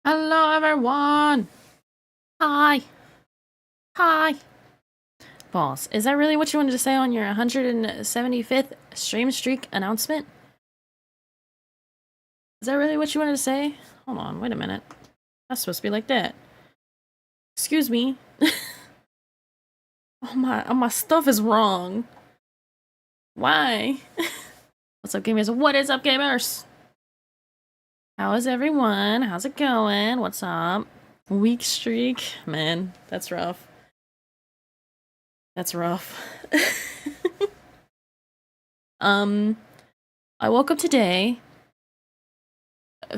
Hello, everyone! Hi! Hi! Boss, is that really what you wanted to say on your 175th stream streak announcement? Is that really what you wanted to say? Hold on, wait a minute. That's supposed to be like that. Excuse me. my stuff is wrong. Why? What's up, gamers? What is up, gamers? How is everyone? How's it going? What's up? Weak streak? Man, that's rough. That's rough. I woke up today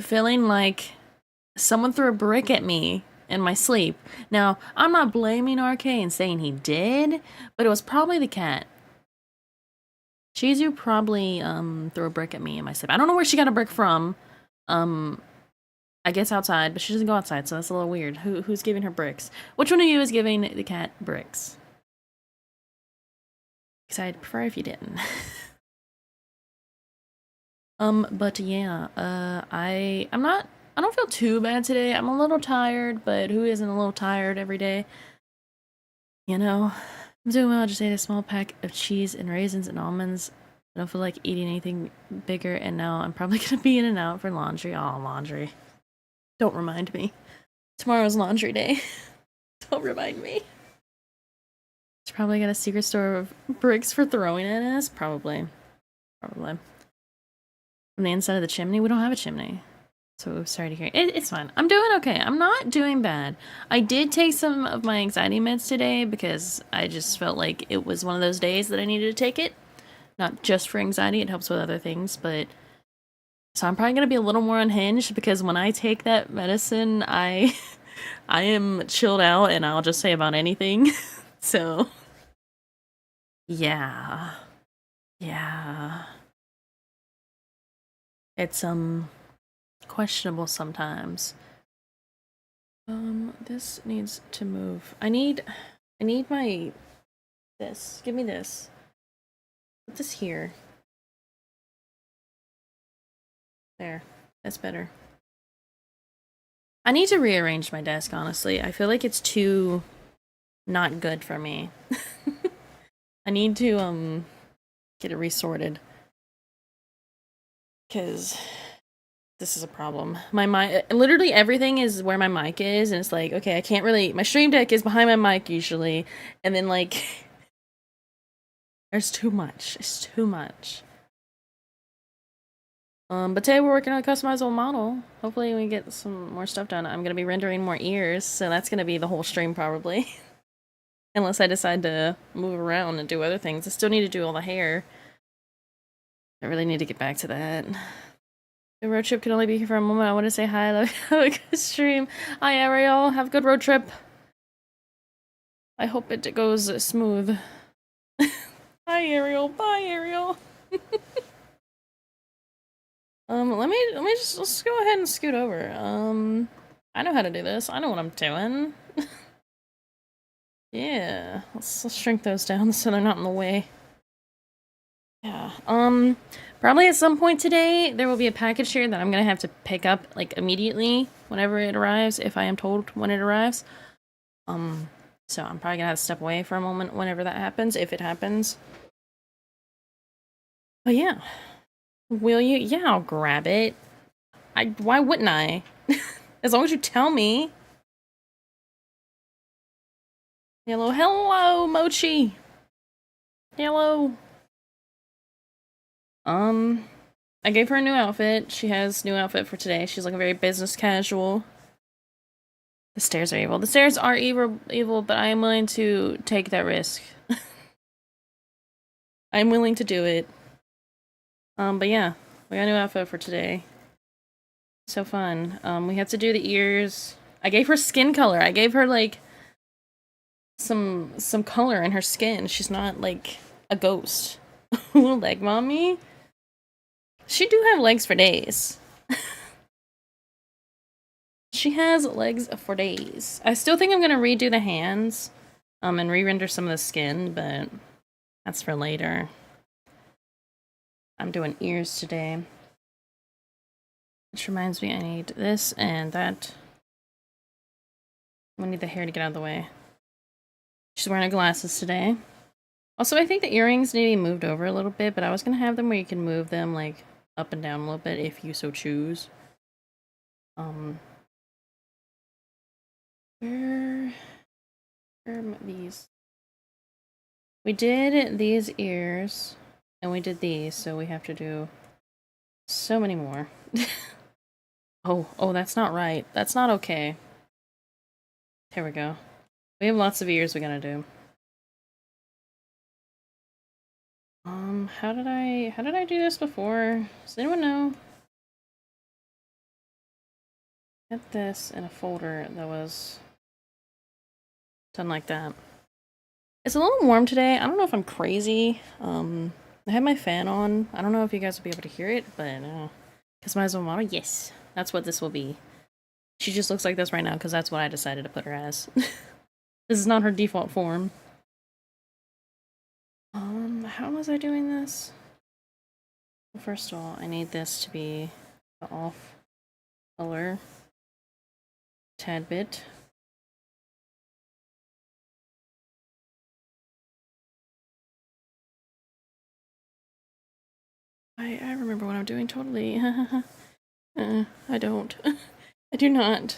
feeling like someone threw a brick at me in my sleep. Now, I'm not blaming RK and saying he did, but it was probably the cat. Shizu probably threw a brick at me in my sleep. I don't know where she got a brick from. I guess outside, but she doesn't go outside, so that's a little weird. Who's giving her bricks? Which one of you is giving the cat bricks? Because I'd prefer if you didn't. But yeah, I don't feel too bad today. I'm a little tired, but who isn't a little tired every day? You know, I'm doing well. I just ate a small pack of cheese and raisins and almonds. I don't feel like eating anything bigger, and now I'm probably gonna be in and out for laundry. Oh, laundry. Don't remind me. Tomorrow's laundry day. Don't remind me. It's probably got a secret store of bricks for throwing at us. Probably. Probably. From the inside of the chimney? We don't have a chimney. So sorry to hear. It's fine. I'm doing okay. I'm not doing bad. I did take some of my anxiety meds today because I just felt like it was one of those days that I needed to take it. Not just for anxiety, it helps with other things, but so I'm probably gonna be a little more unhinged because when I take that medicine, I am chilled out and I'll just say about anything. So yeah. Yeah. It's questionable sometimes. This needs to move. I need my this. Give me this. Put this here. There. That's better. I need to rearrange my desk, honestly. I feel like it's too not good for me. I need to get it resorted. Cause this is a problem. My mic, literally everything is where my mic is, and it's like, okay, I can't really. My stream deck is behind my mic usually, and then like, there's too much. It's too much. But today we're working on a customizable model. Hopefully we get some more stuff done. I'm gonna be rendering more ears, so that's gonna be the whole stream probably. Unless I decide to move around and do other things. I still need to do all the hair. I really need to get back to that. The road trip can only be here for a moment. I want to say hi. Have a good stream. Hi, Ariel. Have a good road trip. I hope it goes smooth. Hi, Ariel. Bye, Ariel. let me just let's go ahead and scoot over. I know how to do this. I know what I'm doing. Yeah, let's shrink those down so they're not in the way. Yeah. Probably at some point today there will be a package here that I'm gonna have to pick up like immediately whenever it arrives, if I am told when it arrives. So I'm probably gonna have to step away for a moment whenever that happens, if it happens. But yeah. Will you? Yeah, I'll grab it. Why wouldn't I? As long as you tell me. Hello, hello, Mochi. Hello. I gave her a new outfit. She has new outfit for today. She's looking very business casual. The stairs are evil. The stairs are evil, but I am willing to take that risk. I'm willing to do it. But yeah, we got a new outfit for today. So fun. We had to do the ears. I gave her skin color. I gave her like some color in her skin. She's not like a ghost. Leg mommy. She do have legs for days. She has legs for days. I still think I'm gonna redo the hands, and re-render some of the skin, but that's for later. I'm doing ears today. Which reminds me, I need this and that. I need the hair to get out of the way. She's wearing her glasses today. Also, I think the earrings need to be moved over a little bit, but I was gonna have them where you can move them, like, up and down a little bit if you so choose. Where are these? We did these ears, and we did these, so we have to do so many more. Oh, that's not right. That's not okay. Here we go. We have lots of ears we gotta do. How did I do this before? Does anyone know? Get this in a folder that was done like that. It's a little warm today. I don't know if I'm crazy. I have my fan on. I don't know if you guys will be able to hear it, but customizable model, yes, that's what this will be. She just looks like this right now because that's what I decided to put her as. This is not her default form. How was I doing this? Well, first of all, I need this to be the off color. Tad bit. I remember what I'm doing totally. I don't. I do not.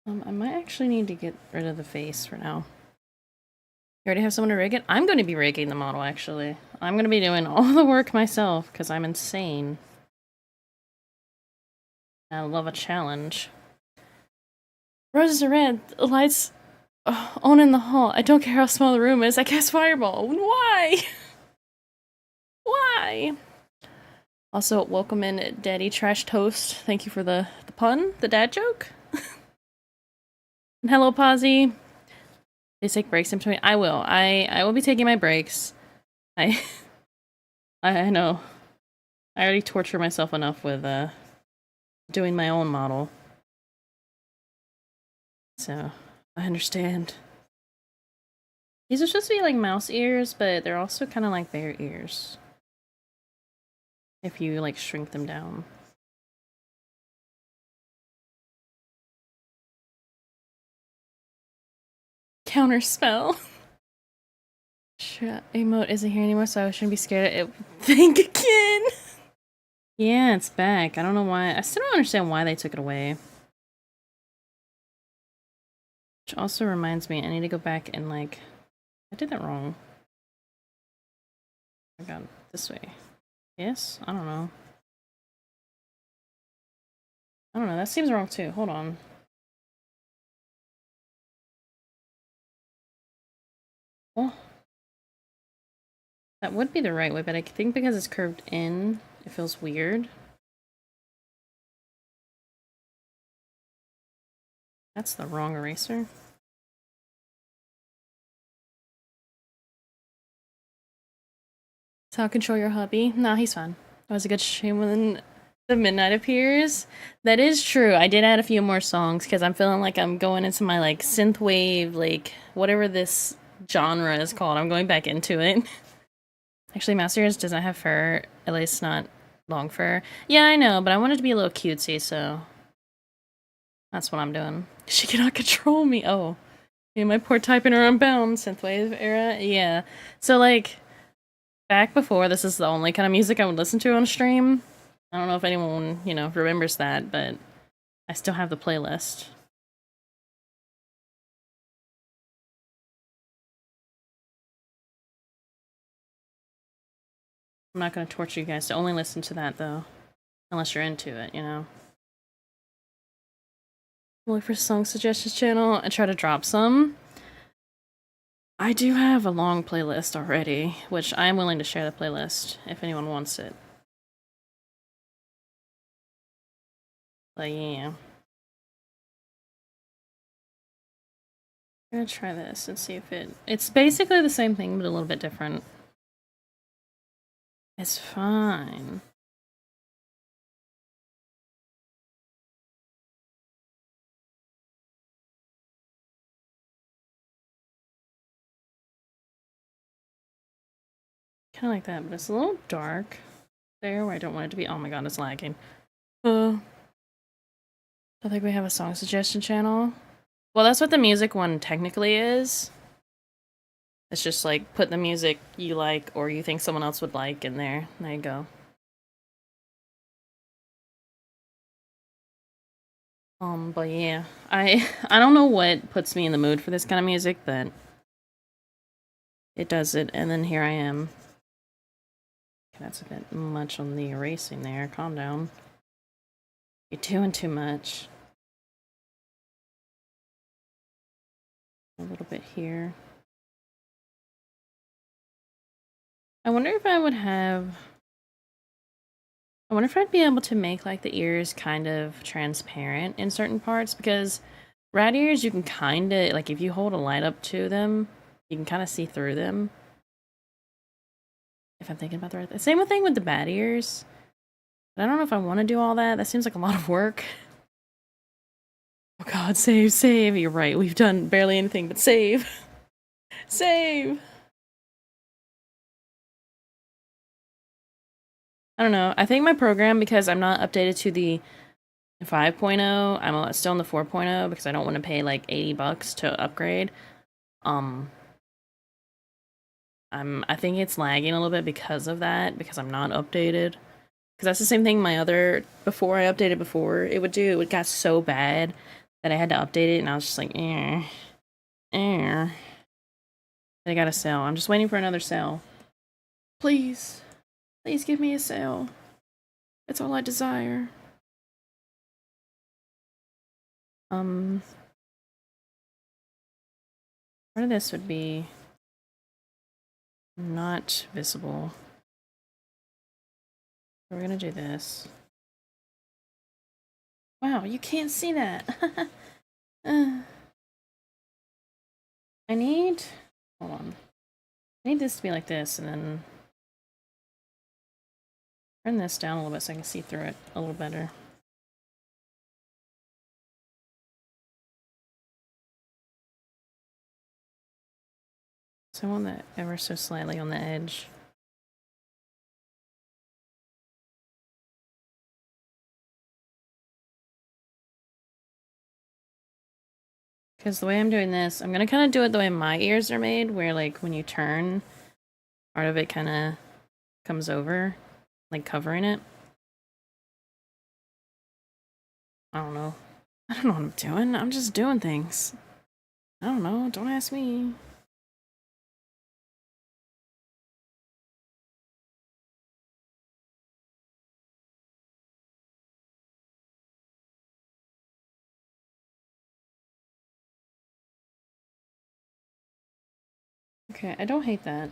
I might actually need to get rid of the face for now. You already have someone to rig it? I'm going to be rigging the model, actually. I'm going to be doing all the work myself, because I'm insane. I love a challenge. Roses are red. The lights on in the hall. I don't care how small the room is. I cast fireball. Why? Why? Also, welcome in Daddy Trash Toast. Thank you for the pun, the dad joke. And hello, Posy. Please take breaks in between. I will. I will be taking my breaks. I know. I already torture myself enough with doing my own model. So, I understand. These are supposed to be like mouse ears, but they're also kind of like bear ears. If you like shrink them down. Counter spell. Emote isn't here anymore, so I shouldn't be scared of it. Think again! Yeah, it's back. I don't know why. I still don't understand why they took it away. Which also reminds me, I need to go back and like... I did that wrong. I got it this way. Yes? I don't know. I don't know, that seems wrong too. Hold on. Well, that would be the right way, but I think because it's curved in, it feels weird. That's the wrong eraser. So I'll control your hubby. Nah, he's fine. That was a good stream when the midnight appears. That is true. I did add a few more songs because I'm feeling like I'm going into my like synthwave, like whatever this genre is called. I'm going back into it. Actually, Mouse Ears doesn't have fur, at least not long fur. Yeah, I know, but I wanted to be a little cutesy, so that's what I'm doing. She cannot control me. Oh, yeah, my poor typing are unbound. Synthwave era. Yeah. So like. Back before, this is the only kind of music I would listen to on stream. I don't know if anyone, you know, remembers that, but I still have the playlist. I'm not going to torture you guys to only listen to that, though. Unless you're into it, you know? Look for song suggestions channel and try to drop some. I do have a long playlist already, which I am willing to share the playlist if anyone wants it. But yeah. I'm gonna try this and see if it's basically the same thing, but a little bit different. It's fine. Kind of like that, but it's a little dark there where I don't want it to be. Oh my god, it's lagging. I think we have a song suggestion channel. Well, that's what the music one technically is. It's just like put the music you like or you think someone else would like in there. There you go. But yeah, I don't know what puts me in the mood for this kind of music, but it does it, and then here I am. That's a bit much on the erasing there. Calm down. You're doing too much. A little bit here. I wonder if I would have... I wonder if I'd be able to make like the ears kind of transparent in certain parts, because rat ears you can kind of, like if you hold a light up to them, you can kind of see through them. If I'm thinking about the right thing. Same thing with the bat ears. But I don't know if I want to do all that. That seems like a lot of work. Oh god, save, save. You're right, we've done barely anything but save. Save! I don't know. I think my program, because I'm not updated to the 5.0, I'm still in the 4.0 because I don't want to pay like 80 bucks to upgrade. I think it's lagging a little bit because of that, because I'm not updated. Because that's the same thing my other, before I updated before, it would do. It got so bad that I had to update it, and I was just like, They got a sale. I'm just waiting for another sale. Please. Please give me a sale. That's all I desire. Part of this would be not visible. We're gonna do this. Wow, you can't see that. I need... Hold on. I need this to be like this, and then turn this down a little bit so I can see through it a little better. So I want that ever so slightly on the edge. Because the way I'm doing this, I'm gonna kind of do it the way my ears are made, where like when you turn, part of it kind of comes over, like covering it. I don't know. I don't know what I'm doing. I'm just doing things. I don't know. Don't ask me. Okay, I don't hate that.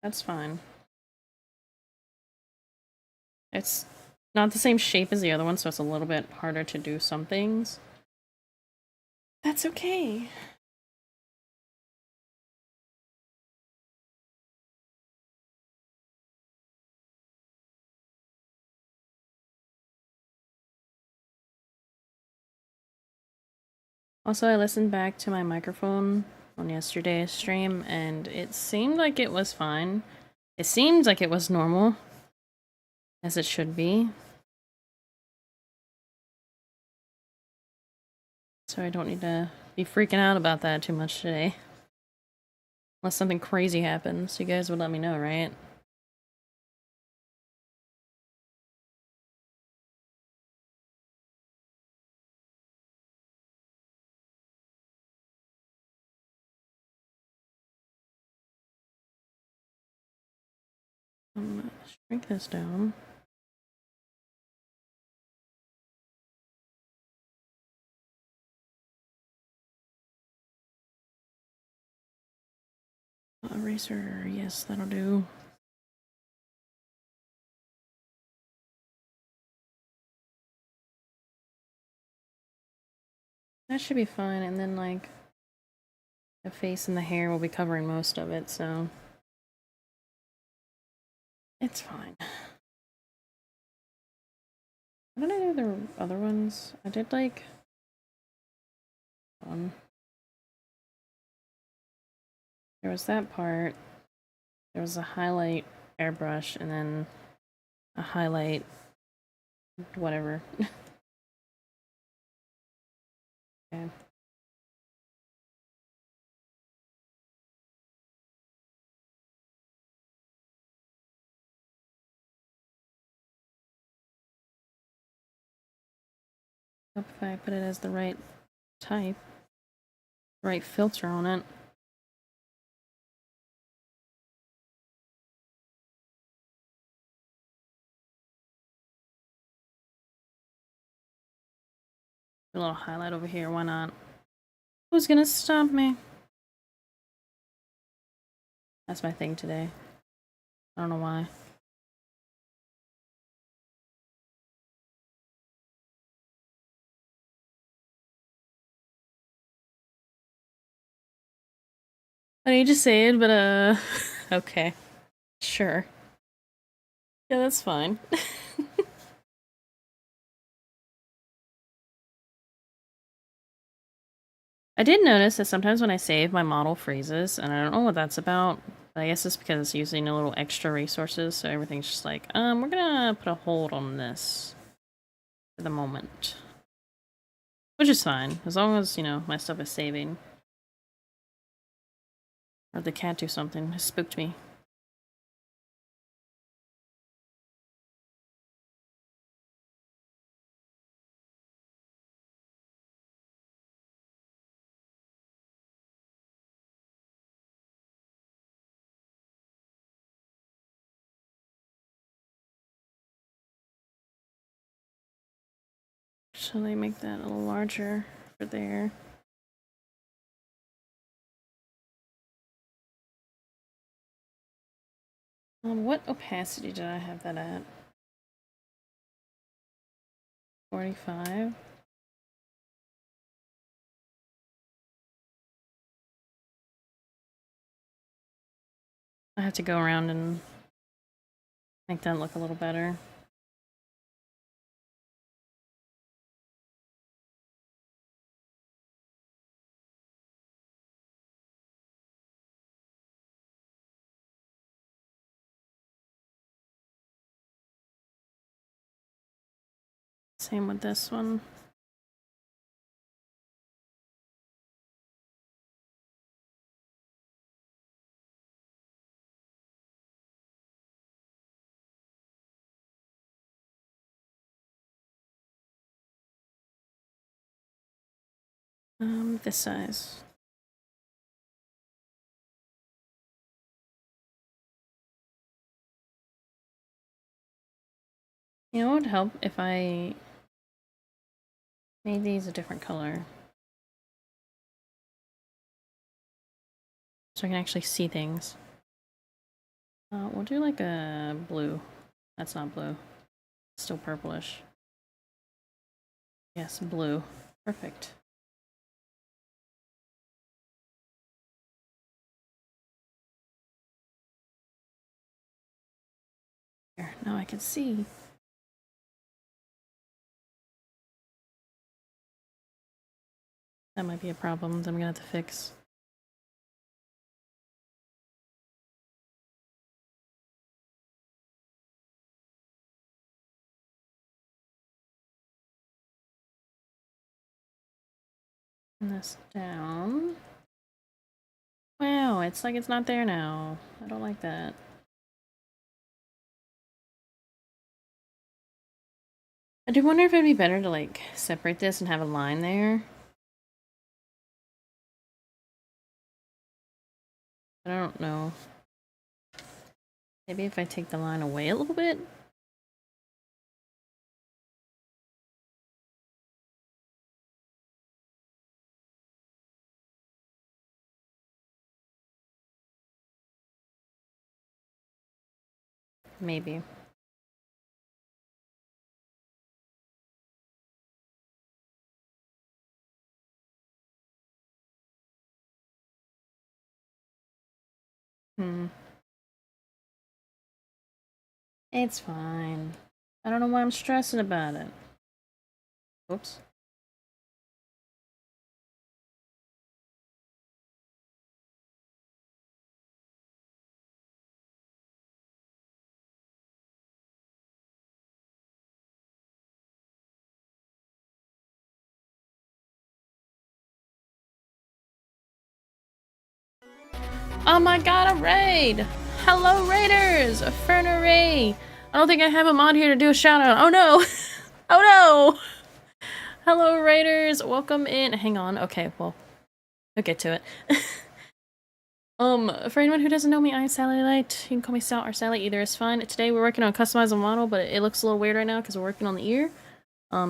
That's fine. It's not the same shape as the other one, so it's a little bit harder to do some things. That's okay. Also, I listened back to my microphone on yesterday's stream, and it seemed like it was fine. It seemed like it was normal, as it should be. So I don't need to be freaking out about that too much today. Unless something crazy happens, you guys would let me know, right? I'm gonna shrink this down. Eraser, yes, that'll do. That should be fine, and then like the face and the hair will be covering most of it, so it's fine. What did I do the other ones? I did like there was that part. There was a highlight airbrush and then a highlight whatever. Okay. Hope if I put it as the right type, right filter on it. A little highlight over here, why not? Who's gonna stop me? That's my thing today. I don't know why. I need to say it, but okay. Sure. Yeah, that's fine. I did notice that sometimes when I save, my model freezes, and I don't know what that's about. But I guess it's because it's using a little extra resources, so everything's just like, we're gonna put a hold on this for the moment. Which is fine, as long as, you know, my stuff is saving. Or the cat do something. It spooked me. Shall I make that a little larger for there? What opacity did I have that at? 45? I have to go around and make that look a little better. Same with this one. This size. You know what would help if I made these a different color? So I can actually see things. We'll do like a blue. That's not blue. It's still purplish. Yes, blue. Perfect. There, now I can see. That might be a problem that I'm gonna have to fix. Turn this down. Wow, it's like it's not there now. I don't like that. I do wonder if it'd be better to like separate this and have a line there. But I don't know. Maybe if I take the line away a little bit? Maybe. Hmm. It's fine. I don't know why I'm stressing about it. Oops. Oh my god, a raid! Hello, raiders! Ferner Ray! I don't think I have him on here to do a shout out. Oh no! Oh no! Hello, raiders! Welcome in. Hang on. Okay, well, we'll get to it. For anyone who doesn't know me, I'm Sally Light. You can call me Sal or Sally, either is fine. Today we're working on a customizable model, but it looks a little weird right now because we're working on the ear.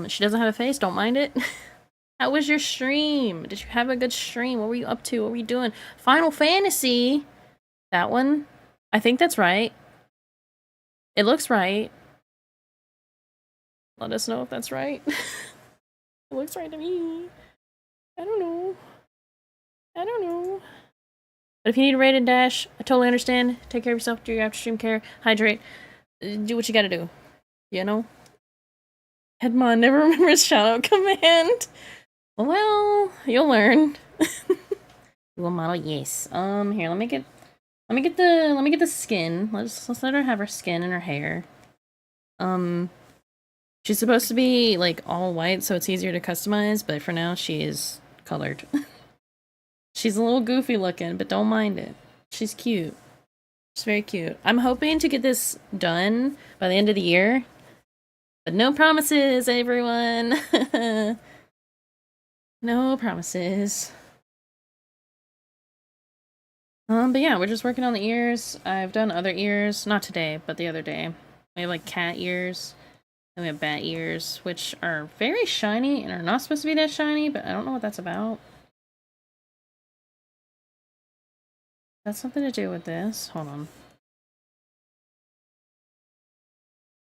She doesn't have a face, don't mind it. How was your stream? Did you have a good stream? What were you up to? What were you doing? Final Fantasy! That one? I think that's right. It looks right. Let us know if that's right. It looks right to me. I don't know. I don't know. But if you need a raid and dash, I totally understand. Take care of yourself, do your after stream care, hydrate, do what you gotta do. You know? Headmon never remembers shout out command. Well, you'll learn. Dual model, yes. Here, let me get the skin. Let's let her have her skin and her hair. She's supposed to be like all white, so it's easier to customize, but for now she is colored. She's a little goofy looking, but don't mind it. She's cute. She's very cute. I'm hoping to get this done by the end of the year, but no promises, everyone. No promises. But yeah, we're just working on the ears. I've done other ears, not today, but the other day. We have like cat ears, and we have bat ears, which are very shiny and are not supposed to be that shiny, but I don't know what that's about. That's something to do with this. Hold on.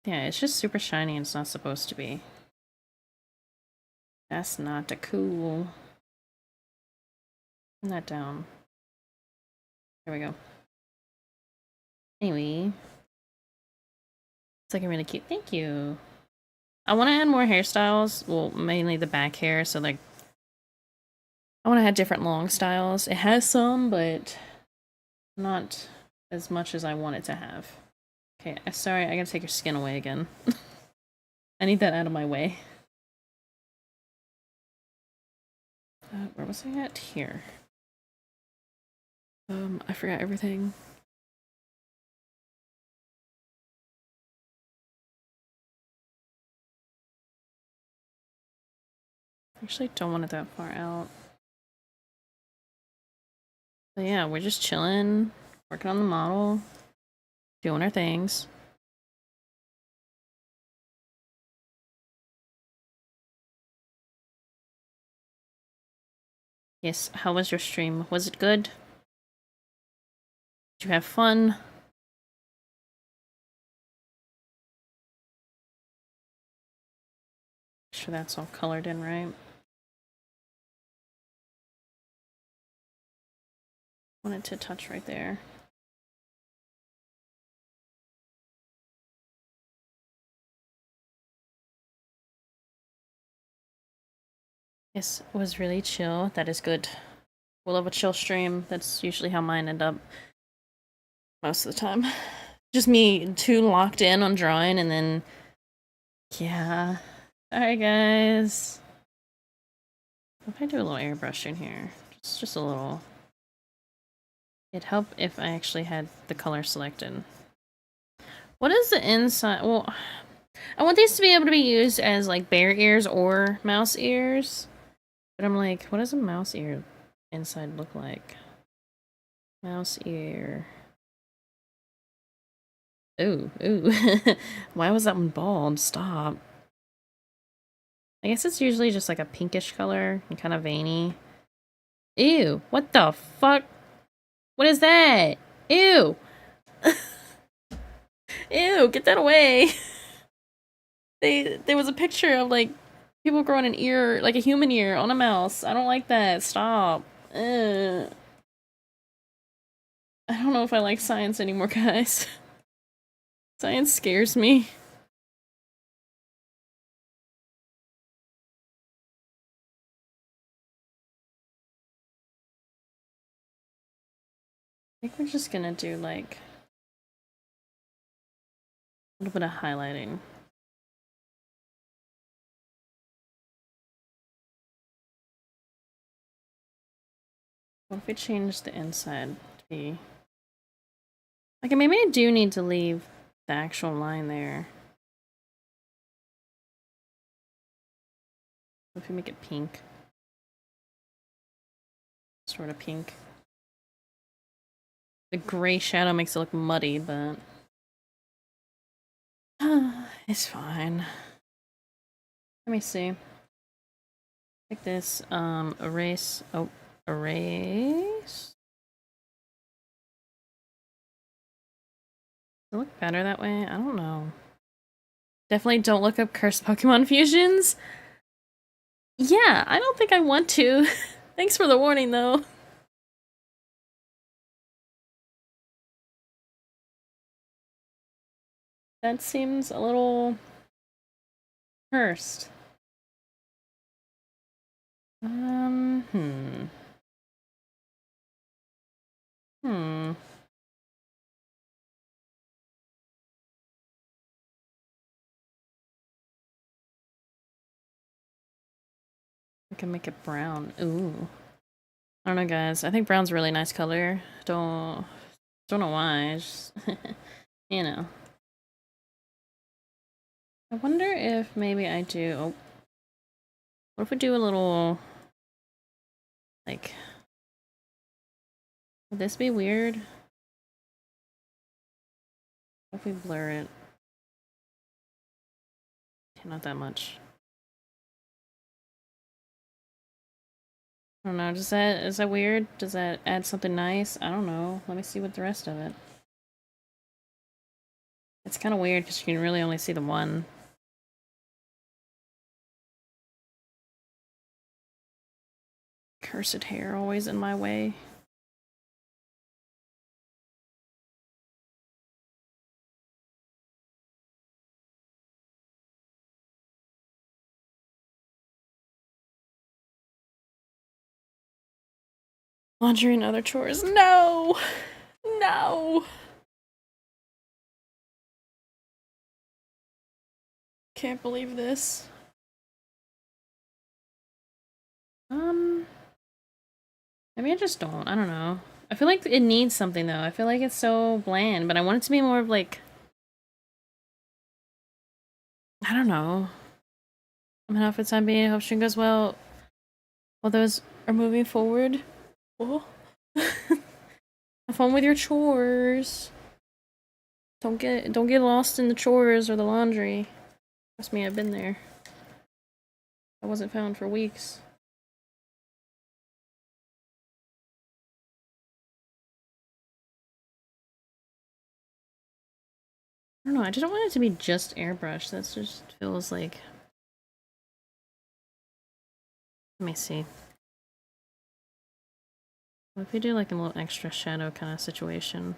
Yeah, it's just super shiny and it's not supposed to be. That's not cool. Turn that down. There we go. Anyway. It's looking really cute. Thank you. I want to add more hairstyles. Well, mainly the back hair, so like I want to add different long styles. It has some, but not as much as I want it to have. Okay, sorry, I gotta take your skin away again. I need that out of my way. Where was I at? Here. I forgot everything. Actually, don't want it that far out. But yeah, we're just chilling, working on the model, doing our things. Yes, how was your stream? Was it good? Did you have fun? Make sure that's all colored in right. Wanted to touch right there. Yes, it was really chill. That is good. We'll love a chill stream. That's usually how mine end up most of the time. Just me too locked in on drawing and then yeah. Alright guys. If I do a little airbrushing here. Just a little. It'd help if I actually had the color selected. What is the inside? Well, I want these to be able to be used as like bear ears or mouse ears. But I'm like, what does a mouse ear inside look like? Mouse ear. Ooh, ooh. Why was that one bald? Stop. I guess it's usually just like a pinkish color and kind of veiny. Ew, what the fuck? What is that? Ew. Ew, get that away. There was a picture of like people growing an ear, like a human ear on a mouse. I don't like that. Stop. I don't know if I like science anymore, guys. Science scares me. I think we're just gonna do like a little bit of highlighting. What if we change the inside to see. Okay, maybe I do need to leave the actual line there. If you make it pink. Sort of pink. The gray shadow makes it look muddy, but it's fine. Let me see. Like this, erase. Oh, erase. Does it look better that way? I don't know. Definitely don't look up cursed Pokemon fusions. Yeah, I don't think I want to. Thanks for the warning, though. That seems a little cursed. Hmm. Hmm. I can make it brown. Ooh. I don't know, guys. I think brown's a really nice color. Don't know why. Just you know. I wonder if maybe I do. Oh, what if we do a little like? Would this be weird? What if we blur it? Not that much. I don't know. Is that weird? Does that add something nice? I don't know. Let me see what the rest of it. It's kind of weird because you can really only see the one. Cursed hair always in my way. Laundry and other chores. No! No! Can't believe this. Maybe I just don't. I don't know. I feel like it needs something though. I feel like it's so bland, but I want it to be more of like, I don't know. I'm an outfit time being. I hope stream goes well. While those are moving forward. Oh. Have fun with your chores. Don't get lost in the chores or the laundry. Trust me, I've been there. I wasn't found for weeks. I don't know, I just don't want it to be just airbrush. That just feels like... Let me see. What if we do like a little extra shadow kind of situation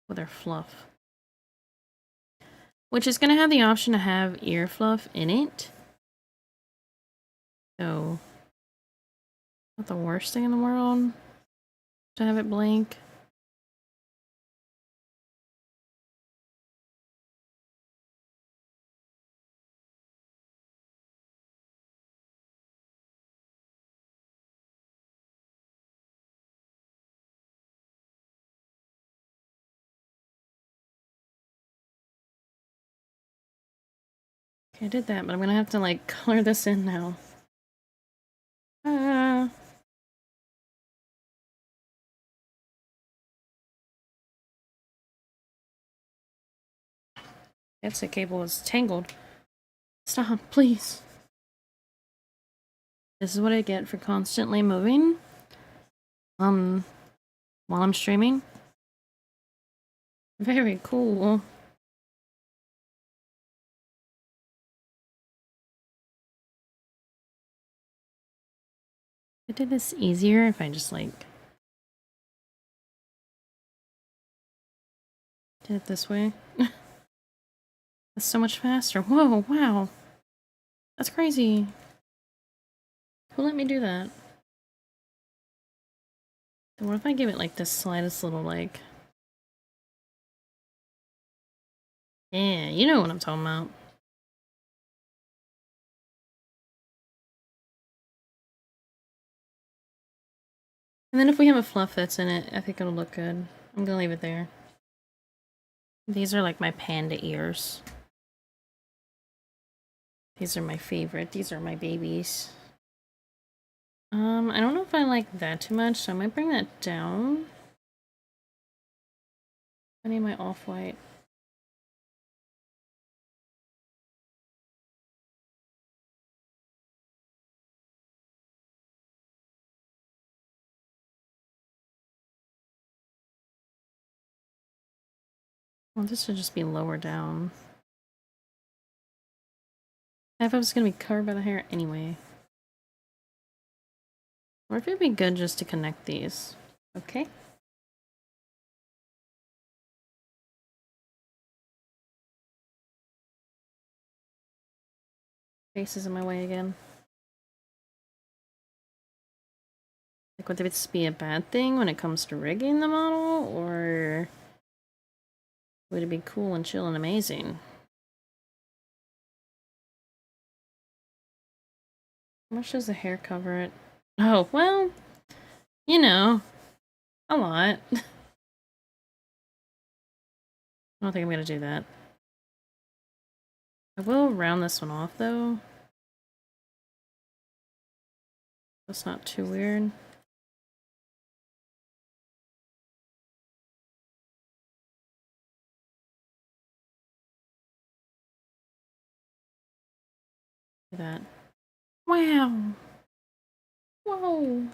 with our fluff? Which is going to have the option to have ear fluff in it. So, not the worst thing in the world to have it blank. Okay, I did that, but I'm going to have to like color this in now. Headset cable is tangled. Stop, please. This is what I get for constantly moving. While I'm streaming. Very cool. I did this easier if I just like did it this way. That's so much faster. Whoa, wow. That's crazy. Who let me do that? Then what if I give it like the slightest little like... Yeah, you know what I'm talking about. And then if we have a fluff that's in it, I think it'll look good. I'm gonna leave it there. These are like my panda ears. These are my favorite. These are my babies. I don't know if I like that too much, so I might bring that down. I need my off-white. Well, this should just be lower down. I thought it was gonna be covered by the hair anyway. Or if it'd be good just to connect these. Okay. Face is in my way again. Like, would this be a bad thing when it comes to rigging the model, or would it be cool and chill and amazing? How much does the hair cover it? Oh, well, you know, a lot. I don't think I'm gonna do that. I will round this one off, though. That's not too weird. Look at that. Wow. Whoa.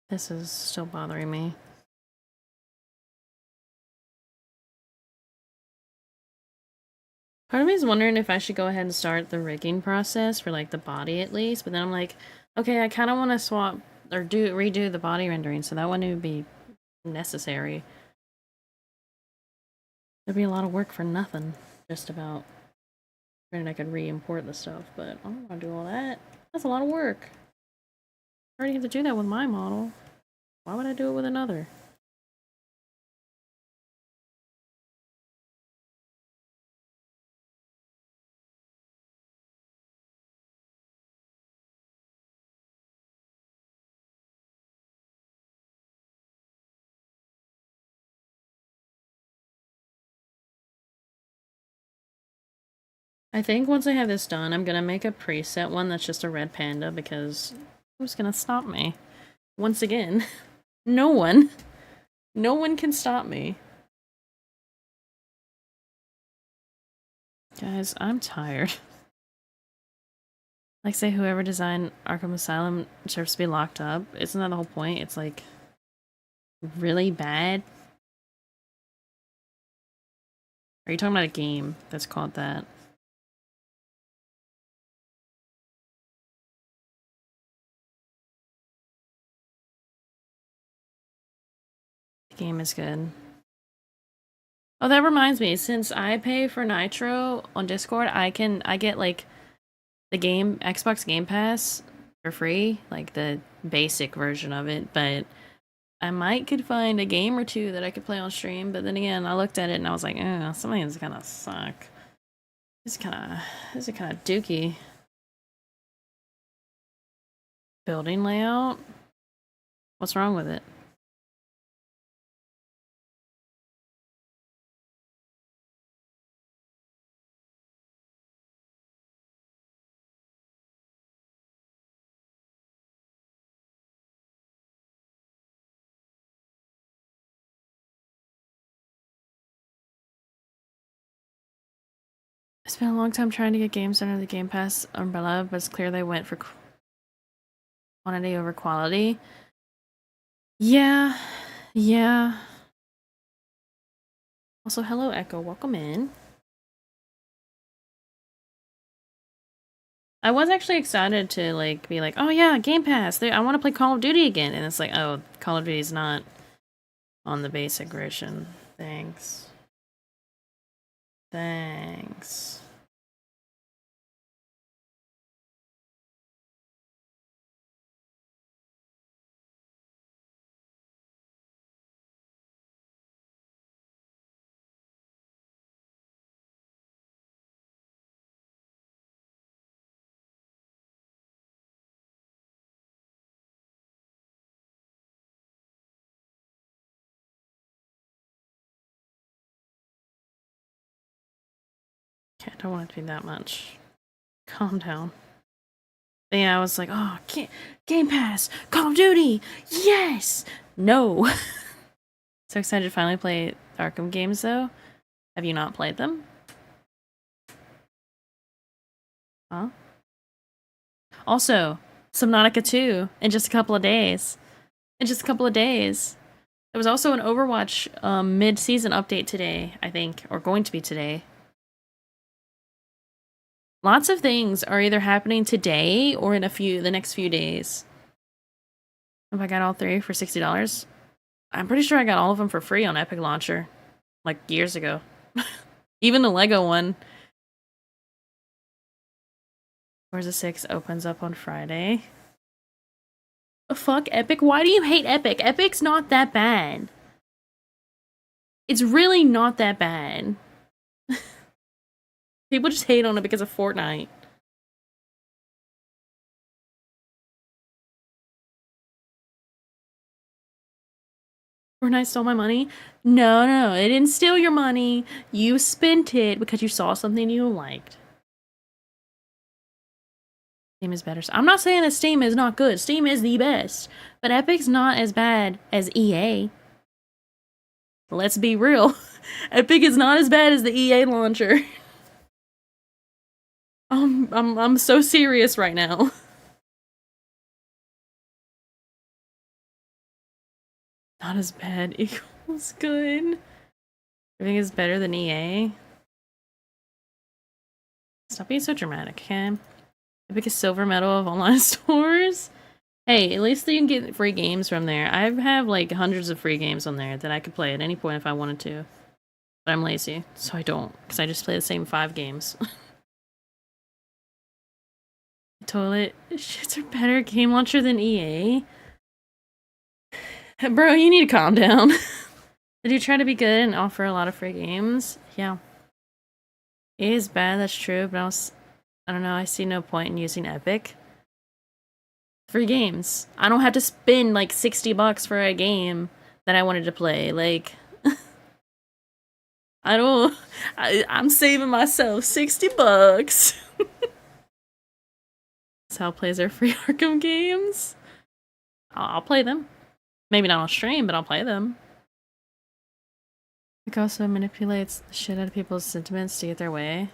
This is still bothering me. Part of me is wondering if I should go ahead and start the rigging process for like the body at least, but then I'm like, okay, I kind of want to swap or redo the body rendering, so that wouldn't be necessary. There'd be a lot of work for nothing, just about. Granted, I could re-import the stuff, but I don't want to do all that. That's a lot of work. I already have to do that with my model. Why would I do it with another? I think once I have this done, I'm gonna make a preset one that's just a red panda, because who's gonna stop me? Once again, no one. No one can stop me. Guys, I'm tired. Like, say whoever designed Arkham Asylum deserves to be locked up. Isn't that the whole point? It's like really bad. Are you talking about a game that's called that? The game is good. Oh, that reminds me, since I pay for Nitro on Discord, I get like the game Xbox Game Pass for free, like the basic version of it, but I might could find a game or two that I could play on stream, but then again, I looked at it and I was like, some of these kind of suck. This is kind of dookie. Building layout? What's wrong with it? It's been a long time trying to get games under the Game Pass umbrella, but it's clear they went for quantity over quality. Yeah, yeah. Also, hello Echo, welcome in. I was actually excited to like be like, oh yeah, Game Pass. I want to play Call of Duty again, and it's like, oh, Call of Duty's not on the basic version. Thanks. Thanks. Okay, I don't want it to be that much. Calm down. But yeah, I was like, oh, Game Pass, Call of Duty, yes! No! So excited to finally play Arkham games, though. Have you not played them? Huh? Also, Subnautica 2 in just a couple of days. In just a couple of days. There was also an Overwatch mid-season update today, I think, or going to be today. Lots of things are either happening today or in the next few days. If I got all three for $60, I'm pretty sure I got all of them for free on Epic Launcher, like years ago. Even the Lego one. Forza 6 opens up on Friday. Fuck Epic? Why do you hate Epic? Epic's not that bad. It's really not that bad. People just hate on it because of Fortnite. Fortnite stole my money? No, no, it didn't steal your money. You spent it because you saw something you liked. Steam is better. I'm not saying that Steam is not good. Steam is the best. But Epic's not as bad as EA. Let's be real. Epic is not as bad as the EA launcher. I'm so serious right now. Not as bad equals good. Everything is better than EA. Stop being so dramatic, okay? Epic is silver medal of online stores. Hey, at least you can get free games from there. I have like hundreds of free games on there that I could play at any point if I wanted to. But I'm lazy, so I don't, because I just play the same 5 games. Toilet shits are better game launcher than EA. Bro, you need to calm down. Did you try to be good and offer a lot of free games? Yeah. EA is bad, that's true, but I don't know, I see no point in using Epic. Free games. I don't have to spend like $60 for a game that I wanted to play. Like, I'm saving myself $60. Sal plays our free Arkham games. I'll play them. Maybe not on stream, but I'll play them. It also manipulates the shit out of people's sentiments to get their way.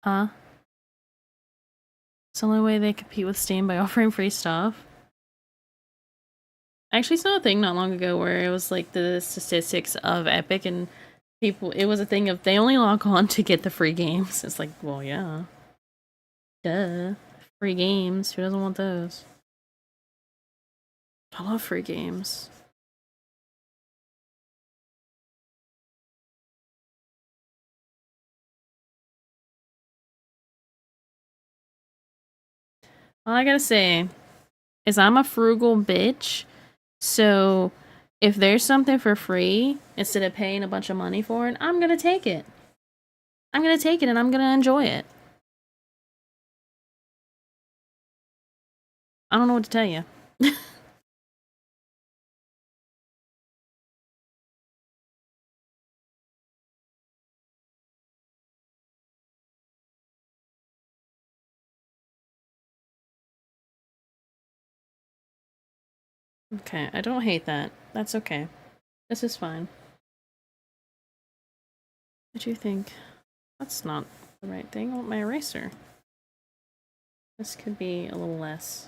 Huh? It's the only way they compete with Steam by offering free stuff. I actually saw a thing not long ago where it was like the statistics of Epic and people, it was a thing of they only log on to get the free games. It's like, well, yeah. Duh. Free games. Who doesn't want those? I love free games. All I gotta say is I'm a frugal bitch, so if there's something for free, instead of paying a bunch of money for it, I'm gonna take it. I'm gonna take it and I'm gonna enjoy it. I don't know what to tell you. Okay, I don't hate that. That's okay. This is fine. What do you think? That's not the right thing. I want my eraser. This could be a little less.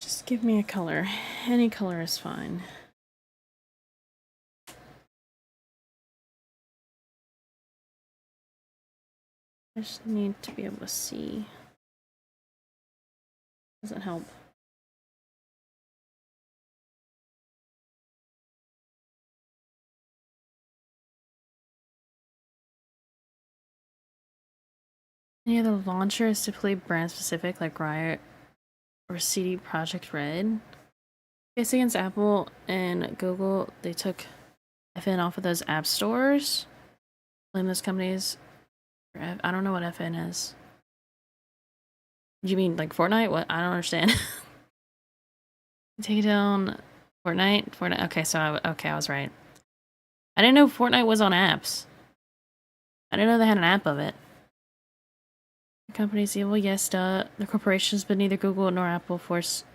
Just give me a color. Any color is fine. I just need to be able to see. Doesn't help. Any other launcher is typically brand specific, like Riot or CD Projekt Red. Case against Apple and Google, they took FN off of those app stores. blame those companies. I don't know what FN is. Do you mean like Fortnite? What? I don't understand. Take it down. Fortnite? Fortnite. Okay, so I was right. I didn't know Fortnite was on apps. I didn't know they had an app of it. The company's evil, yes, duh. The corporations, but neither Google nor Apple force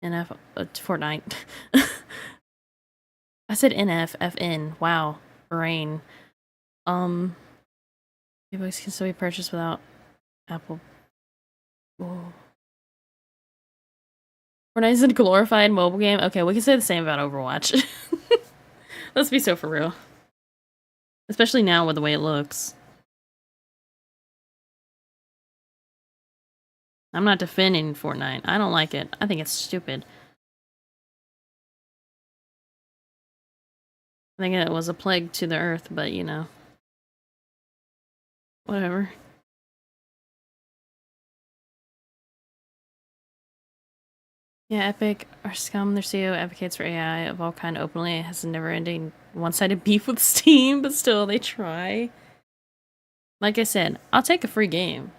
NF Fortnite. I said NF, FN. Wow. Brain. E-books can still be purchased without Apple. Whoa. Fortnite is a glorified mobile game. Okay, we can say the same about Overwatch. Let's be so for real. Especially now with the way it looks. I'm not defending Fortnite. I don't like it. I think it's stupid. I think it was a plague to the earth, but you know. Whatever. Yeah, Epic, our scum, their CEO advocates for AI of all kind openly. It has a never-ending one-sided beef with Steam, but still, they try. Like I said, I'll take a free game.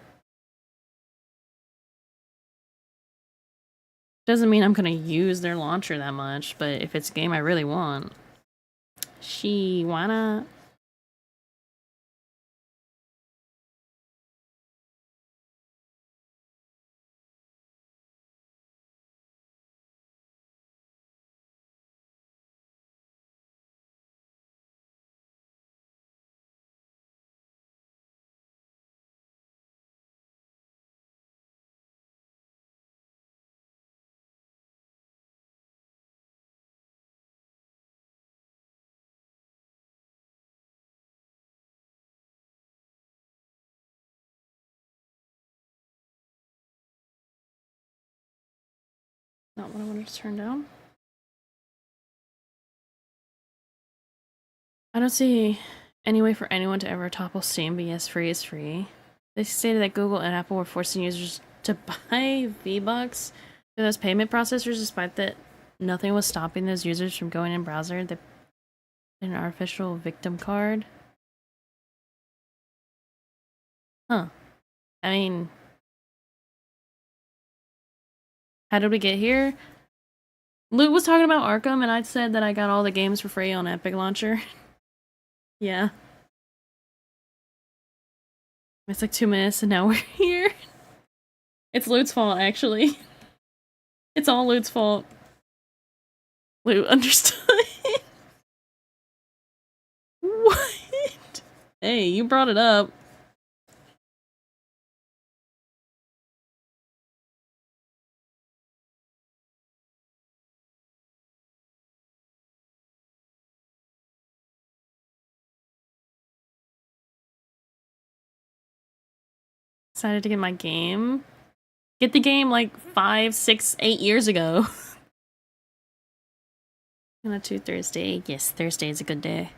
Doesn't mean I'm gonna use their launcher that much, but if it's a game I really want, why not? Not what I wanted to turn down. I don't see any way for anyone to ever topple Steam, but yes, free is free. They stated that Google and Apple were forcing users to buy V-Bucks through those payment processors, despite that nothing was stopping those users from going in browser. They an artificial victim card. Huh. I mean, how did we get here? Luke was talking about Arkham, and I said that I got all the games for free on Epic Launcher. Yeah. It's like 2 minutes, and now we're here. It's Luke's fault, actually. It's all Luke's fault. Luke understood. What? Hey, you brought it up. Decided to get my game. Get the game like 5, 6, 8 years ago. Not to Thursday. Yes, Thursday is a good day.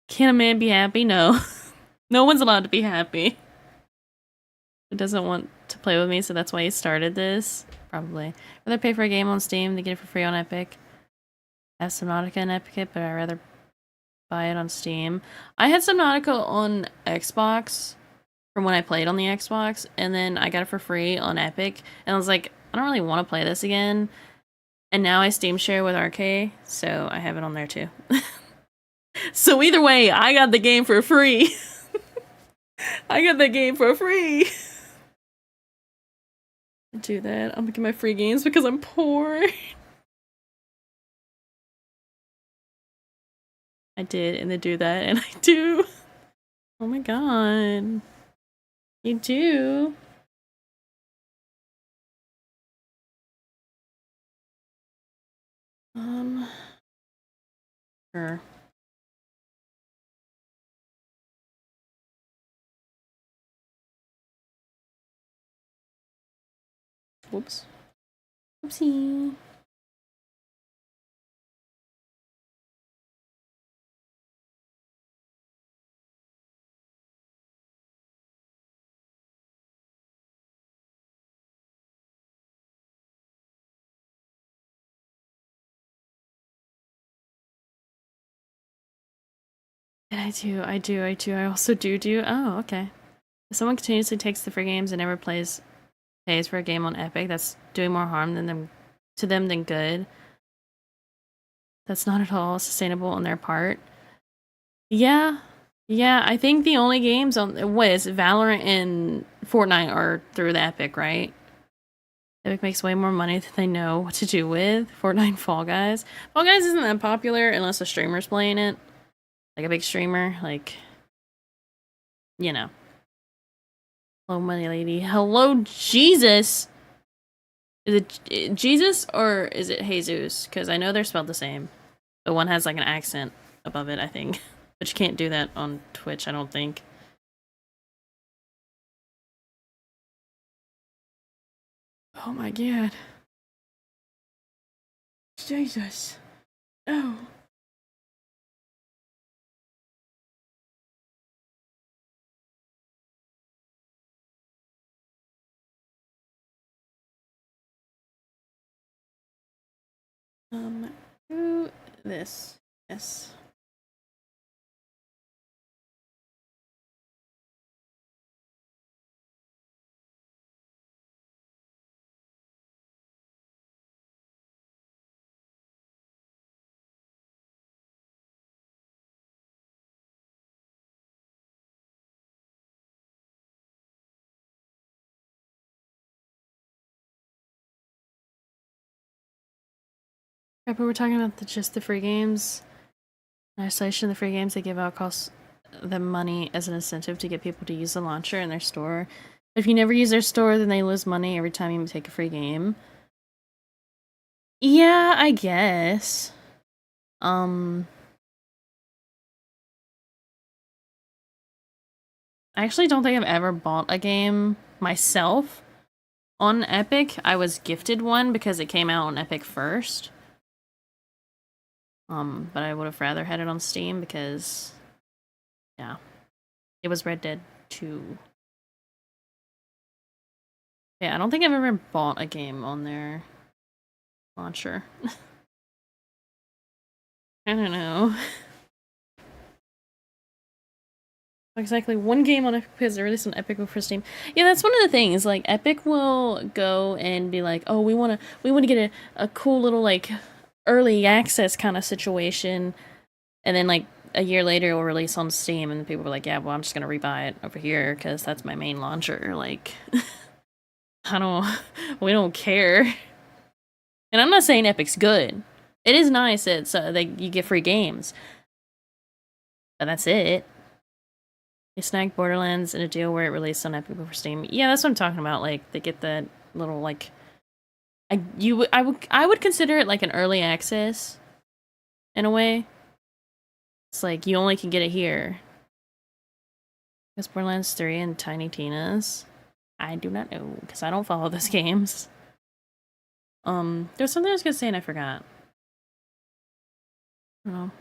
Can a man be happy? No. No one's allowed to be happy. He doesn't want to play with me, so that's why he started this. Probably. Rather pay for a game on Steam than get it for free on Epic. I have Subnautica on Epic, but I'd rather buy it on Steam. I had Subnautica on Xbox from when I played on the Xbox, and then I got it for free on Epic, and I was like, I don't really want to play this again. And now I Steam share with RK, so I have it on there too. So either way, I got the game for free. I got the game for free. Do that. I'm gonna get my free games because I'm poor. I did, and they do that, and I do. Oh my god. You do? Sure. Whoops. Oopsie. And I also do. Oh, okay. If someone continuously takes the free games and never pays for a game on Epic, that's doing more harm to them than good. That's not at all sustainable on their part. Yeah. Yeah, I think the only games on Valorant and Fortnite are through the Epic, right? Epic makes way more money than they know what to do with. Fortnite and Fall Guys. Fall Guys isn't that popular unless a streamer's playing it. Like a big streamer, like, you know. Hello, money lady. Hello, Jesus! Is it Jesus or is it Jesus? Because I know they're spelled the same. But one has like an accent above it, I think. But you can't do that on Twitch, I don't think. Oh my god. Jesus. Oh. Do this. Yes. Yeah, but we're talking about just the free games. In isolation, the free games they give out cost them money as an incentive to get people to use the launcher in their store. If you never use their store, then they lose money every time you take a free game. Yeah, I guess. I actually don't think I've ever bought a game myself on Epic. I was gifted one because it came out on Epic first. But I would have rather had it on Steam because, yeah, it was Red Dead 2. Yeah, I don't think I've ever bought a game on their launcher. I don't know. Exactly, one game on Epic because they released on Epic before Steam. Yeah, that's one of the things. Like, Epic will go and be like, "Oh, we wanna get a cool little like early access kind of situation," and then like a year later it will release on Steam, and people were like, "Yeah, well, I'm just gonna rebuy it over here because that's my main launcher." Like, I don't, we don't care. And I'm not saying Epic's good. It is nice that you get free games, but that's it. They snagged Borderlands in a deal where it released on Epic before Steam. Yeah, that's what I'm talking about. Like, they get that little like, I would consider it like an early access, in a way. It's like you only can get it here. Because Borderlands 3 and Tiny Tina's, I do not know because I don't follow those games. There's something I was gonna say and I forgot. I don't know.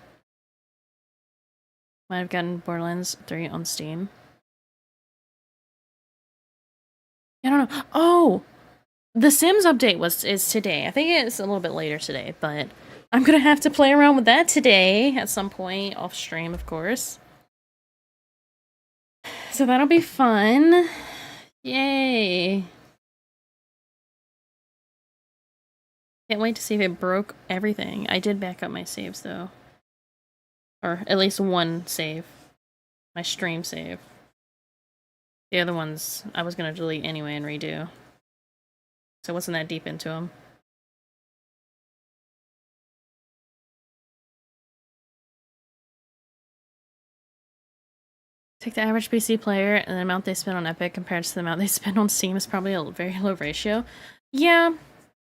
Might have gotten Borderlands 3 on Steam. I don't know. Oh, the Sims update is today. I think it's a little bit later today, but I'm gonna have to play around with that today at some point, off stream, of course. So that'll be fun. Yay. Can't wait to see if it broke everything. I did back up my saves, though. Or at least one save. My stream save. The other ones I was gonna delete anyway and redo. So I wasn't that deep into them. Take the average PC player and the amount they spend on Epic compared to the amount they spend on Steam is probably a very low ratio. Yeah.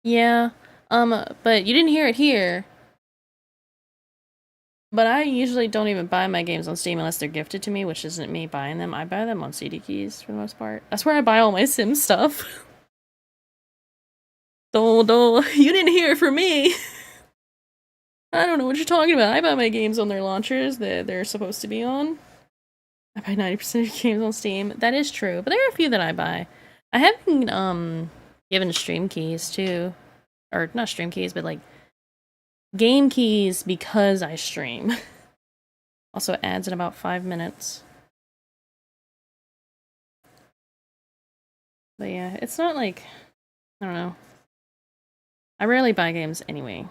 Yeah. But you didn't hear it here. But I usually don't even buy my games on Steam unless they're gifted to me, which isn't me buying them. I buy them on CD keys for the most part. That's where I buy all my Sim stuff. Dole, you didn't hear it from me. I don't know what you're talking about. I buy my games on their launchers that they're supposed to be on. I buy 90% of games on Steam. That is true, but there are a few that I buy. I have been given stream keys too, or not stream keys, but like game keys because I stream. Also adds in about 5 minutes. But yeah, it's not like, I don't know. I rarely buy games anyway.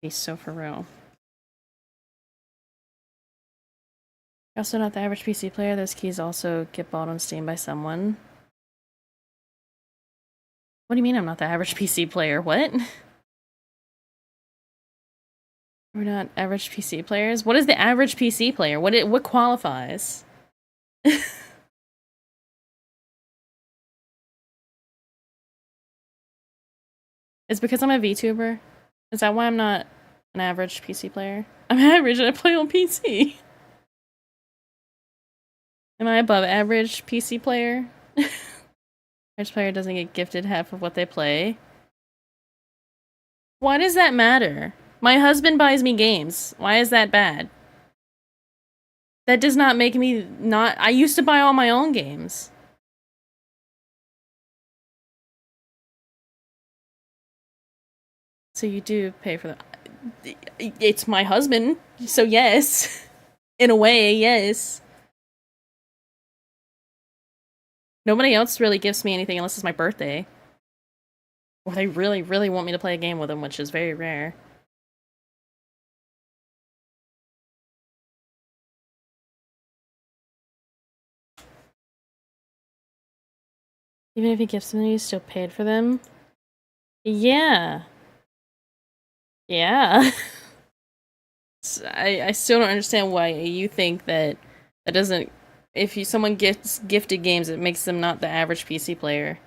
Be so for real. Also not the average PC player. Those keys also get bought on Steam by someone. What do you mean I'm not the average PC player? What? We're not average PC players? What is the average PC player? What qualifies? It's because I'm a VTuber? Is that why I'm not an average PC player? I'm average and I play on PC. Am I above average PC player? Average player doesn't get gifted half of what they play. Why does that matter? My husband buys me games. Why is that bad? That does not make me not- I used to buy all my own games. So you do pay for that. It's my husband, so yes. In a way, yes. Nobody else really gives me anything unless it's my birthday. Or they really, really want me to play a game with them, which is very rare. Even if he gifts them, you still paid for them? Yeah. Yeah. I still don't understand why you think that that doesn't... If someone gets gifted games, it makes them not the average PC player.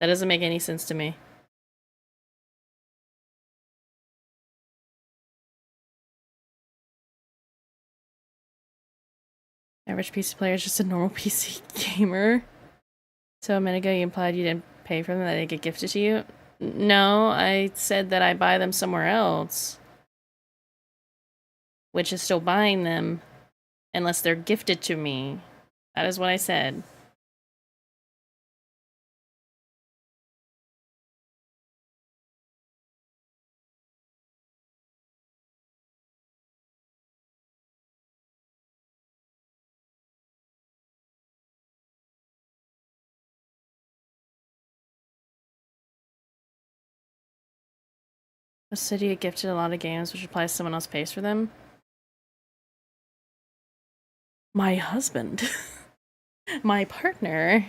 That doesn't make any sense to me. Average PC player is just a normal PC gamer. So a minute ago you implied you didn't pay for them, that they get gifted to you? No, I said that I buy them somewhere else. Which is still buying them, unless they're gifted to me. That is what I said. The city get gifted a lot of games, which implies someone else pays for them. My husband. My partner.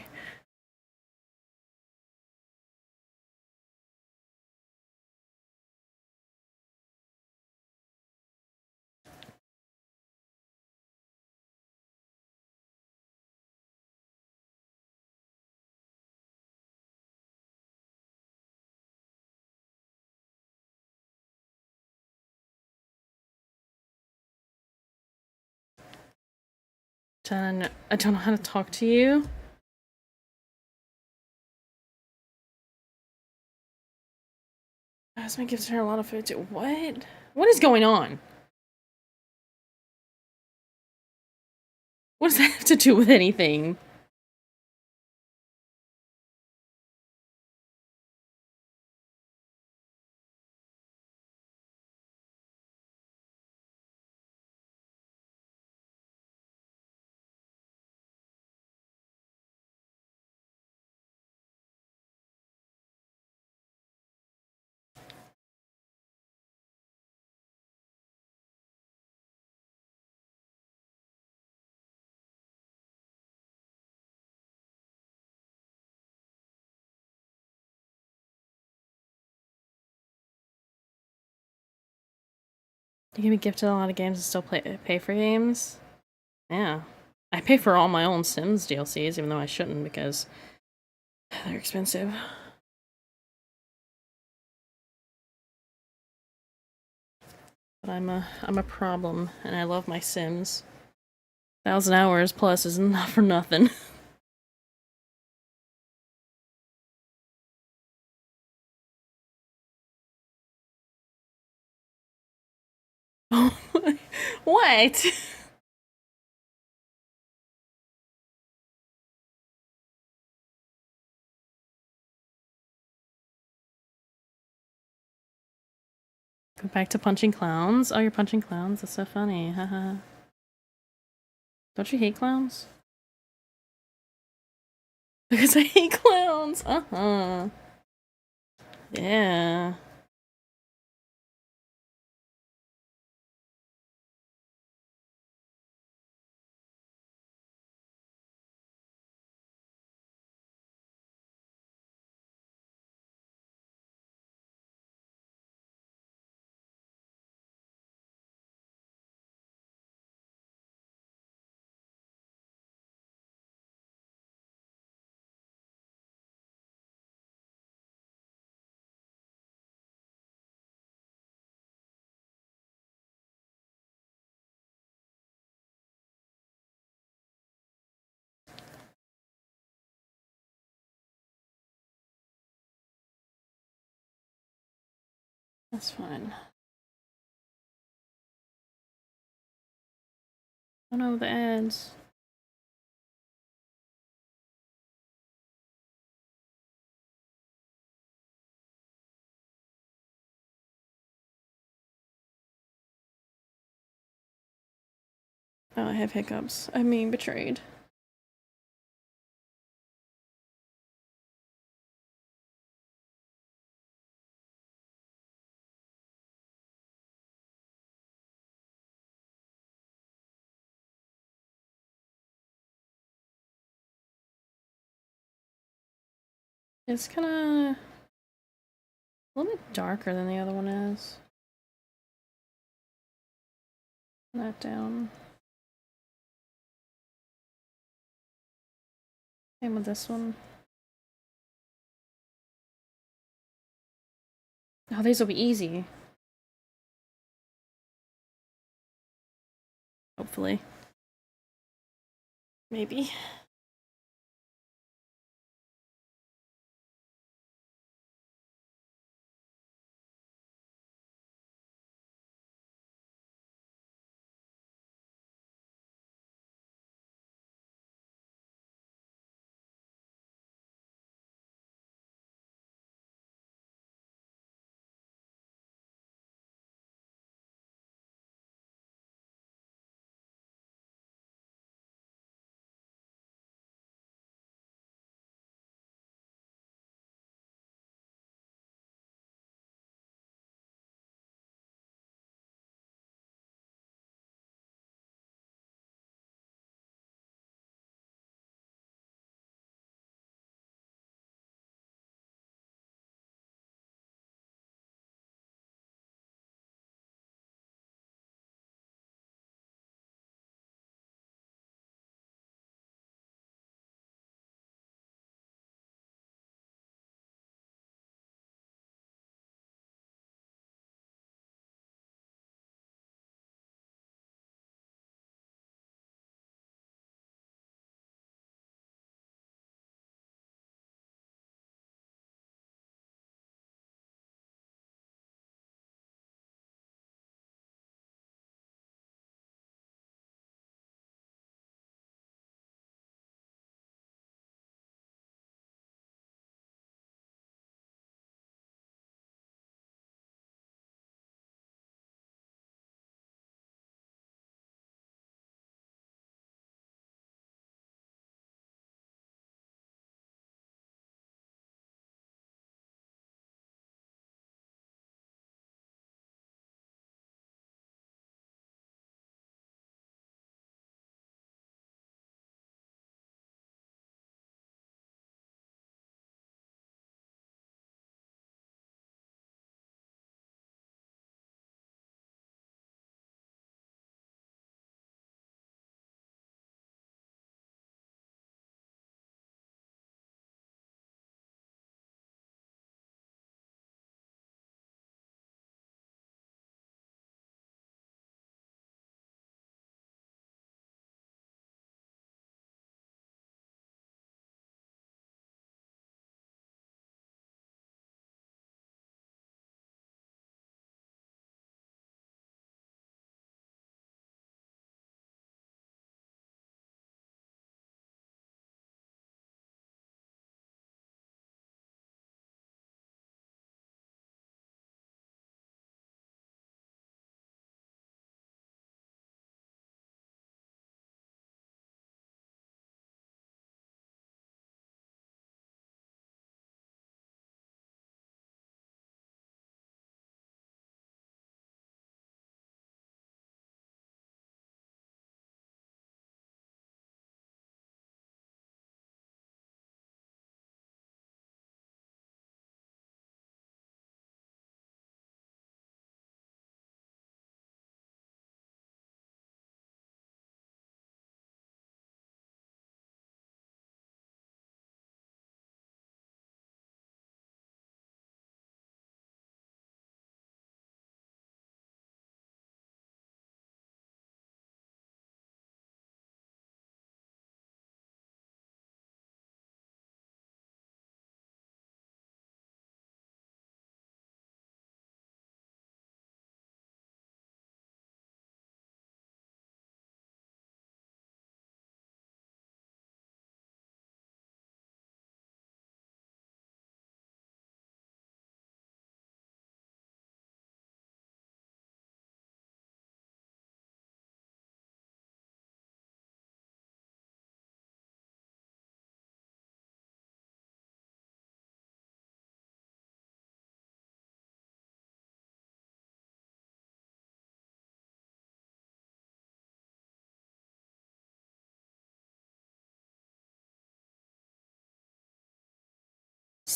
I don't know how to talk to you. Husband gives her a lot of food too. What? What is going on? What does that have to do with anything? You can be gifted a lot of games and still pay for games? Yeah. I pay for all my own Sims DLCs, even though I shouldn't because they're expensive. But I'm a problem, and I love my Sims. 1,000 hours plus is not for nothing. What? Go back to punching clowns. Oh, you're punching clowns? That's so funny. Haha. Don't you hate clowns? Because I hate clowns. Uh-huh. Yeah. That's fine. Oh no, the ads. Oh, I have hiccups. I mean, betrayed. It's kinda a little bit darker than the other one is. That down. Same with this one. Oh, these will be easy. Hopefully. Maybe.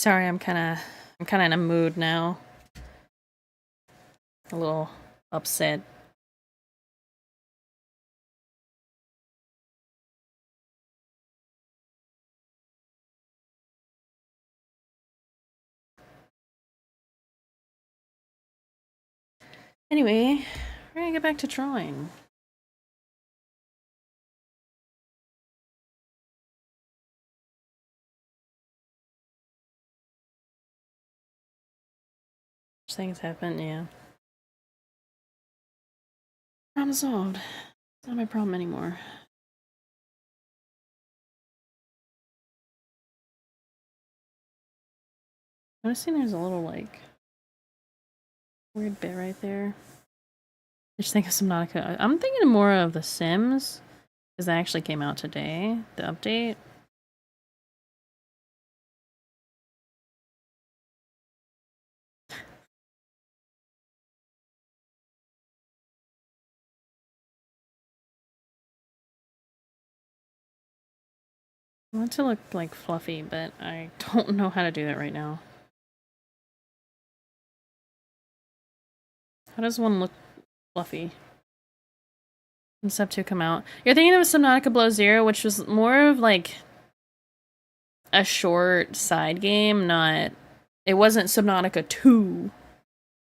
Sorry, I'm kind of in a mood now. A little upset. Anyway, we're gonna get back to drawing. Things happen, yeah. Problem solved. It's not my problem anymore. Noticing there's a little, like, weird bit right there. I just think of Subnautica. I'm thinking more of The Sims, because that actually came out today, the update. I want to look, like, fluffy, but I don't know how to do that right now. How does one look fluffy? And Sub 2 come out. You're thinking of Subnautica Below Zero, which was more of, like, a short side game, not... It wasn't Subnautica 2.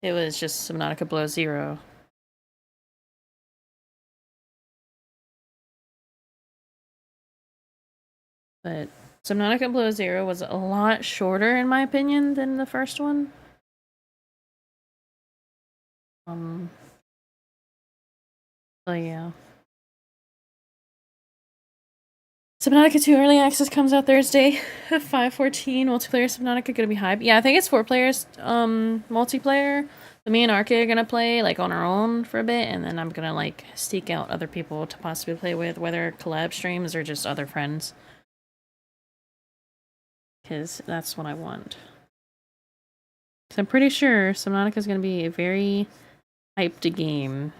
It was just Subnautica Below Zero. But Subnautica Below Zero was a lot shorter, in my opinion, than the first one. So yeah. Subnautica 2 Early Access comes out Thursday, 5/14. Multiplayer Subnautica gonna be hype. Yeah, I think it's 4 players, multiplayer. So me and Arca are gonna play, like, on our own for a bit, and then I'm gonna, like, seek out other people to possibly play with, whether collab streams or just other friends. Because that's what I want. So I'm pretty sure Subnautica is gonna be a very hyped game.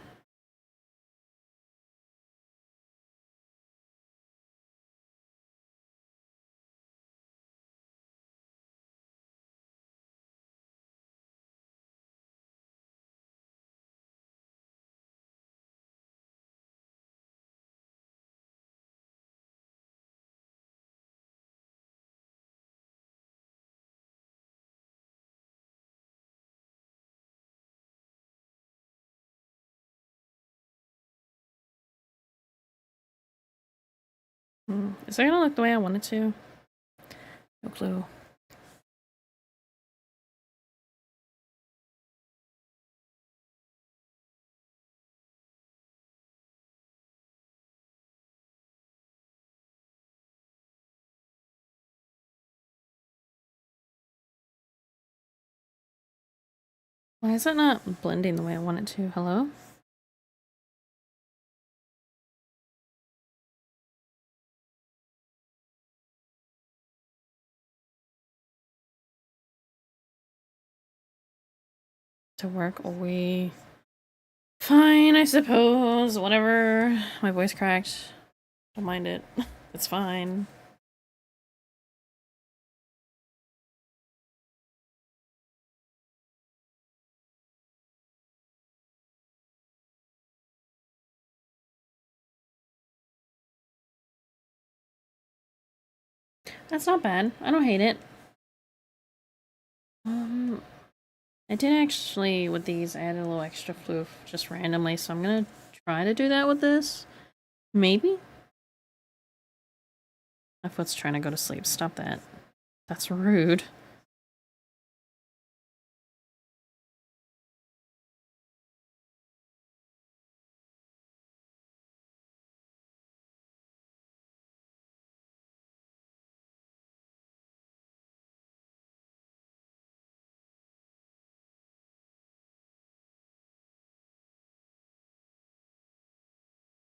Is it gonna look the way I want it to? No clue. Why is it not blending the way I want it to? Hello? To work away. Fine, I suppose. Whatever. My voice cracked. Don't mind it. It's fine. That's not bad. I don't hate it. I did actually, with these, add a little extra floof just randomly, so I'm gonna try to do that with this. Maybe? My foot's trying to go to sleep. Stop that. That's rude.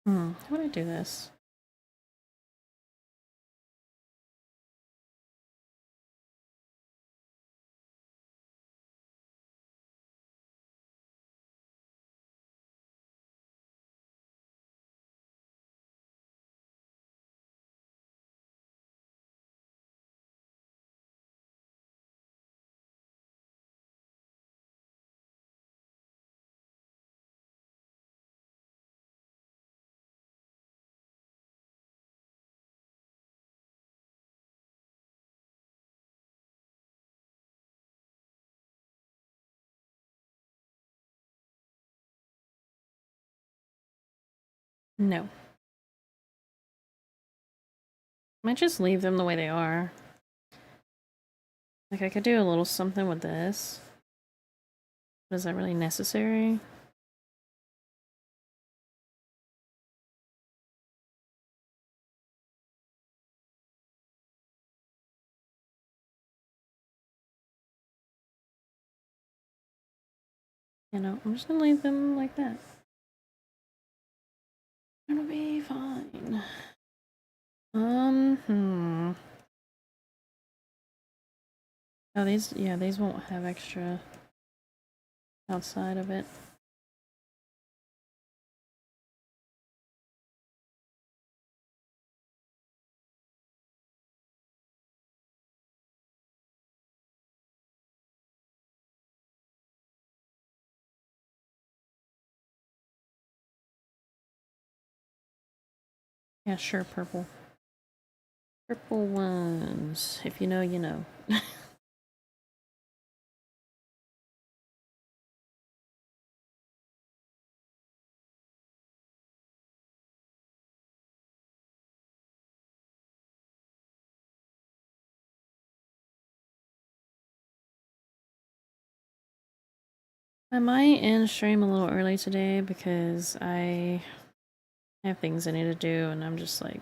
How would I do this? No. Might just leave them the way they are. Like, I could do a little something with this. But is that really necessary? You know, I'm just gonna leave them like that. It'll be fine. Hmm. Oh, these won't have extra outside of it. Yeah, sure, purple. Purple ones. If you know, you know. I might end stream a little early today because I have things I need to do, and I'm just like,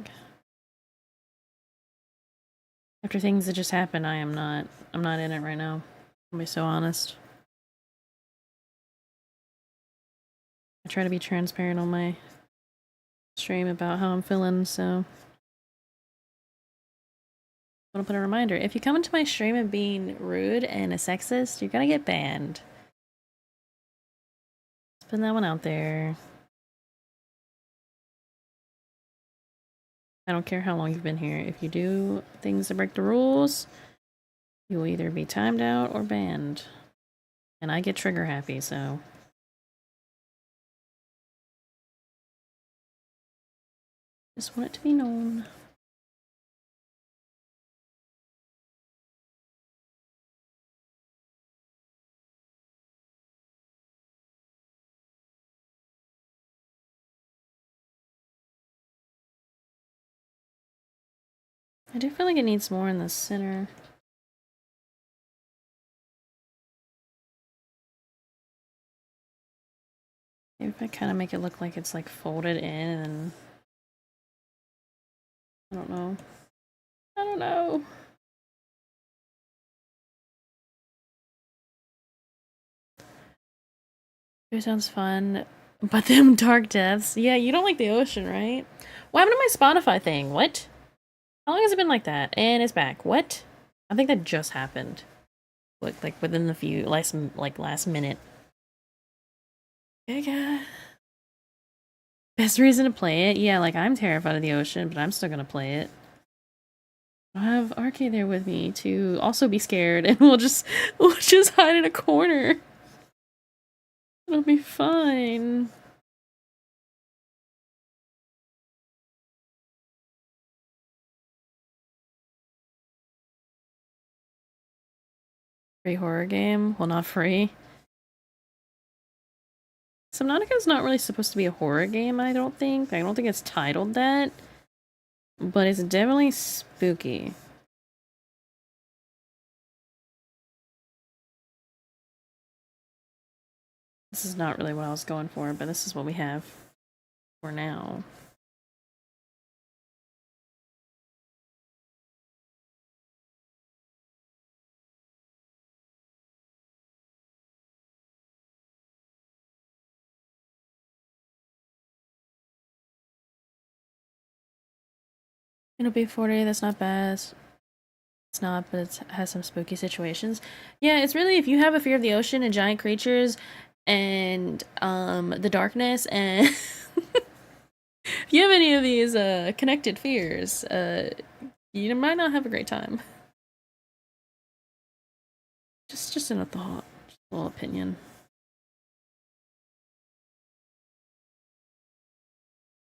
after things that just happened, I'm not in it right now. I'll be so honest. I try to be transparent on my stream about how I'm feeling, so I want to put a reminder. If you come into my stream and being rude and a sexist, you're gonna get banned. Let's put that one out there. I don't care how long you've been here. If you do things that break the rules, you will either be timed out or banned. And I get trigger happy, so just want it to be known. I do feel like it needs more in the center. Maybe if I kind of make it look like it's like folded in and I don't know. I don't know. It sounds fun. But them dark depths. Yeah, you don't like the ocean, right? What happened to my Spotify thing? What? How long has it been like that? And it's back. What? I think that just happened. Like within the few last minute. Okay. Best reason to play it? Yeah, like I'm terrified of the ocean, but I'm still gonna play it. I'll have RK there with me to also be scared, and we'll just hide in a corner. It'll be fine. Free horror game? Well, not free. Subnautica's not really supposed to be a horror game, I don't think. I don't think it's titled that. But it's definitely spooky. This is not really what I was going for, but this is what we have for now. It'll be 40, that's not bad. It's not, but it has some spooky situations. Yeah, it's really if you have a fear of the ocean and giant creatures and the darkness and if you have any of these connected fears, you might not have a great time. Just in a thought, just a little opinion.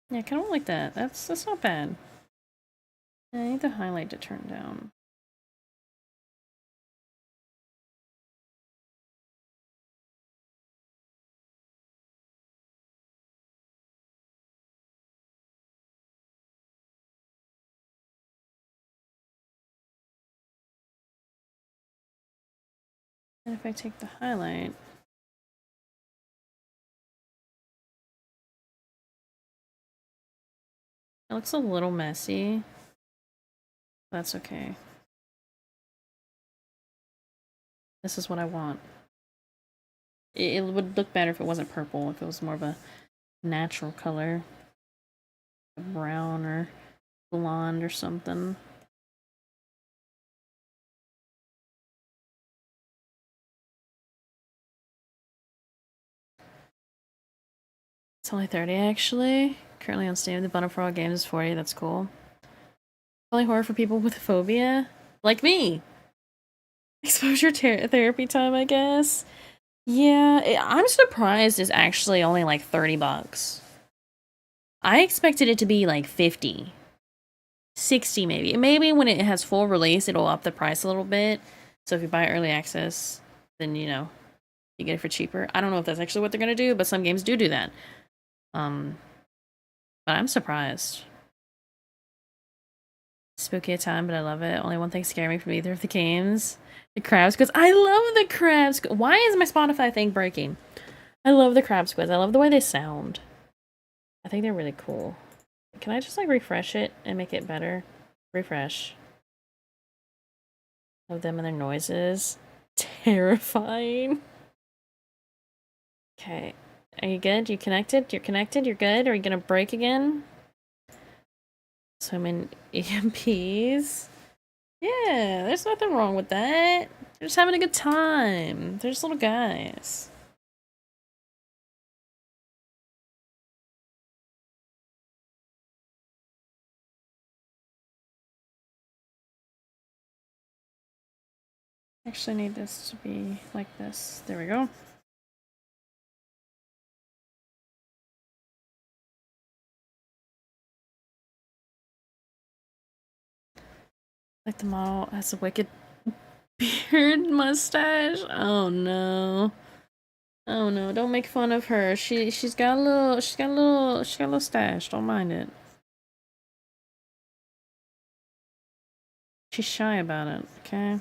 Yeah, kind of like that. That's not bad. I need the highlight to turn down. And if I take the highlight, it looks a little messy. That's okay. This is what I want. It would look better if it wasn't purple, if it was more of a natural color. Brown or blonde or something. It's only 30 actually. Currently on Steam, the bundle for all games is 40, that's cool. Probably horror for people with phobia. Like me! Exposure therapy time, I guess. Yeah, I'm surprised it's actually only like 30 bucks. I expected it to be like 50. 60 maybe. Maybe when it has full release, it'll up the price a little bit. So if you buy early access, then you know, you get it for cheaper. I don't know if that's actually what they're gonna do, but some games do that. But I'm surprised. Spooky at time, but I love it. Only one thing scaring me from either of the games. The crab squids. I love the crab squids. Why is my Spotify thing breaking? I love the crab squids. I love the way they sound. I think they're really cool. Can I just like refresh it and make it better? Refresh. Love them and their noises. Terrifying. Okay. Are you good? You connected? You're connected? You're good? Are you gonna break again? So I'm in EMPs. Yeah, there's nothing wrong with that. They're just having a good time. They're just little guys. Actually need this to be like this. There we go. Like the model has a wicked beard mustache. Oh no. Oh no, don't make fun of her. She's got a little stash. Don't mind it. She's shy about it, okay?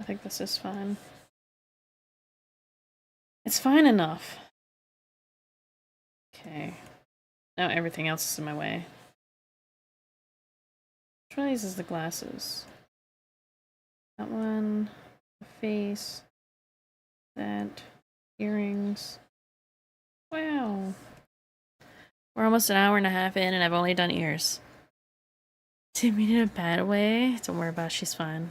I think this is fine. It's fine enough. Okay. Now everything else is in my way. Which one of these is the glasses? That one. The face. That. Earrings. Wow. We're almost an hour and a half in and I've only done ears. Didn't mean in a bad way. Don't worry about it, she's fine.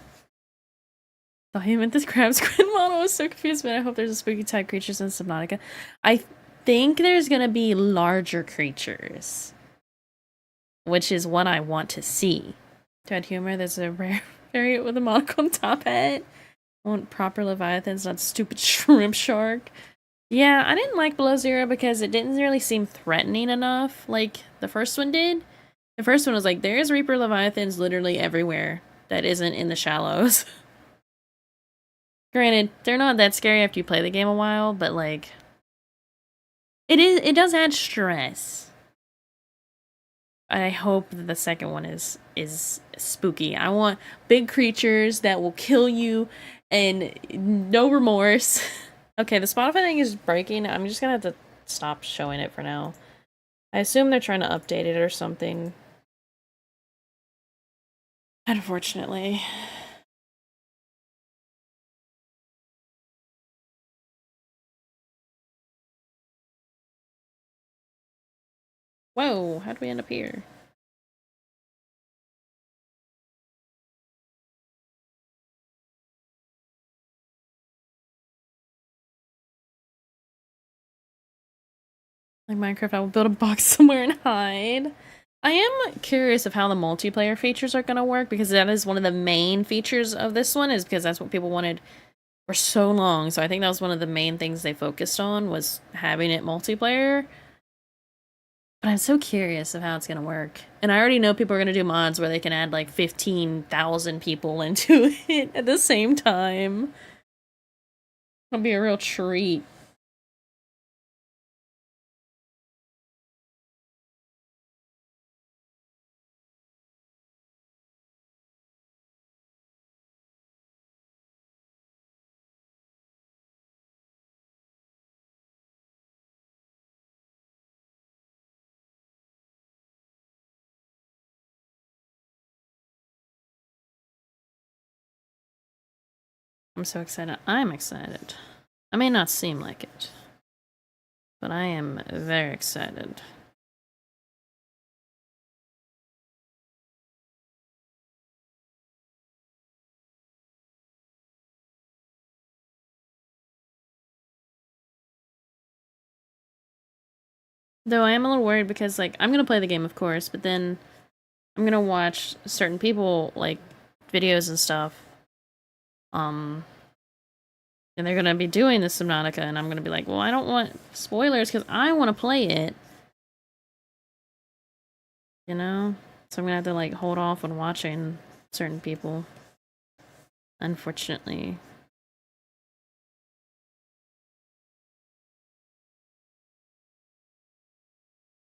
Thought he meant this crab squid model. I was so confused, but I hope there's a spooky type creatures in Subnautica. I think there's gonna be larger creatures. Which is what I want to see. To add humor, there's a rare variant with a monochrome top hat. I want proper leviathans, not stupid shrimp shark. Yeah, I didn't like Below Zero because it didn't really seem threatening enough like the first one did. The first one was like, there's Reaper Leviathans literally everywhere that isn't in the shallows. Granted, they're not that scary after you play the game a while, but like it does add stress. I hope that the second one is spooky. I want big creatures that will kill you and no remorse. Okay, the Spotify thing is breaking. I'm just gonna have to stop showing it for now. I assume they're trying to update it or something. Unfortunately. Whoa, how'd we end up here? Like Minecraft, I will build a box somewhere and hide. I am curious of how the multiplayer features are going to work because that is one of the main features of this one is because that's what people wanted for so long. So I think that was one of the main things they focused on was having it multiplayer. But I'm so curious of how it's going to work. And I already know people are going to do mods where they can add like 15,000 people into it at the same time. It'll be a real treat. I'm so excited. I'm excited. I may not seem like it, but I am very excited. Though I am a little worried because, like, I'm gonna play the game, of course, but then I'm gonna watch certain people, like, videos and stuff. And they're gonna be doing the Subnautica, and I'm gonna be like, well, I don't want spoilers because I want to play it, you know? So I'm gonna have to, like, hold off on watching certain people, unfortunately.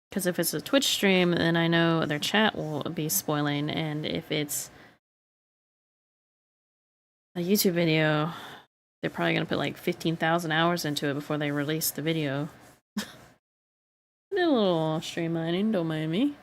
Because if it's a Twitch stream, then I know their chat will be spoiling, and if it's a YouTube video, they're probably gonna put like 15,000 hours into it before they release the video. A little streamlining, don't mind me.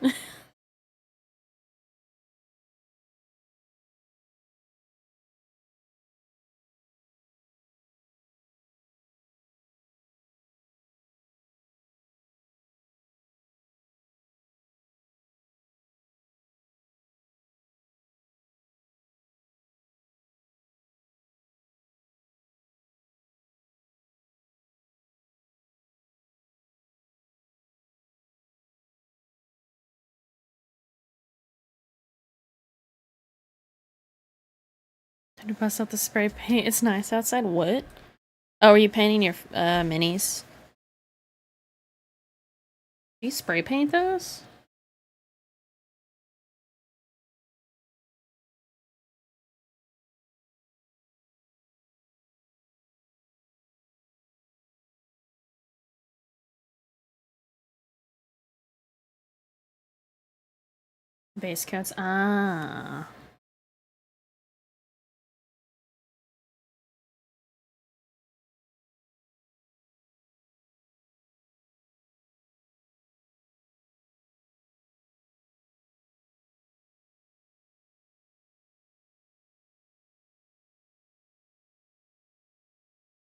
Time to bust out the spray paint. It's nice outside. What? Oh, are you painting your minis? Do you spray paint those? Base coats. Ah.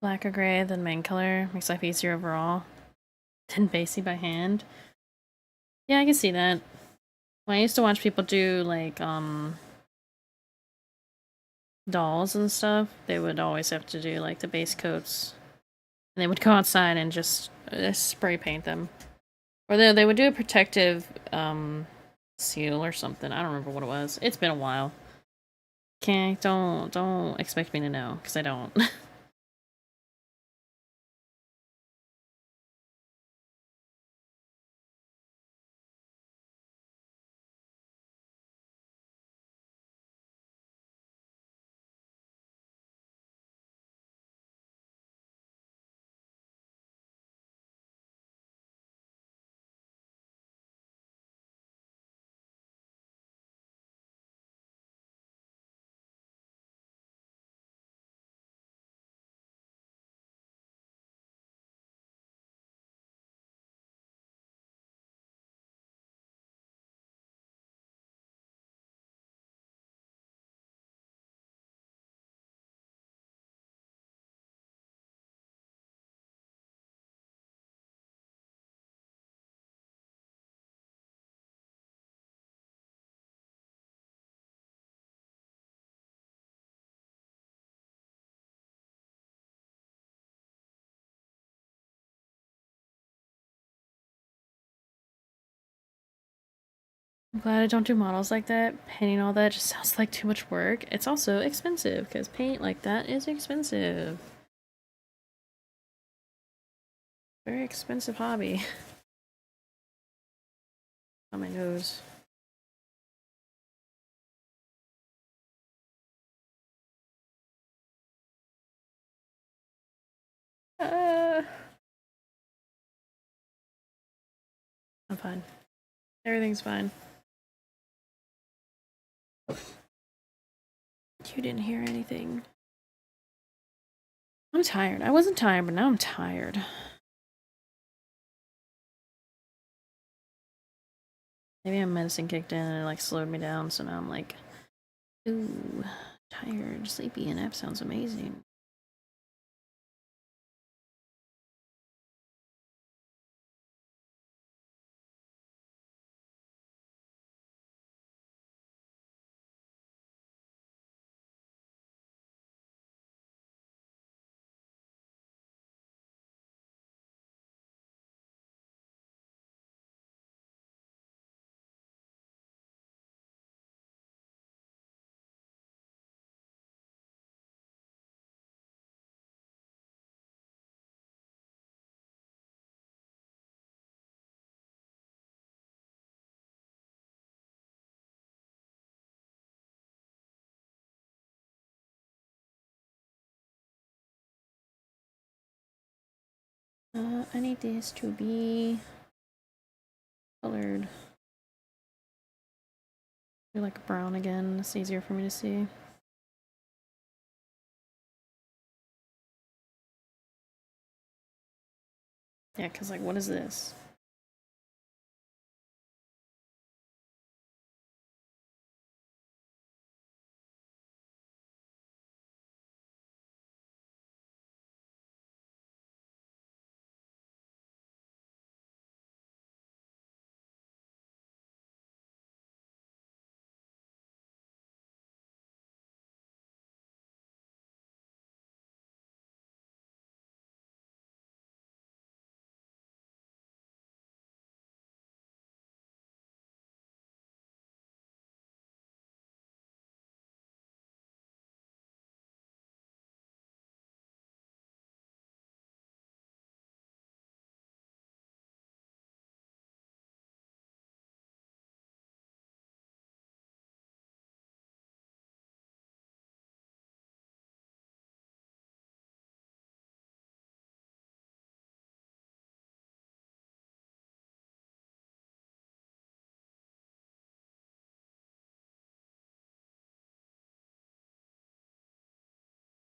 Black or gray, then main color. Makes life easier overall. Then basey by hand. Yeah, I can see that. When I used to watch people do, like, dolls and stuff, they would always have to do, like, the base coats. And they would go outside and just spray paint them. Or they would do a protective, seal or something. I don't remember what it was. It's been a while. Okay, don't expect me to know, because I don't. I'm glad I don't do models like that. Painting all that just sounds like too much work. It's also expensive, because paint like that is expensive. Very expensive hobby. On my nose. Uh, I'm fine. Everything's fine. You didn't hear anything. I'm tired. I wasn't tired, but now I'm tired. Maybe a medicine kicked in and it like slowed me down, so now I'm like, ooh, tired, sleepy, and that sounds amazing. I need this to be colored. Do like brown again. It's easier for me to see. Yeah, because like, what is this?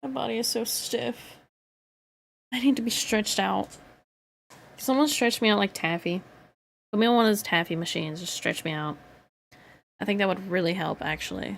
My body is so stiff. I need to be stretched out. Someone stretch me out like taffy. Put me on one of those taffy machines. Just stretch me out. I think that would really help, actually.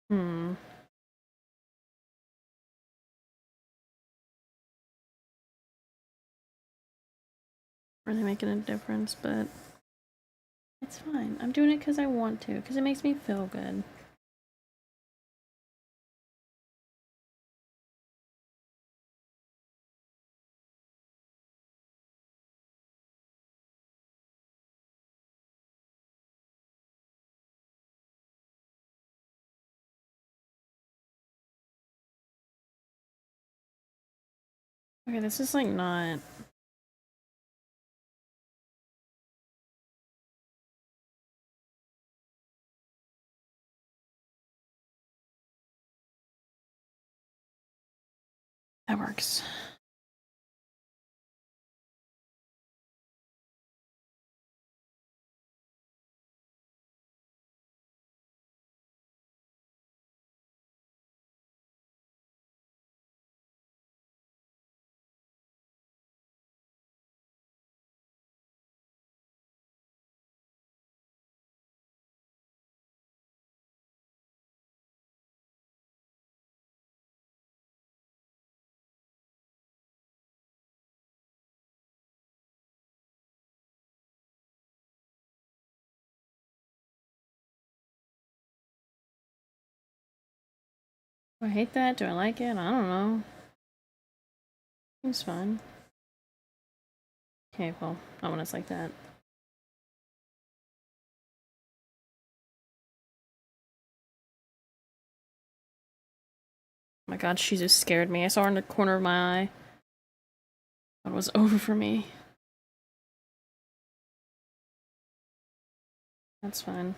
Hmm. Really making a difference, but It's fine. I'm doing it because I want to, because it makes me feel good. Okay, this is like not... That works. Do I hate that? Do I like it? I don't know. Seems fun. Okay, well, not when it's like that. Oh my god, she just scared me. I saw her in the corner of my eye. It was over for me. That's fine.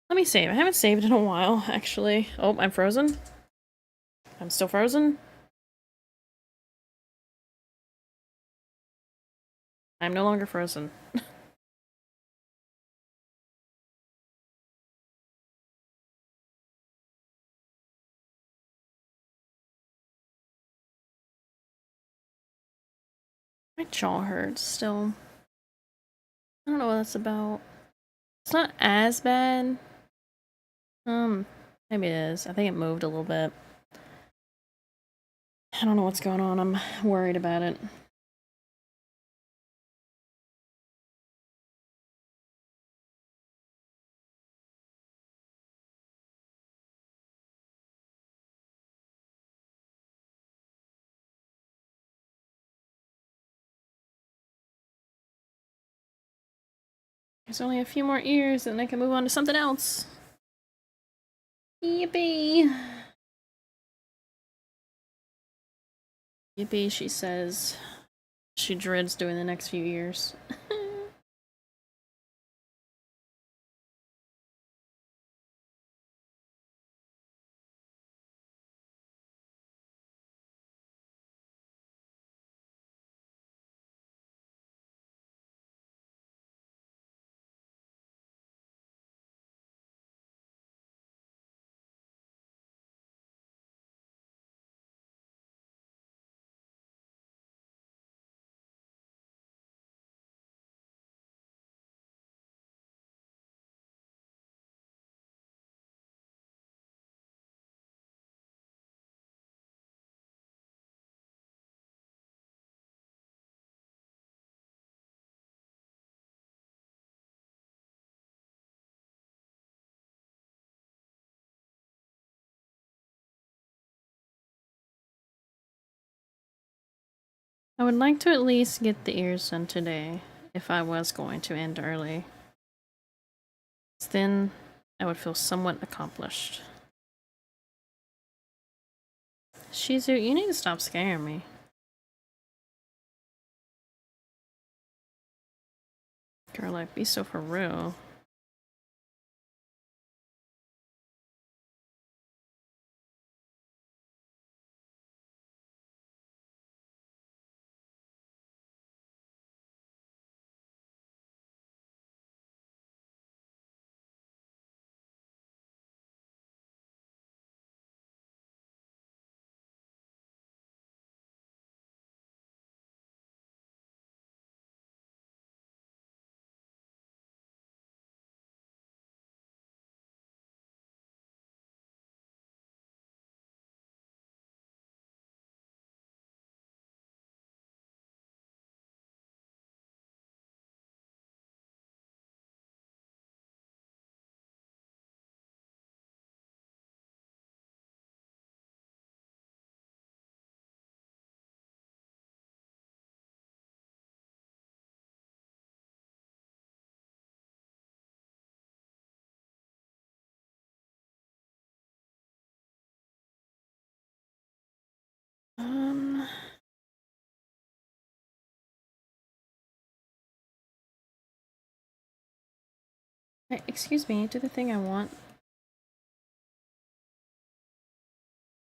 Let me save. I haven't saved in a while, actually. Oh, I'm frozen? I'm still frozen? I'm no longer frozen. My jaw hurts still. I don't know what that's about. It's not as bad. Maybe it is. I think it moved a little bit. I don't know what's going on. I'm worried about it. There's only a few more ears and I can move on to something else. Yippee! Yippee, she says. She dreads doing the next few years. I would like to at least get the ears done today, if I was going to end early. Then I would feel somewhat accomplished. Shizu, you need to stop scaring me. Girl, like, be so for real. Hey, excuse me, do the thing I want.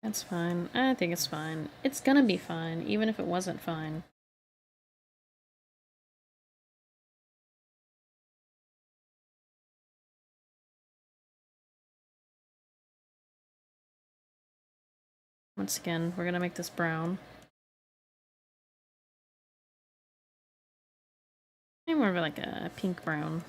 That's fine. I think it's fine. It's gonna be fine, even if it wasn't fine. Once again, we're gonna make this brown. Maybe more of like a pink brown.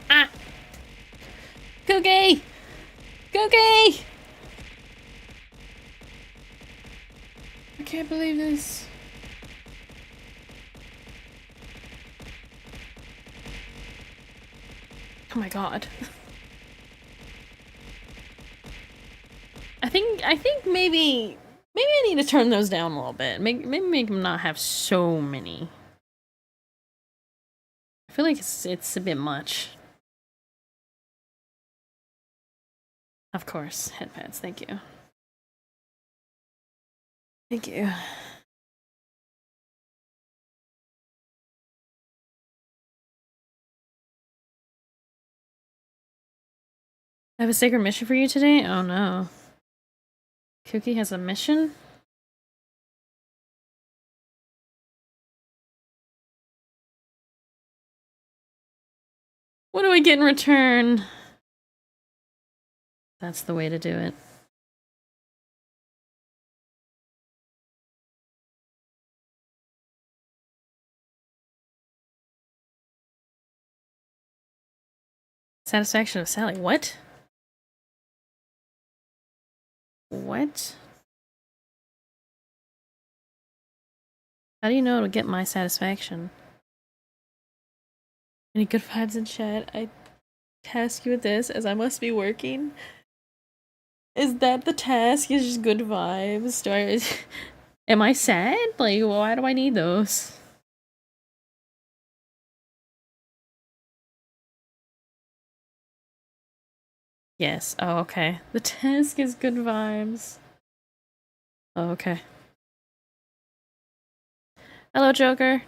Ah! Cookie! Cookie! I can't believe this. Oh my god. I think maybe I need to turn those down a little bit. Maybe make them not have so many. I feel like it's a bit much. Of course, headpads. Thank you. Thank you. I have a sacred mission for you today? Oh no. Cookie has a mission? What do I get in return? That's the way to do it. Satisfaction of Sally. What? What? How do you know it'll get my satisfaction? Any good vibes in chat? I task you with this as I must be working. Is that the task? Is just good vibes? Do I am I sad? Like why do I need those? Yes. Oh, okay. The task is good vibes. Oh, okay. Hello, Joker.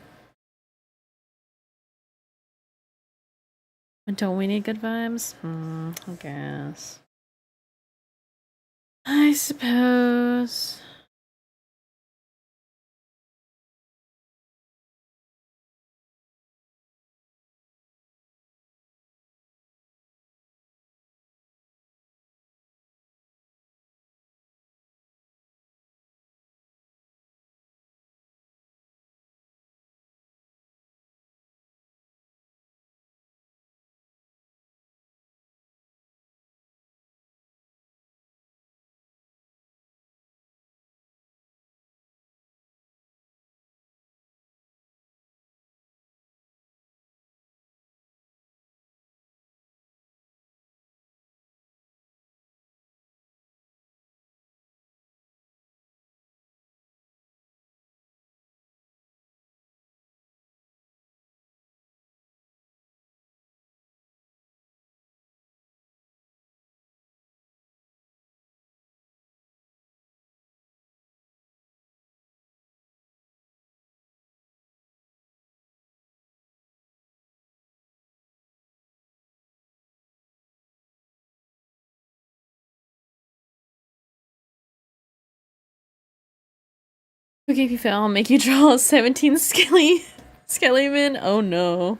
Don't we need good vibes? I guess. I suppose. Okay, if you fail, I'll make you draw 17 Skellyman. Oh no.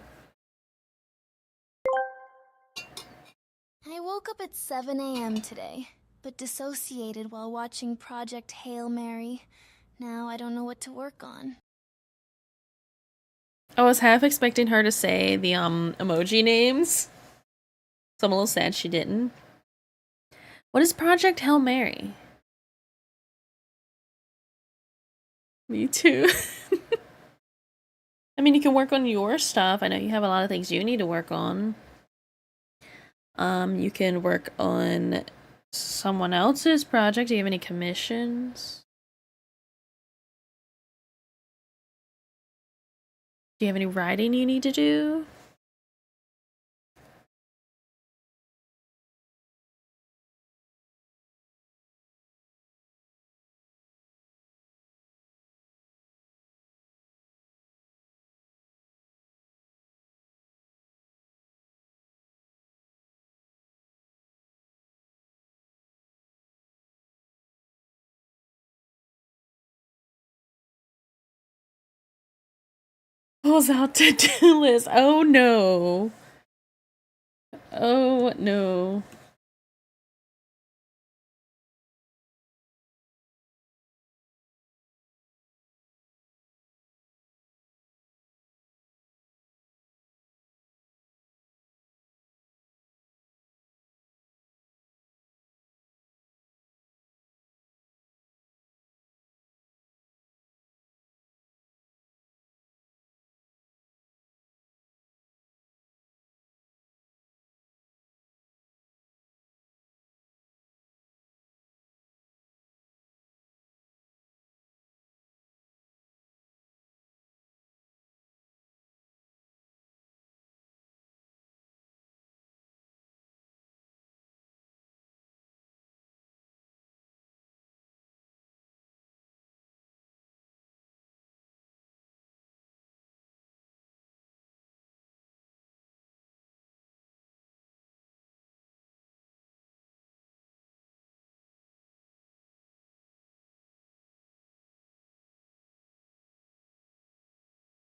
I woke up at 7 a.m. today, but dissociated while watching Project Hail Mary. Now I don't know what to work on. I was half expecting her to say the emoji names. So I'm a little sad she didn't. What is Project Hail Mary? Me too. I mean, you can work on your stuff. I know you have a lot of things you need to work on. You can work on someone else's project. Do you have any commissions? Do you have any writing you need to do? Pulls out to-do list. Oh no. Oh no.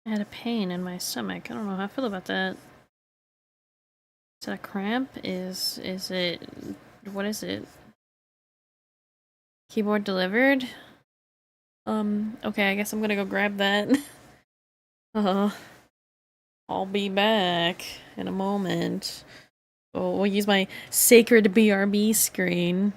I had a pain in my stomach. I don't know how I feel about that. Is that a cramp? Is it what is it? Keyboard delivered? Okay, I guess I'm gonna go grab that. Uh, I'll be back in a moment. Oh, we'll use my sacred BRB screen.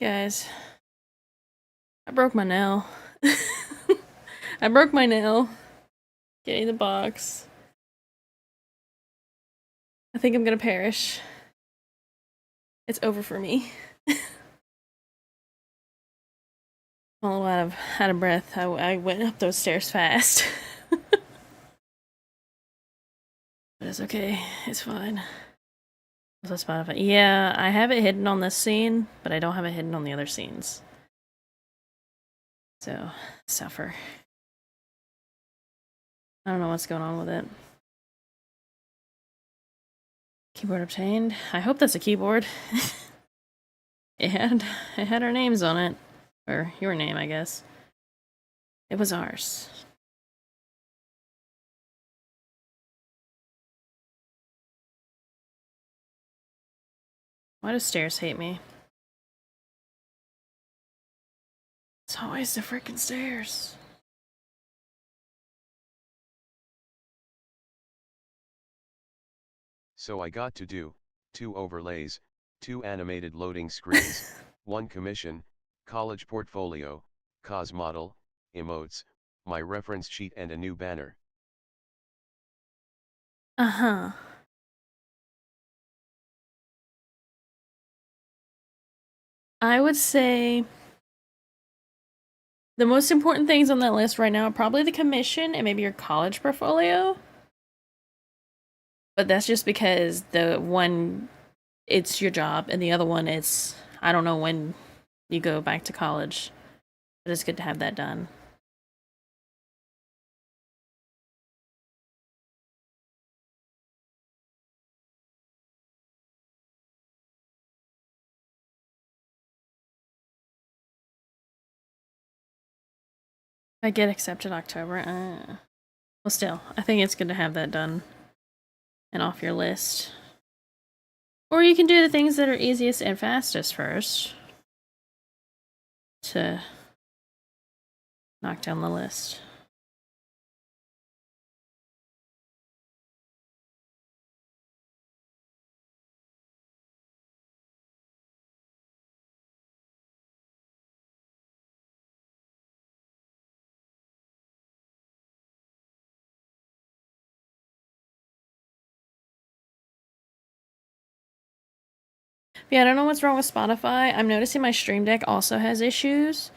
Guys, I broke my nail. I broke my nail. Getting the box. I think I'm gonna perish. It's over for me. All out of breath. I went up those stairs fast. But it's okay. It's fine. What's that Spotify? Yeah, I have it hidden on this scene, but I don't have it hidden on the other scenes. So, suffer. I don't know what's going on with it. Keyboard obtained. I hope that's a keyboard. it had our names on it. Or your name, I guess. It was ours. Why do stairs hate me? It's always the freaking stairs. So I got to do 2 overlays, 2 animated loading screens, 1 commission, college portfolio, cos model, emotes, my reference sheet and a new banner. Uh-huh. I would say the most important things on that list right now are probably the commission and maybe your college portfolio. But that's just because the one, it's your job, and the other one, it's, I don't know when you go back to college. But it's good to have that done. If I get accepted October, well, still, I think it's good to have that done and off your list. Or you can do the things that are easiest and fastest first to knock down the list. Yeah, I don't know what's wrong with Spotify. I'm noticing my Stream Deck also has issues.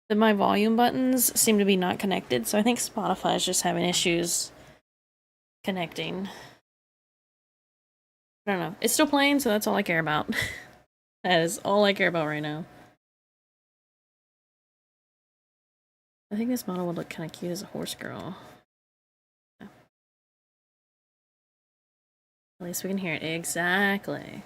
That my volume buttons seem to be not connected, so I think Spotify is just having issues connecting. I don't know. It's still playing, so that's all I care about. That is all I care about right now. I think this model would look kind of cute as a horse girl. At least we can hear it. Exactly.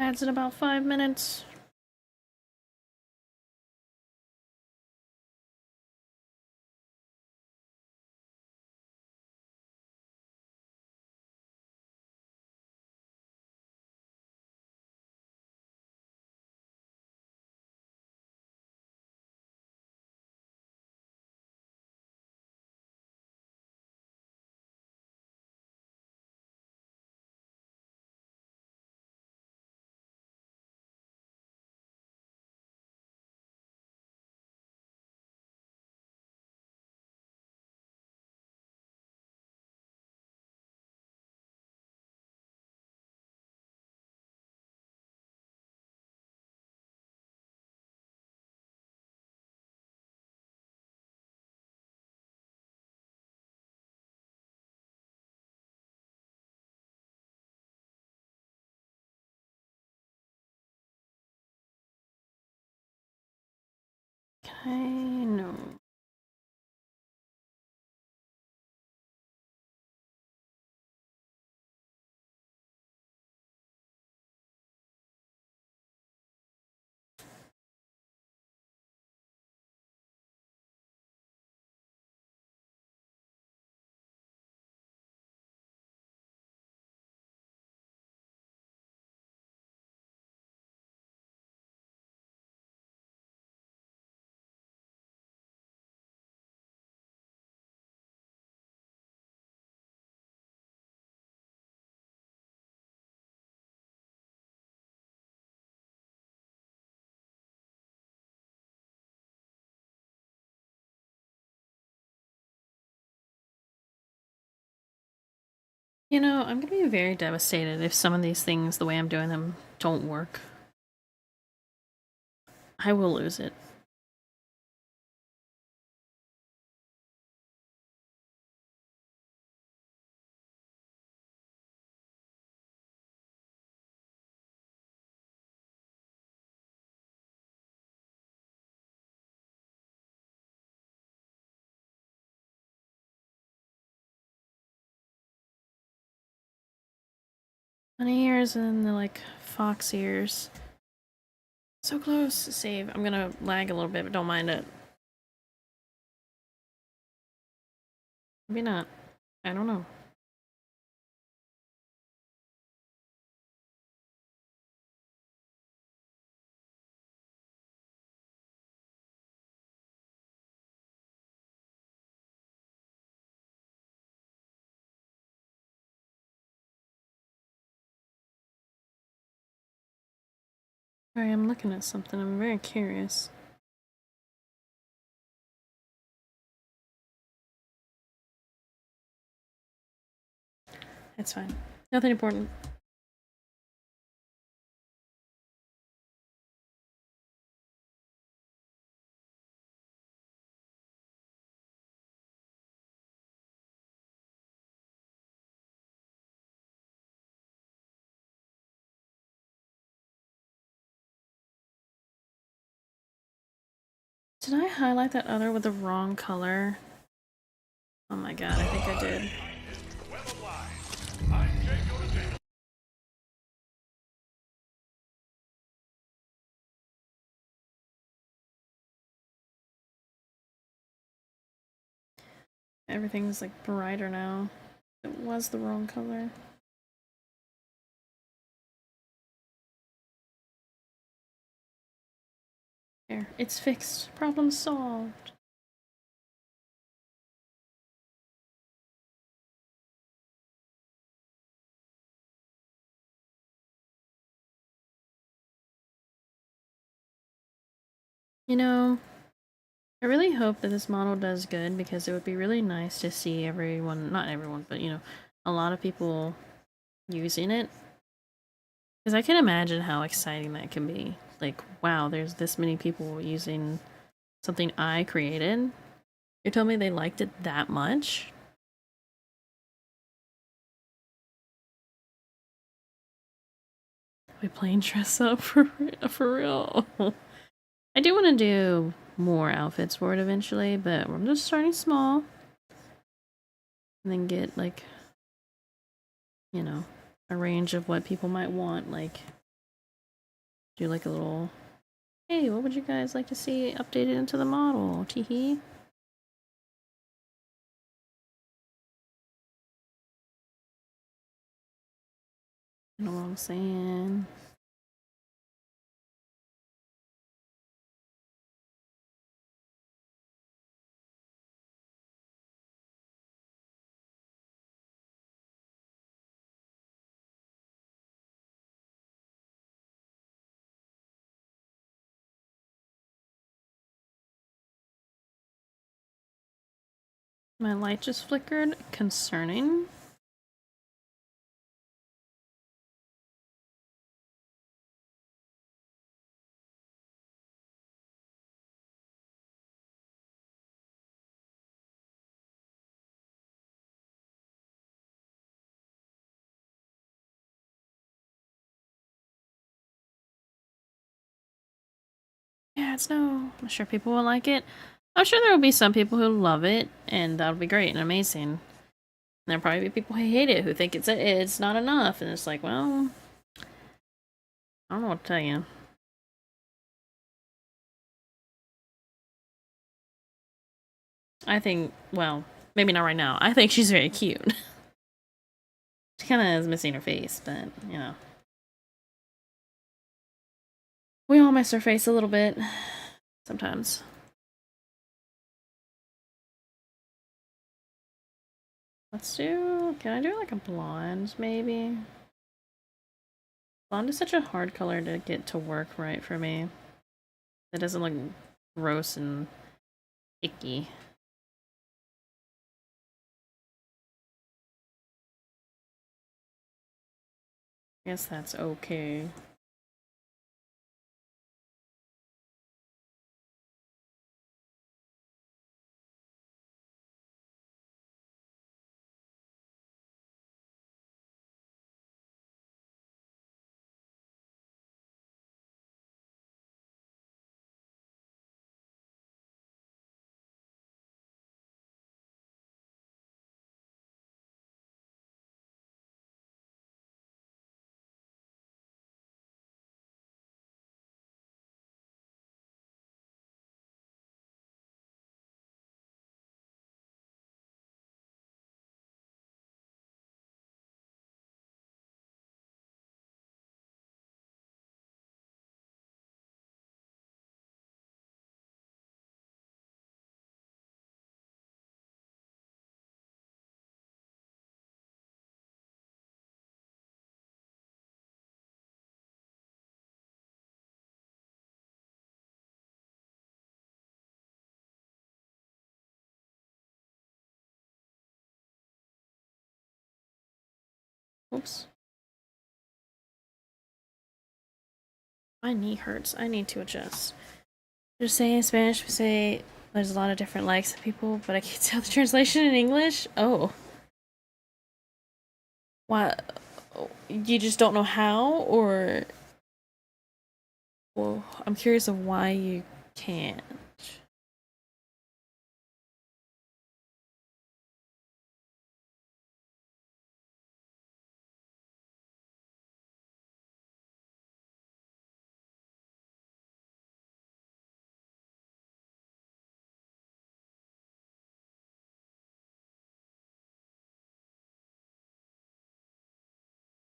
Adds in about 5 minutes. Okay, no. You know, I'm gonna be very devastated if some of these things, the way I'm doing them, don't work. I will lose it. Bunny ears and the like fox ears. So close to save. I'm gonna lag a little bit, but don't mind it. Maybe not. I don't know. Sorry, I'm looking at something. I'm very curious. It's fine. Nothing important. Did I highlight that other with the wrong color? Oh my god, I think I did. Everything's like brighter now. It was the wrong color. There, it's fixed. Problem solved. You know, I really hope that this model does good because it would be really nice to see everyone, not everyone, but you know, a lot of people using it. Because I can imagine how exciting that can be. Like, wow, there's this many people using something I created. You told me they liked it that much? We playing dress up for real. I do want to do more outfits for it eventually, but I'm just starting small. And then get, like, you know, a range of what people might want. Like, do like a little, hey, what would you guys like to see updated into the model? Teehee. You know what I'm saying? My light just flickered. Concerning. Yeah, it's no. I'm sure people will like it. I'm sure there will be some people who love it, and that'll be great and amazing. And there'll probably be people who hate it, who think it's not enough, and it's like, well, I don't know what to tell you. I think, well, maybe not right now. I think she's very cute. She kind of is missing her face, but you know, we all miss her face a little bit sometimes. Let's do. Can I do like a blonde, maybe? Blonde is such a hard color to get to work right for me. It doesn't look gross and icky. I guess that's okay. Oops. My knee hurts. I need to adjust. Just saying in Spanish, we say there's a lot of different likes of people, but I can't tell the translation in English. Oh. Why? You just don't know how? Or. Well, I'm curious of why you can't.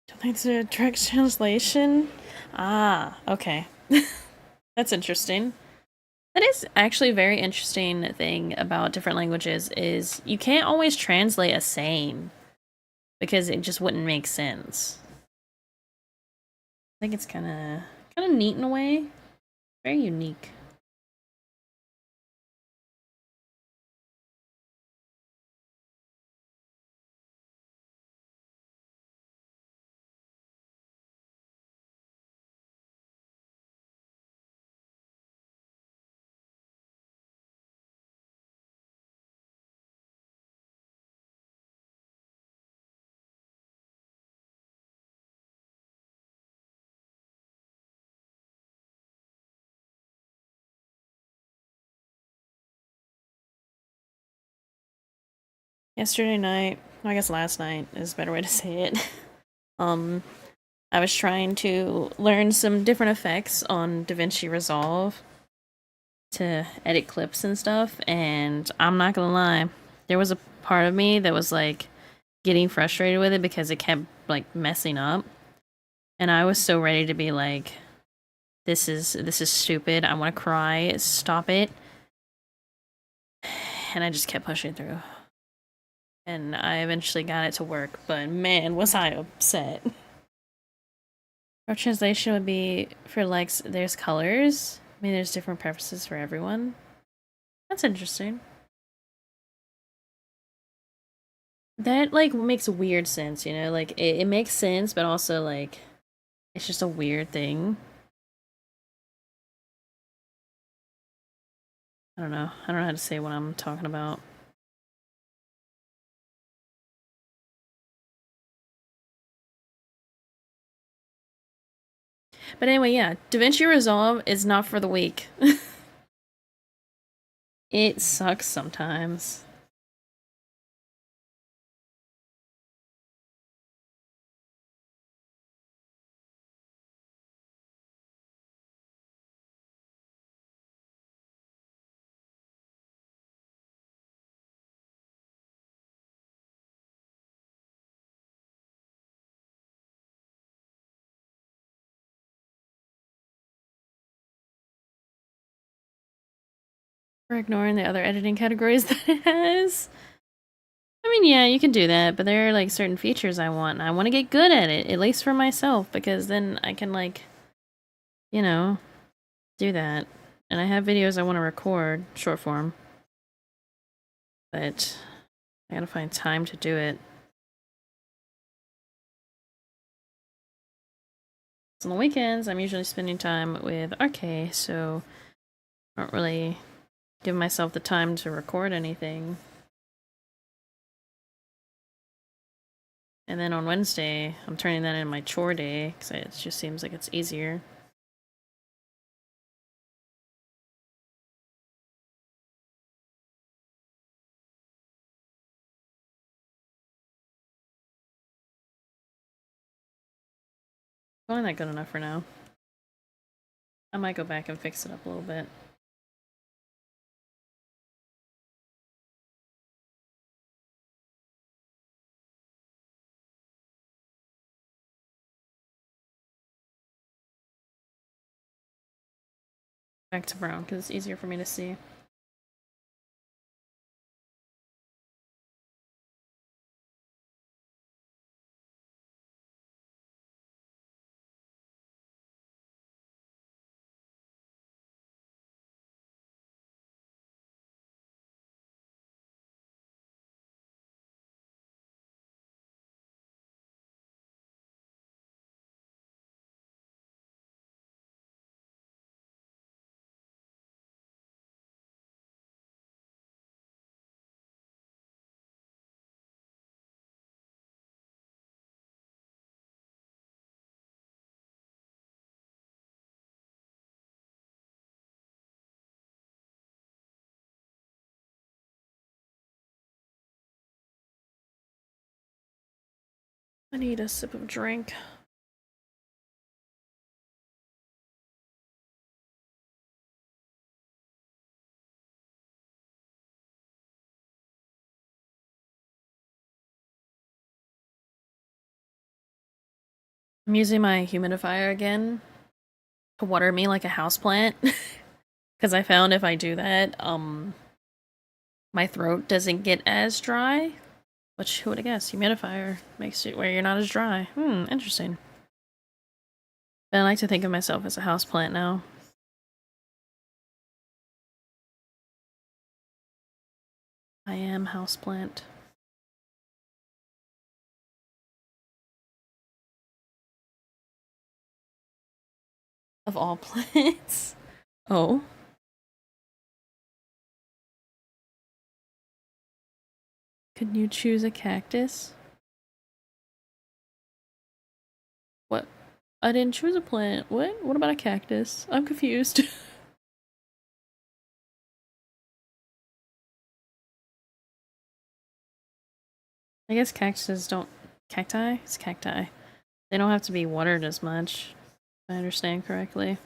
Don't think it's a direct translation? Ah, okay. That's interesting. That is actually a very interesting thing about different languages is you can't always translate a saying because it just wouldn't make sense. I think it's kind of neat in a way. Very unique. Yesterday night, I guess last night is a better way to say it. Um, I was trying to learn some different effects on DaVinci Resolve to edit clips and stuff, and I'm not gonna lie, there was a part of me that was like getting frustrated with it because it kept like messing up, and I was so ready to be like, this is stupid, I want to cry, stop it. And I just kept pushing through, and I eventually got it to work, but man was I upset. Our translation would be for like there's colors. I mean, there's different preferences for everyone. That's interesting. That like makes weird sense, you know? Like it makes sense, but also like it's just a weird thing. I don't know. I don't know how to say what I'm talking about. But anyway, yeah, DaVinci Resolve is not for the weak. It sucks sometimes. For ignoring the other editing categories that it has. I mean, yeah, you can do that, but there are like certain features I want, and I want to get good at it, at least for myself, because then I can like, you know, do that. And I have videos I want to record, short form, but I gotta find time to do it. So on the weekends, I'm usually spending time with RK, so I don't really give myself the time to record anything. And then on Wednesday, I'm turning that in my chore day, because it just seems like it's easier. Probably not good enough for now. I might go back and fix it up a little bit. Back to brown, because it's easier for me to see. I need a sip of drink. I'm using my humidifier again to water me like a houseplant. Because I found if I do that, my throat doesn't get as dry. Which, who would have guessed? Humidifier makes it where you're not as dry. Interesting. But I like to think of myself as a houseplant now. I am houseplant. Of all plants. Oh. Could you choose a cactus? What? I didn't choose a plant. What? What about a cactus? I'm confused. I guess cactuses don't. Cacti? It's cacti. They don't have to be watered as much, if I understand correctly.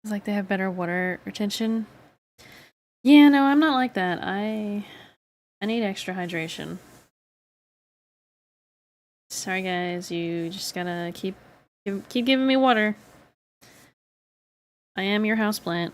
It's like they have better water retention. Yeah, no, I'm not like that. I need extra hydration. Sorry guys, you just gotta keep giving me water. I am your houseplant.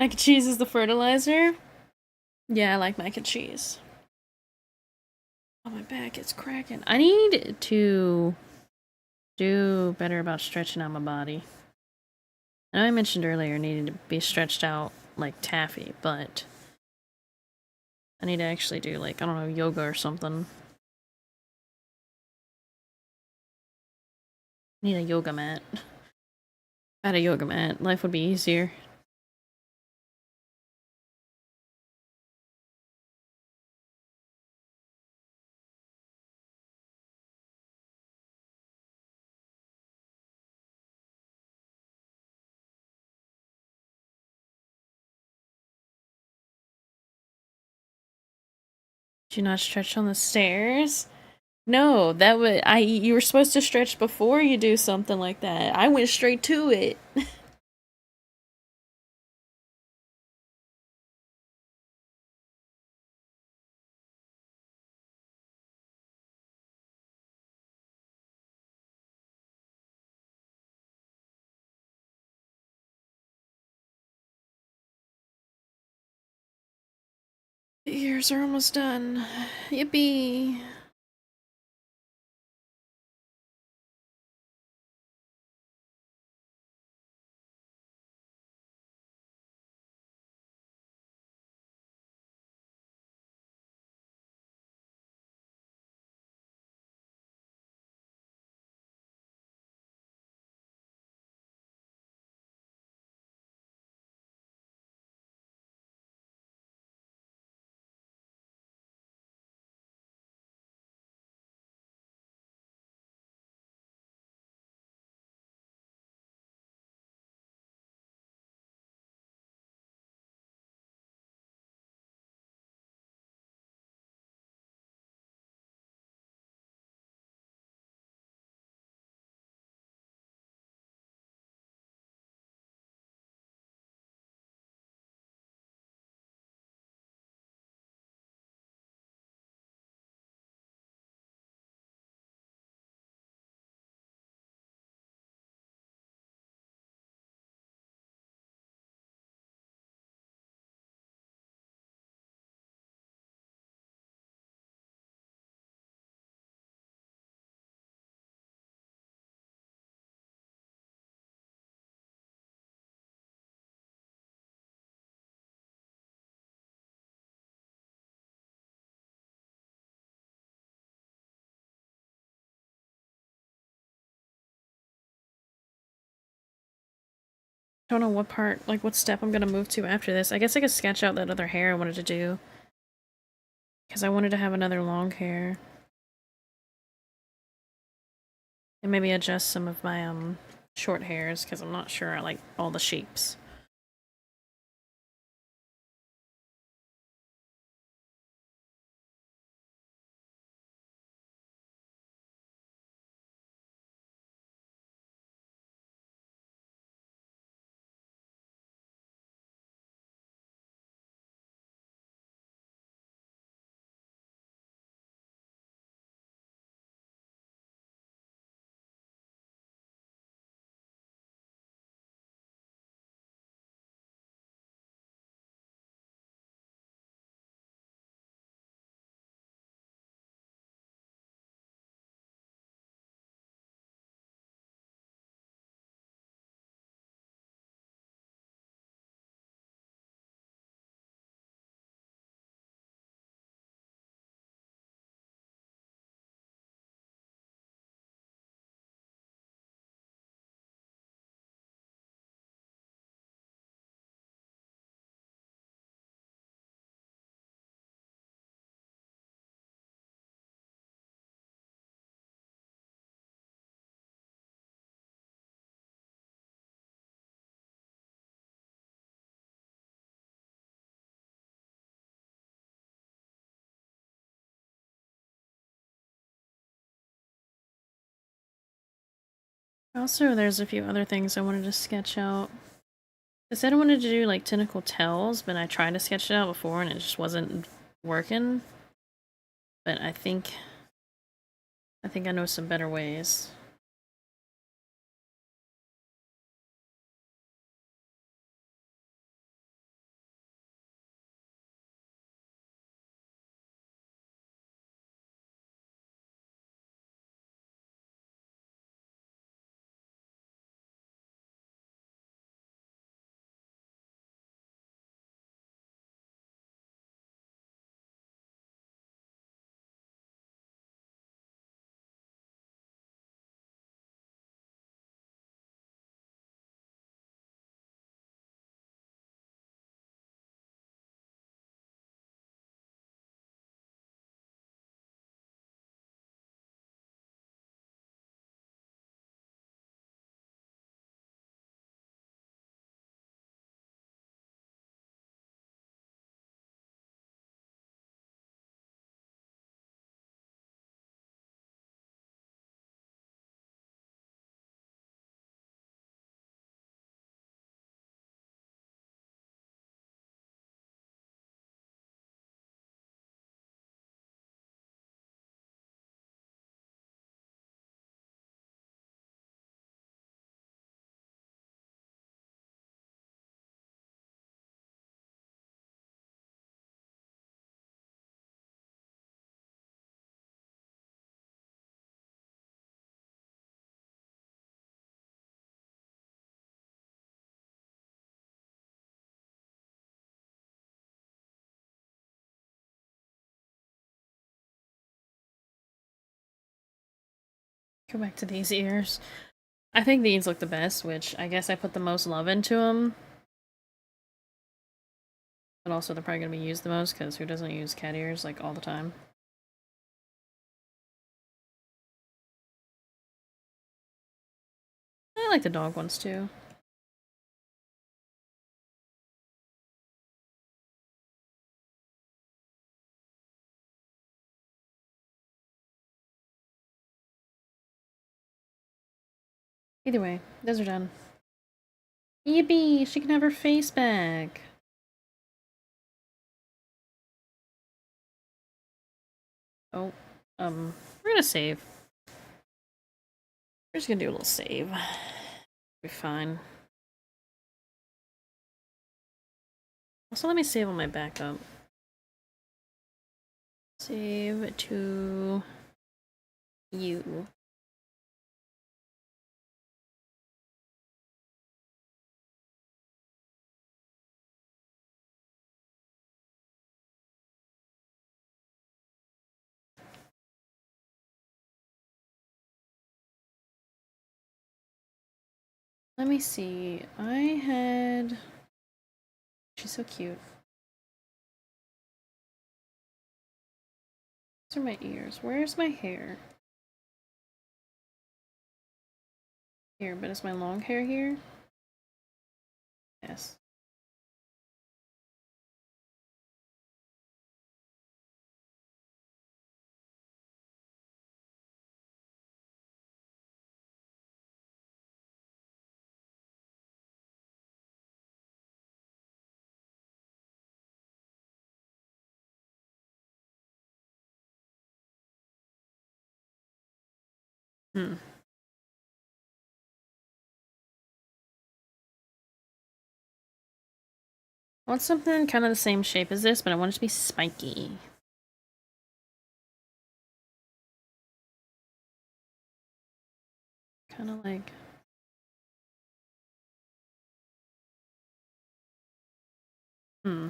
Mac and cheese is the fertilizer? Yeah, I like mac and cheese. Oh, my back is cracking. I need to do better about stretching out my body. I know I mentioned earlier needing to be stretched out like taffy, but I need to actually do like, I don't know, yoga or something. I need a yoga mat. If I had a yoga mat, life would be easier. Did you not stretch on the stairs? No, that would you were supposed to stretch before you do something like that. I went straight to it. The ears are almost done. Yippee. Don't know what part, like what step I'm gonna move to after this. I guess I could sketch out that other hair I wanted to do. Because I wanted to have another long hair. And maybe adjust some of my short hairs because I'm not sure I like all the shapes. Also, there's a few other things I wanted to sketch out. I said I wanted to do like tentacle tails, but I tried to sketch it out before and it just wasn't working. But I think I know some better ways. Go back to these ears. I think these look the best, which I guess I put the most love into them. But also they're probably going to be used the most, because who doesn't use cat ears like all the time? I like the dog ones too. Either way, those are done. Yippee! She can have her face back! Oh, we're gonna save. We're just gonna do a little save. Be fine. Also, let me save on my backup. Save to you. Let me see. I had. She's so cute. These are my ears. Where's my hair? Here, but is my long hair here? Yes. Hmm. I want something kind of the same shape as this, but I want it to be spiky. Kind of like. Hmm.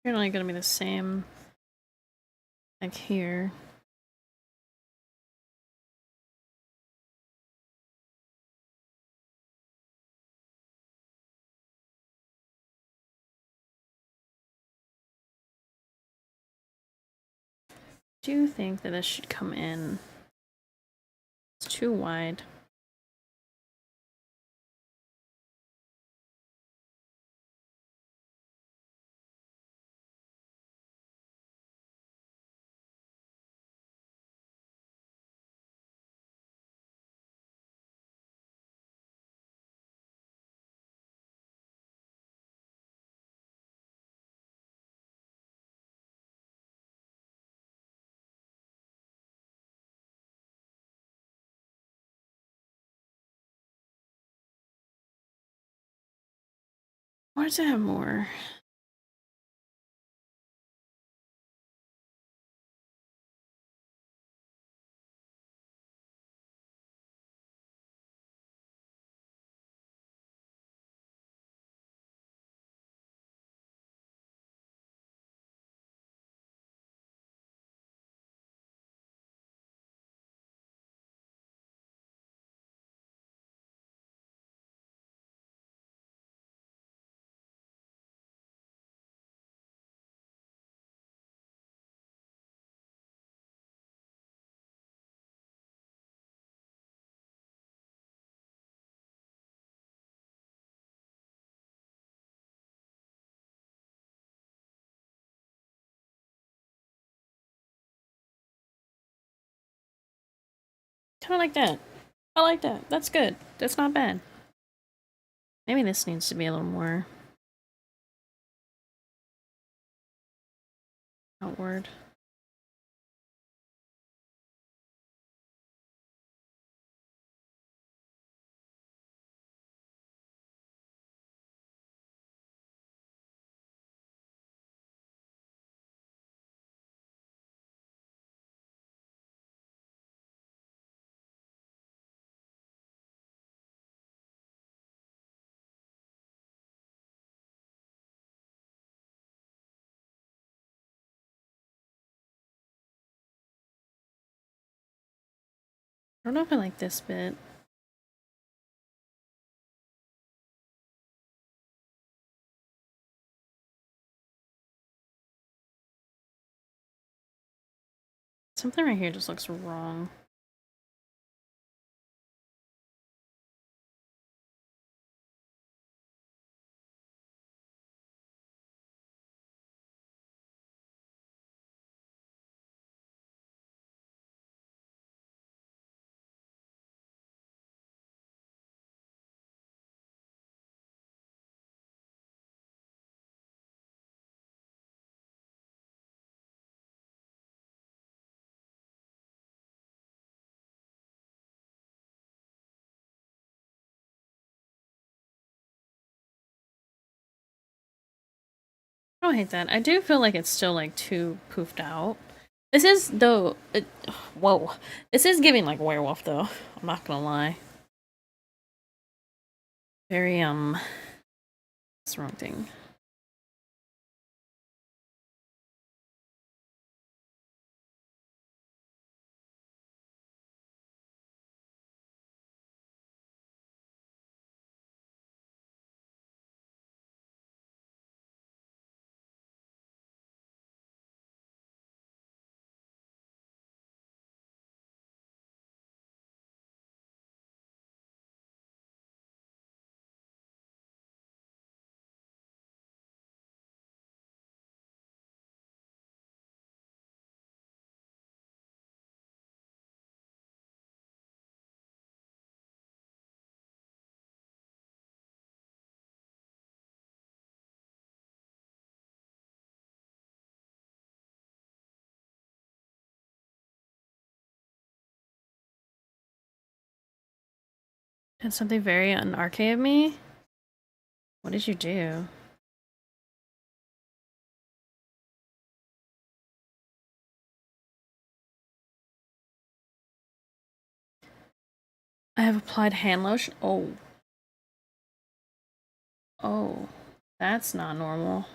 Apparently gonna be the same like here. Do you think that this should come in? It's too wide. Why does it have more? Kind of like that. I like that. That's good. That's not bad. Maybe this needs to be a little more outward. I don't know if I like this bit. Something right here just looks wrong. I don't hate that. I do feel like it's still like too poofed out. This is though. Whoa, this is giving like werewolf though. I'm not gonna lie. Very What's the wrong thing? Did something very un-arcade of me? What did you do? I have applied hand lotion. Oh. Oh. That's not normal.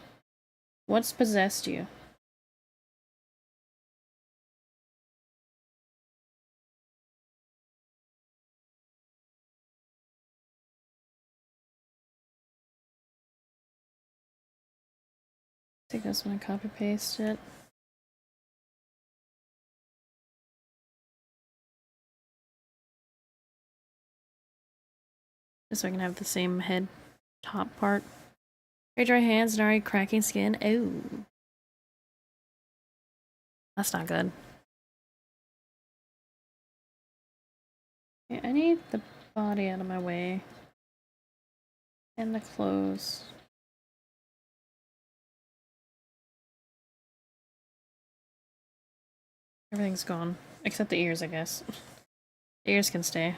What's possessed you? Take this one and copy paste it. Just so I can have the same head top part. Very dry hands and already cracking skin. Oh. That's not good. Okay, I need the body out of my way. And the clothes. Everything's gone. Except the ears, I guess. The ears can stay.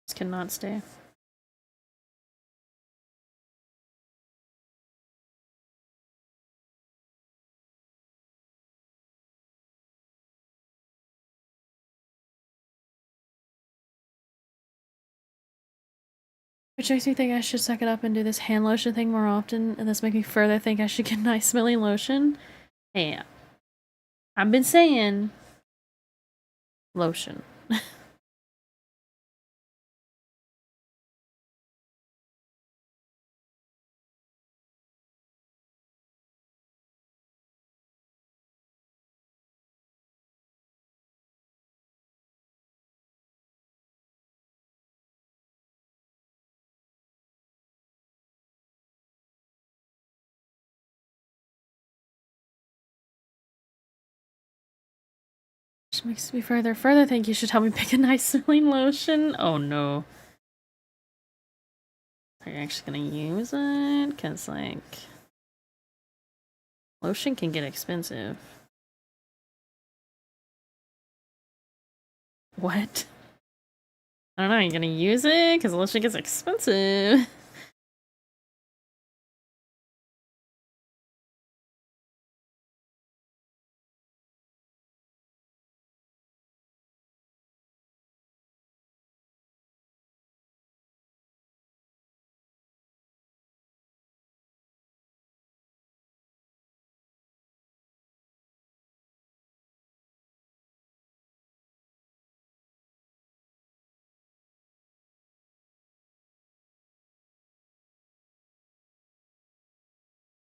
This cannot stay. Which makes me think I should suck it up and do this hand lotion thing more often, and this makes me further think I should get nice smelling lotion. Hey, I've been saying lotion. Which makes me further think you should help me pick a nice smelling lotion. Oh no. Are you actually gonna use it? Cause like lotion can get expensive. What? I don't know, are you gonna use it? Cause lotion gets expensive.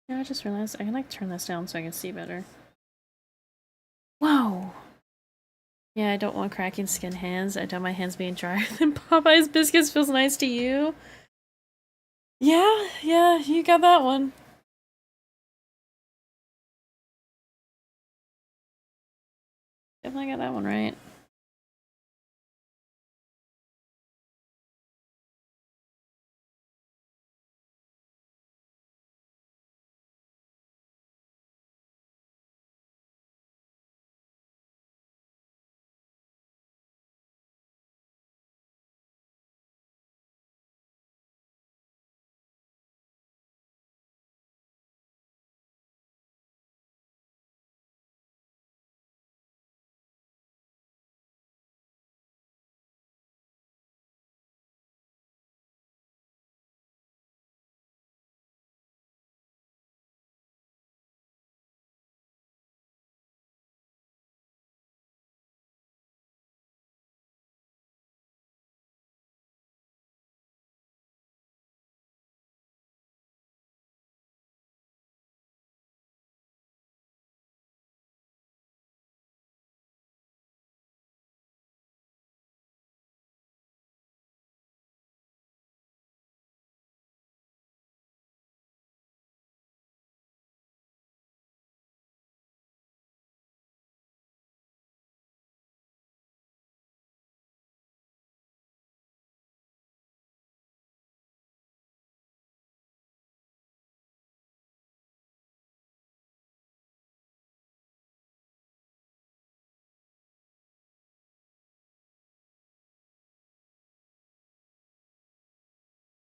Yeah, I just realized I can like turn this down so I can see better. Wow. Yeah, I don't want cracking skin hands. I doubt my hands being drier than Popeye's biscuits feels nice to you. Yeah, you got that one. Definitely got that one right.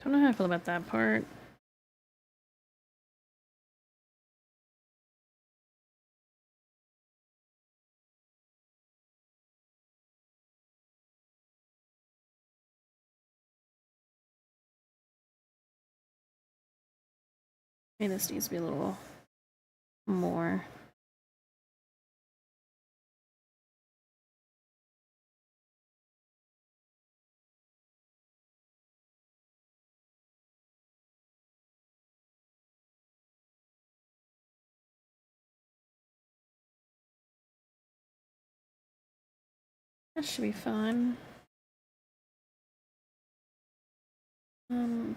Don't know how I feel about that part. Maybe this needs to be a little more. That should be fine.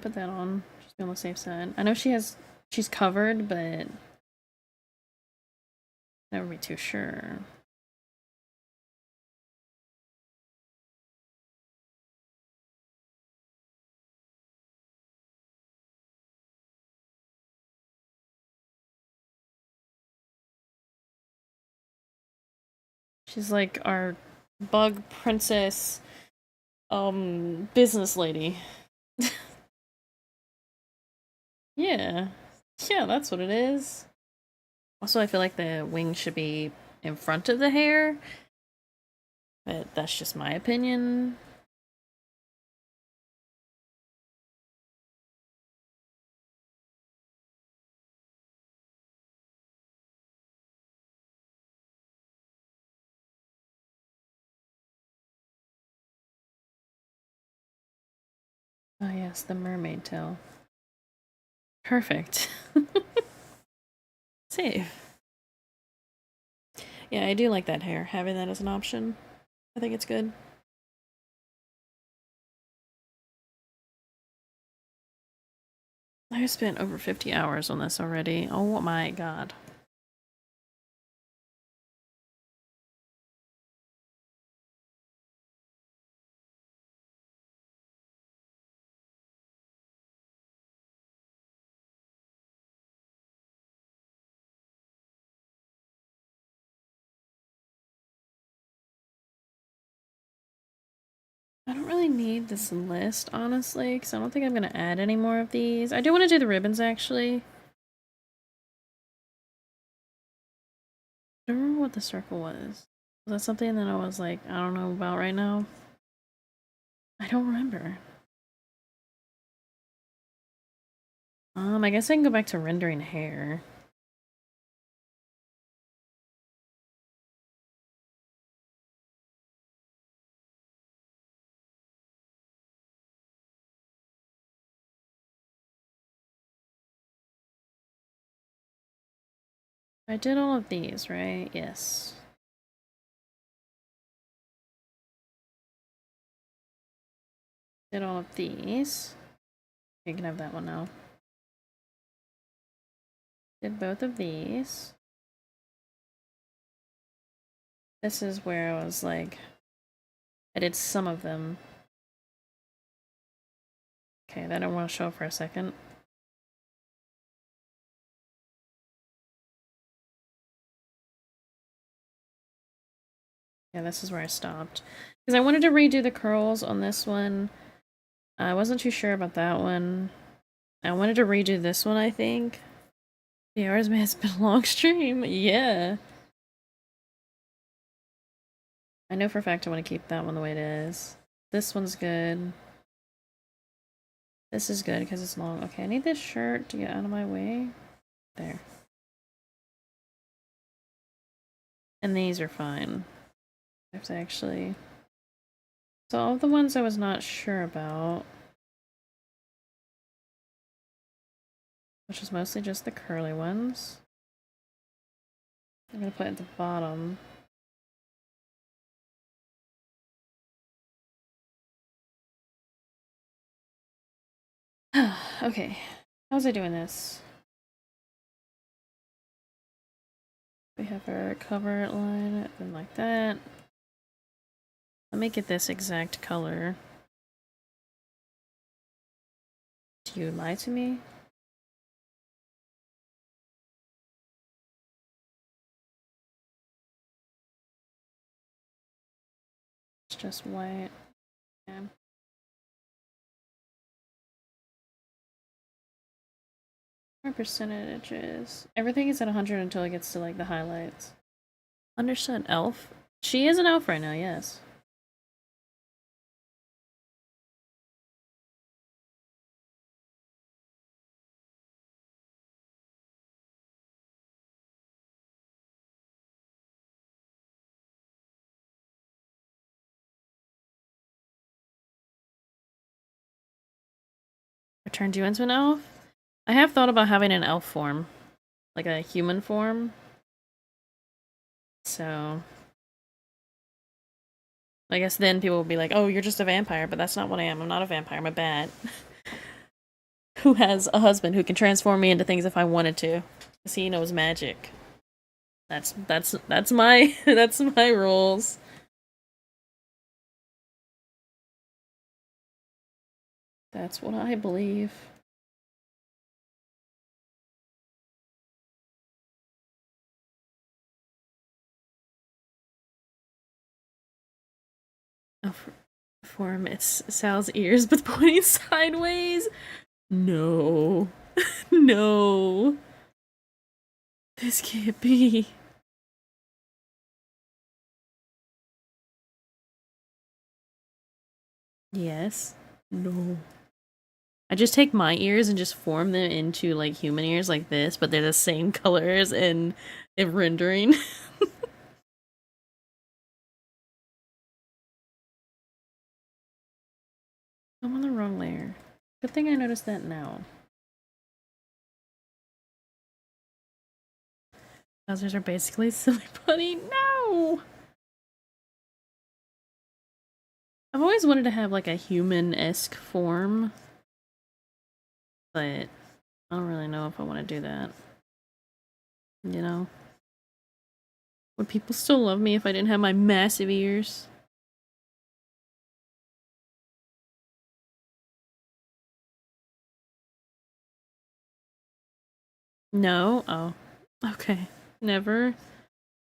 Put that on. Just be on the safe side. I know she's covered, but never be too sure. She's like our bug princess, business lady. Yeah. Yeah, that's what it is. Also, I feel like the wing should be in front of the hair, but that's just my opinion. Oh yes, the mermaid tail. Perfect. Save. Yeah, I do like that hair, having that as an option. I think it's good. I spent over 50 hours on this already. Oh my god. I don't really need this list, honestly, because I don't think I'm going to add any more of these. I do want to do the ribbons, actually. I don't remember what the circle was. Was that something that I was like, I don't know about right now? I don't remember. I guess I can go back to rendering hair. I did all of these, right? Yes. Did all of these. You can have that one now. Did both of these. This is where I was like, I did some of them. Okay, that I don't want to show for a second. Yeah, this is where I stopped. Because I wanted to redo the curls on this one. I wasn't too sure about that one. I wanted to redo this one, I think. Yeah, ours man, it's been a long stream. Yeah. I know for a fact I want to keep that one the way it is. This one's good. This is good because it's long. Okay, I need this shirt to get out of my way. There. And these are fine. I have to actually... So all the ones I was not sure about, which is mostly just the curly ones, I'm gonna put at the bottom. Okay, how's I doing this? We have our cover line, and like that. Let me get this exact color. Do you lie to me? It's just white. Yeah. Our percentages. Everything is at 100 until it gets to like the highlights. Understood. Elf? She is an elf right now, yes. Or turned you into an elf? I have thought about having an elf form. Like a human form. So I guess then people will be like, oh, you're just a vampire, but that's not what I am. I'm not a vampire, I'm a bat. Who has a husband who can transform me into things if I wanted to. Because he knows magic. That's my that's my rules. That's what I believe. A form, it's Sal's ears, but pointing sideways. No. No. This can't be. Yes. No. I just take my ears and just form them into like human ears like this, but they're the same colors and rendering. I'm on the wrong layer. Good thing I noticed that now. Bowsers are basically silly putty. No! I've always wanted to have like a human-esque form, but I don't really know if I want to do that. You know? Would people still love me if I didn't have my massive ears? No? Oh. Okay. Never?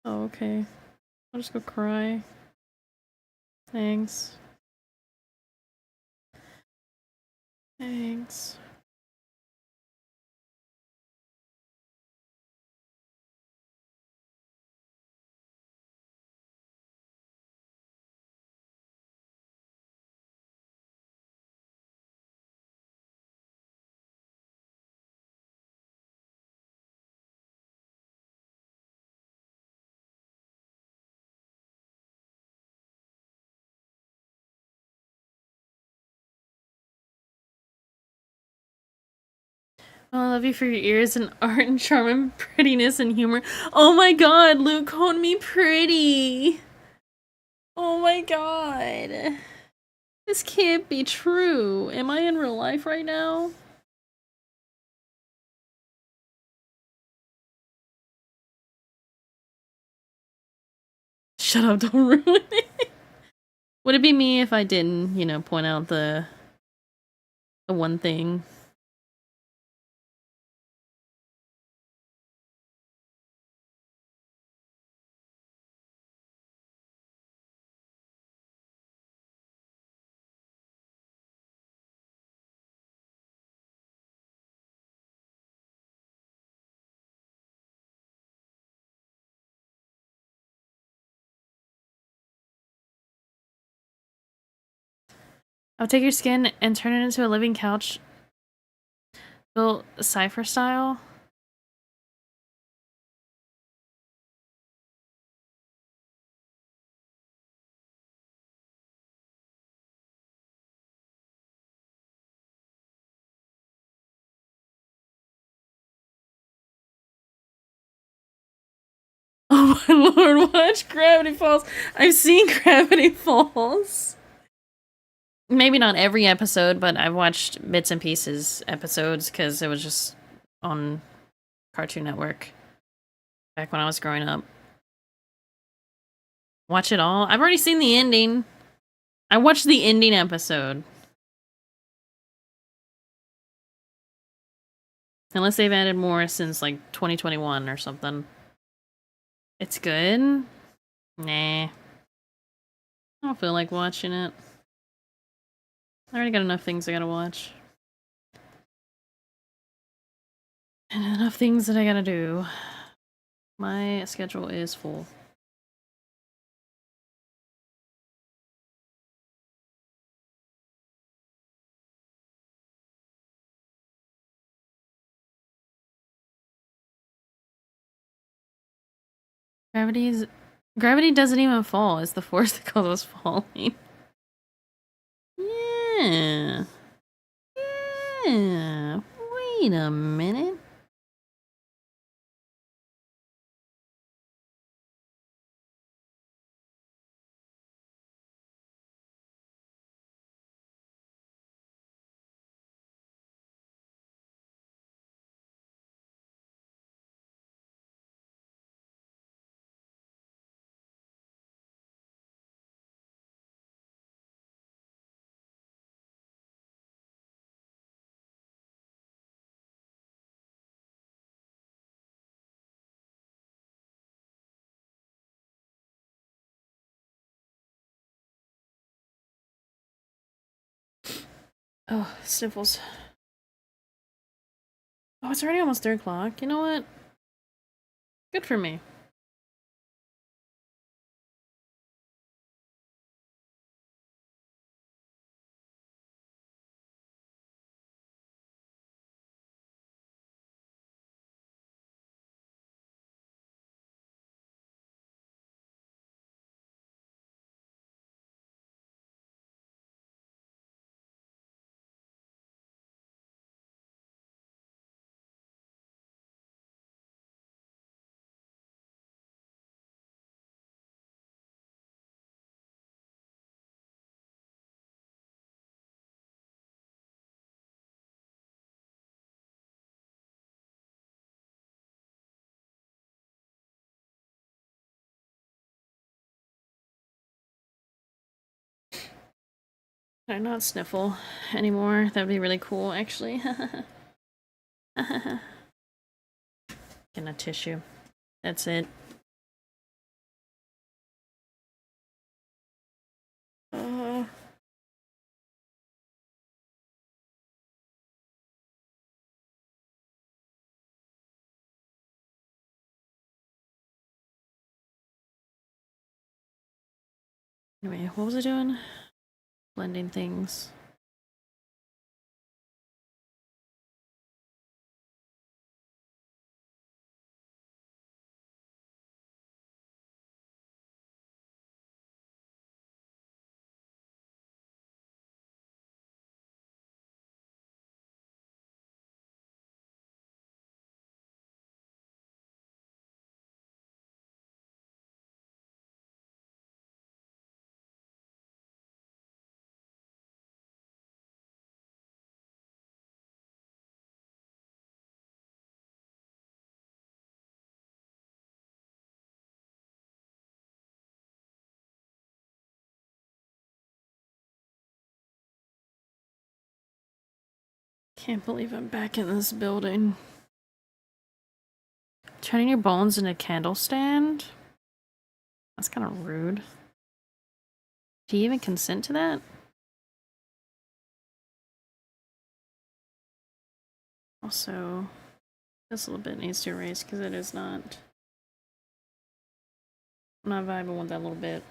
Oh, okay. I'll just go cry. Thanks. Thanks. Oh, I love you for your ears and art and charm and prettiness and humor. Oh my god, Luke called me pretty! Oh my god. This can't be true. Am I in real life right now? Shut up, don't ruin it. Would it be me if I didn't, you know, point out the one thing? I'll take your skin and turn it into a living couch built cipher style. Oh my lord, watch Gravity Falls. I've seen Gravity Falls. Maybe not every episode, but I've watched bits and pieces episodes because it was just on Cartoon Network back when I was growing up. Watch it all? I've already seen the ending. I watched the ending episode. Unless they've added more since like 2021 or something. It's good? Nah. I don't feel like watching it. I already got enough things I gotta watch. And enough things that I gotta do. My schedule is full. Gravity doesn't even fall. It's the force that causes falling. Yeah. Wait a minute. Oh, sniffles. Oh, it's already almost 3 o'clock. You know what? Good for me. Can I not sniffle anymore? That'd be really cool, actually. Get a tissue. That's it. Uh, anyway, what was I doing? Blending things. Can't believe I'm back in this building. Turning your bones into a candle stand? That's kind of rude. Do you even consent to that? Also, this little bit needs to erase because it is not. I'm not vibing with that little bit.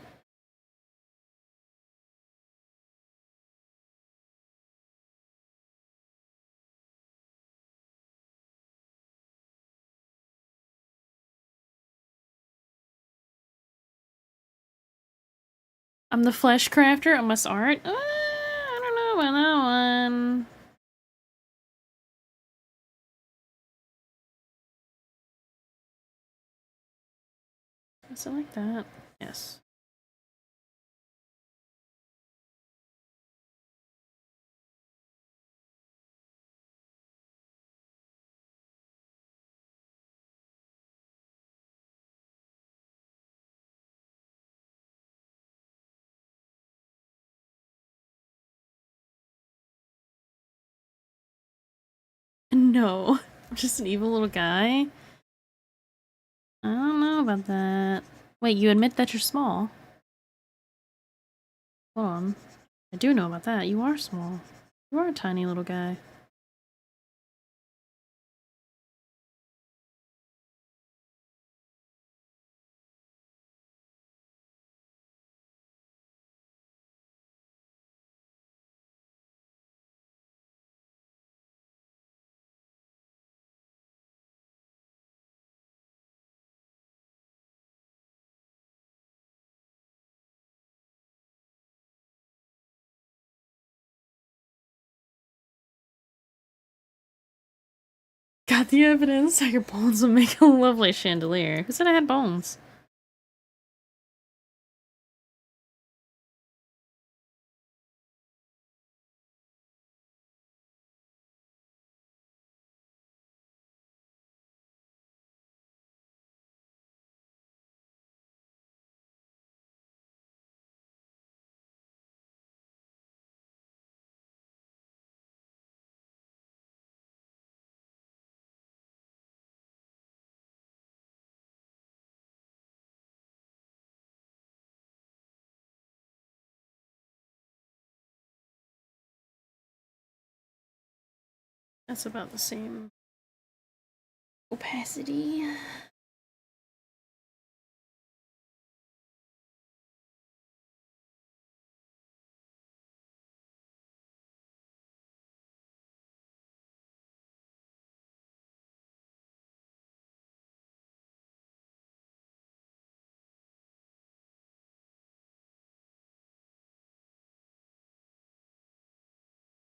I'm the flesh crafter. I must art. I don't know about that one. Is it like that? Yes. No. I'm just an evil little guy. I don't know about that. Wait, you admit that you're small? Hold on. I do know about that. You are small. You are a tiny little guy. Got the evidence. Your bones will make a lovely chandelier. Who said I had bones? That's about the same opacity.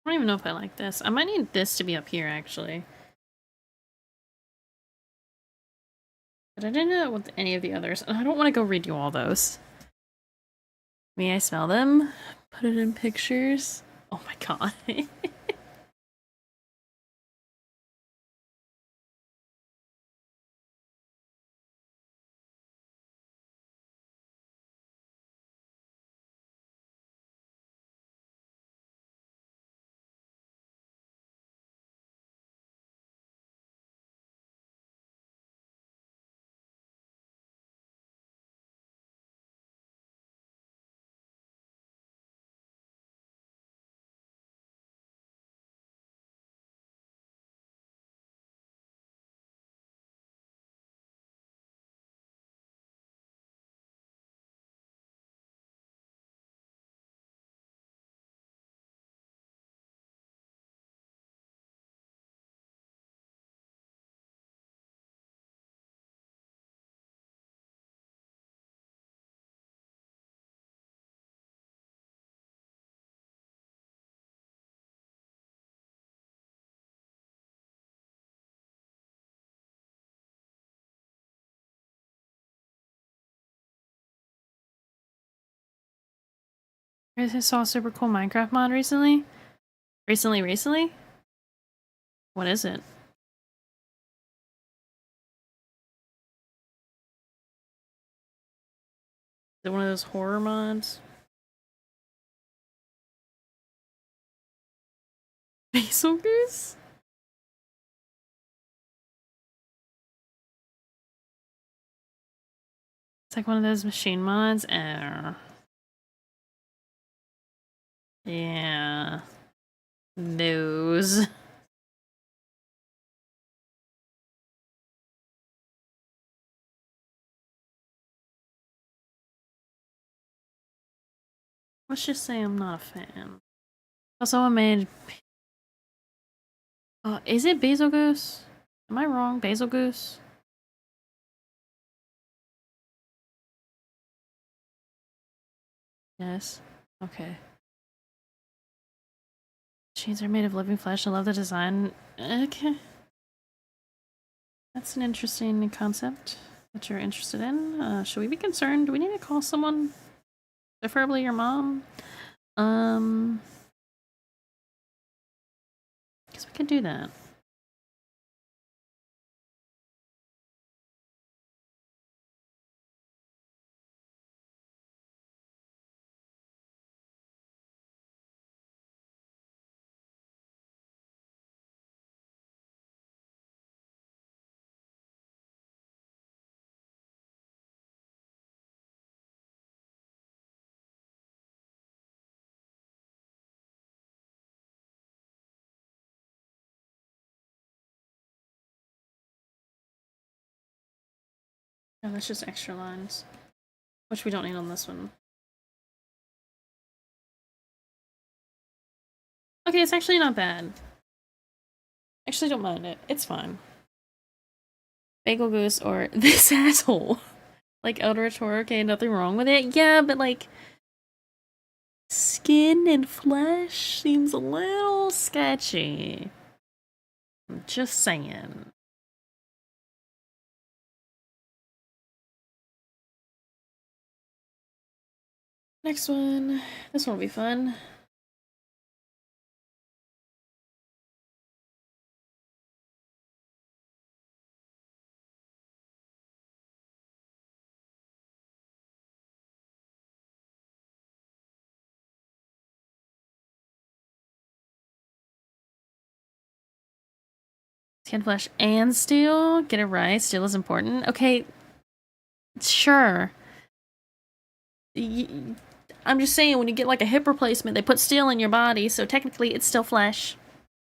I don't even know if I like this. I might need this to be up here, actually. But I didn't know with any of the others, and I don't want to go redo all those. May I smell them? Put it in pictures. Oh my god. I saw a super cool Minecraft mod recently. Recently? What is it? Is it one of those horror mods? Basil Goose? It's like one of those machine mods. Yeah. Those. Let's just say I'm not a fan. Also, I made. Is it Basil Goose? Am I wrong? Basil Goose? Yes. Okay. Chains are made of living flesh. I love the design. Okay. That's an interesting concept that you're interested in. Should we be concerned? Do we need to call someone? Preferably your mom? Guess we could do that. Oh, that's just extra lines. Which we don't need on this one. Okay, it's actually not bad. Actually, don't mind it. It's fine. Bagel Goose or this asshole. Like Eldritch Horror, okay, nothing wrong with it. Yeah, but like skin and flesh seems a little sketchy. Just saying. Next one. This one will be fun. Scan flesh and steel. Get it right. Steel is important. Okay, sure. I'm just saying, when you get like a hip replacement, they put steel in your body, so technically it's still flesh.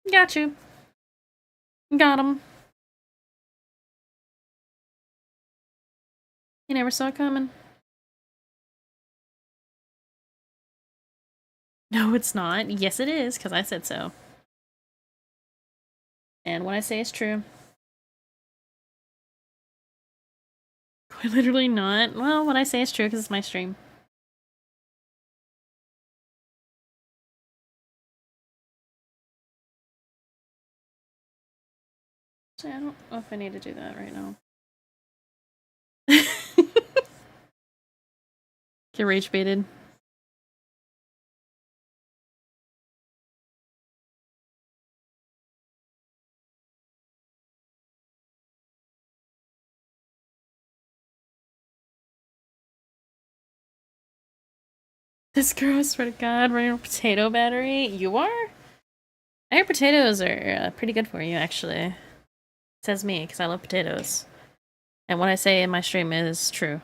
Got you. Got him. You never saw it coming. No, it's not. Yes, it is, because I said so. And what I say is true. Quite literally not. Well, what I say is true, because it's my stream. So I don't know if I need to do that right now. Get rage baited. This girl, I swear to God, running a potato battery. You are? I hear potatoes are pretty good for you, actually. Says me, because I love potatoes. And what I say in my stream is true.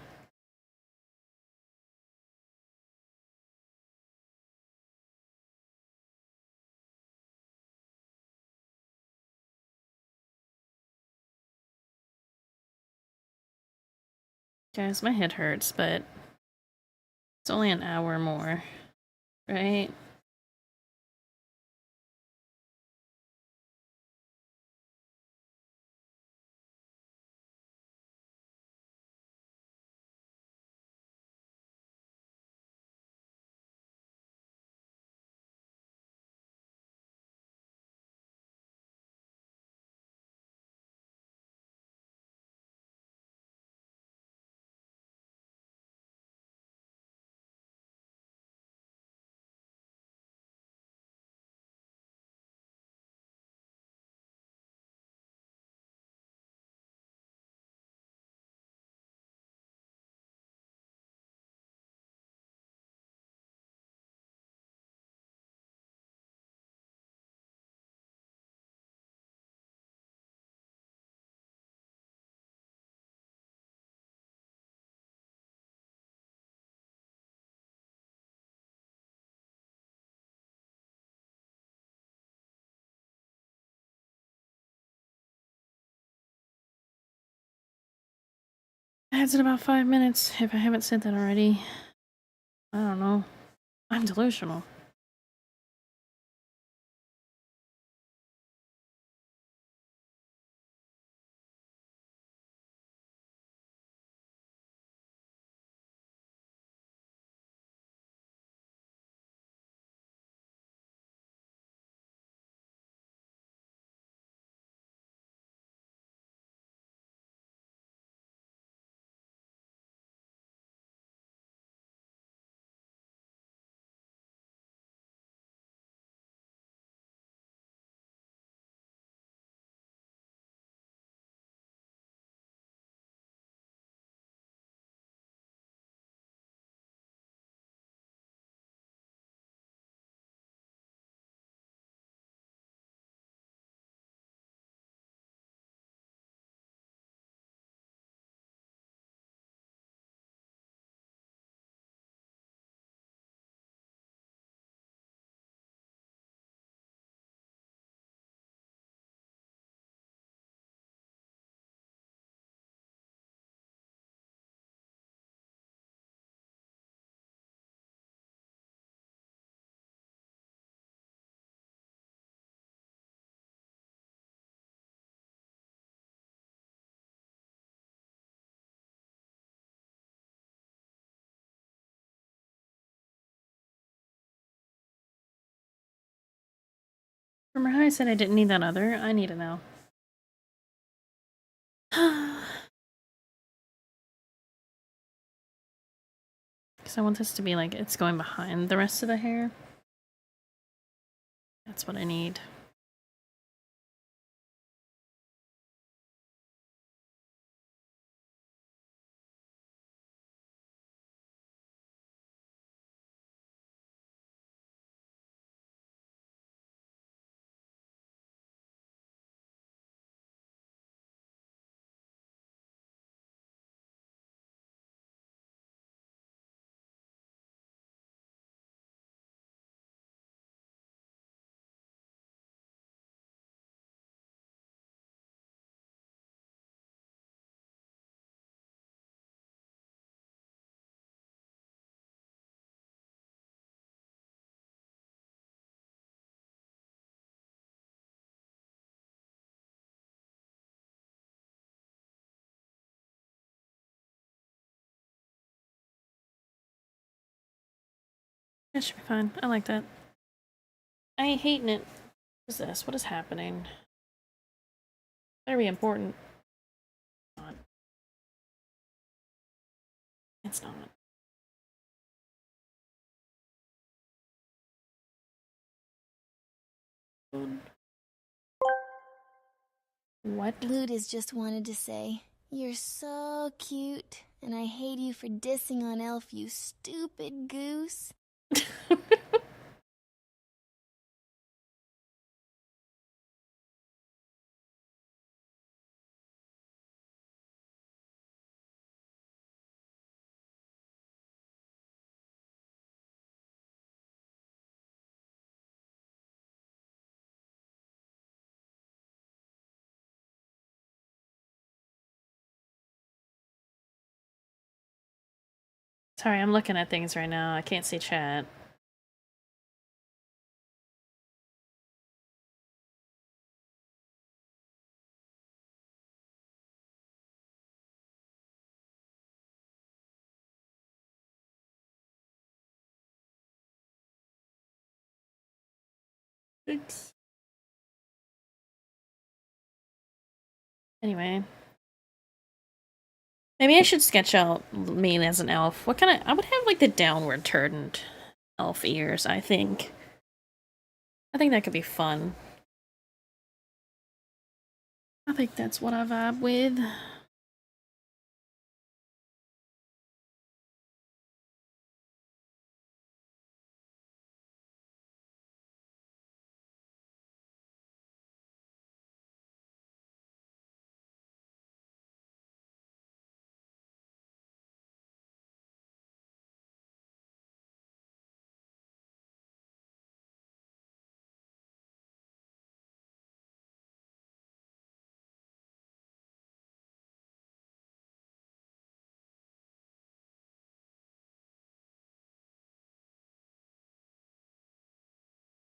Guys, my head hurts, but it's only an hour more, right? That's in about 5 minutes, if I haven't said that already. I don't know. I'm delusional. Remember how I said I didn't need that other? I need it now. Because I want this to be like it's going behind the rest of the hair. That's what I need. That should be fine. I like that. I ain't hating it. What is this? What is happening? Better be important. It's not. What? Ludus just wanted to say, you're so cute, and I hate you for dissing on Elf, you stupid goose. Sorry, I'm looking at things right now. I can't see chat. Thanks. Anyway. Maybe I should sketch out me as an elf. What kind of... I would have, like, the downward turned elf ears, I think. I think that could be fun. I think that's what I vibe with.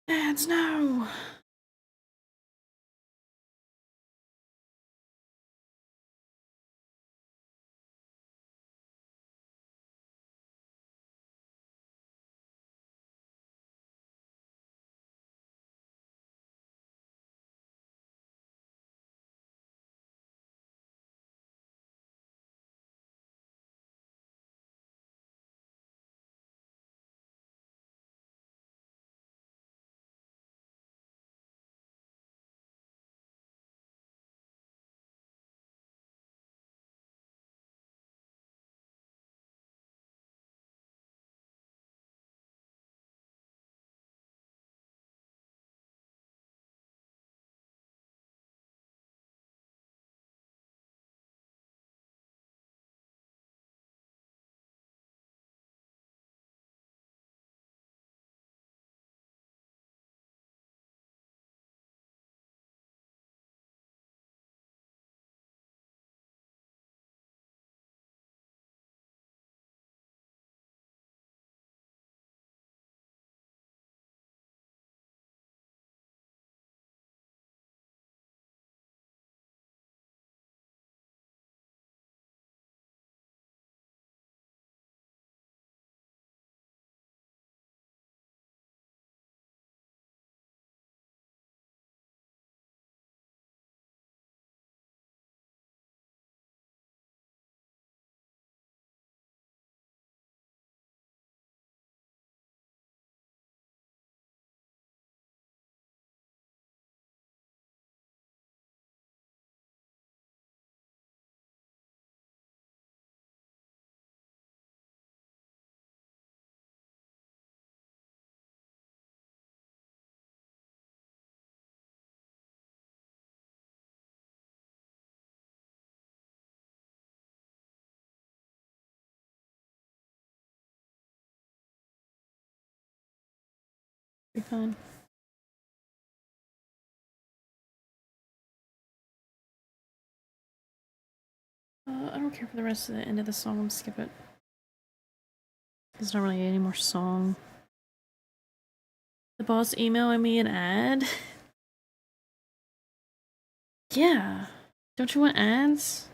Dads, no! Be fine. I don't care for the rest of the end of the song. I'm skip it. There's not really any more song. The boss emailing me an ad? Yeah. Don't you want ads?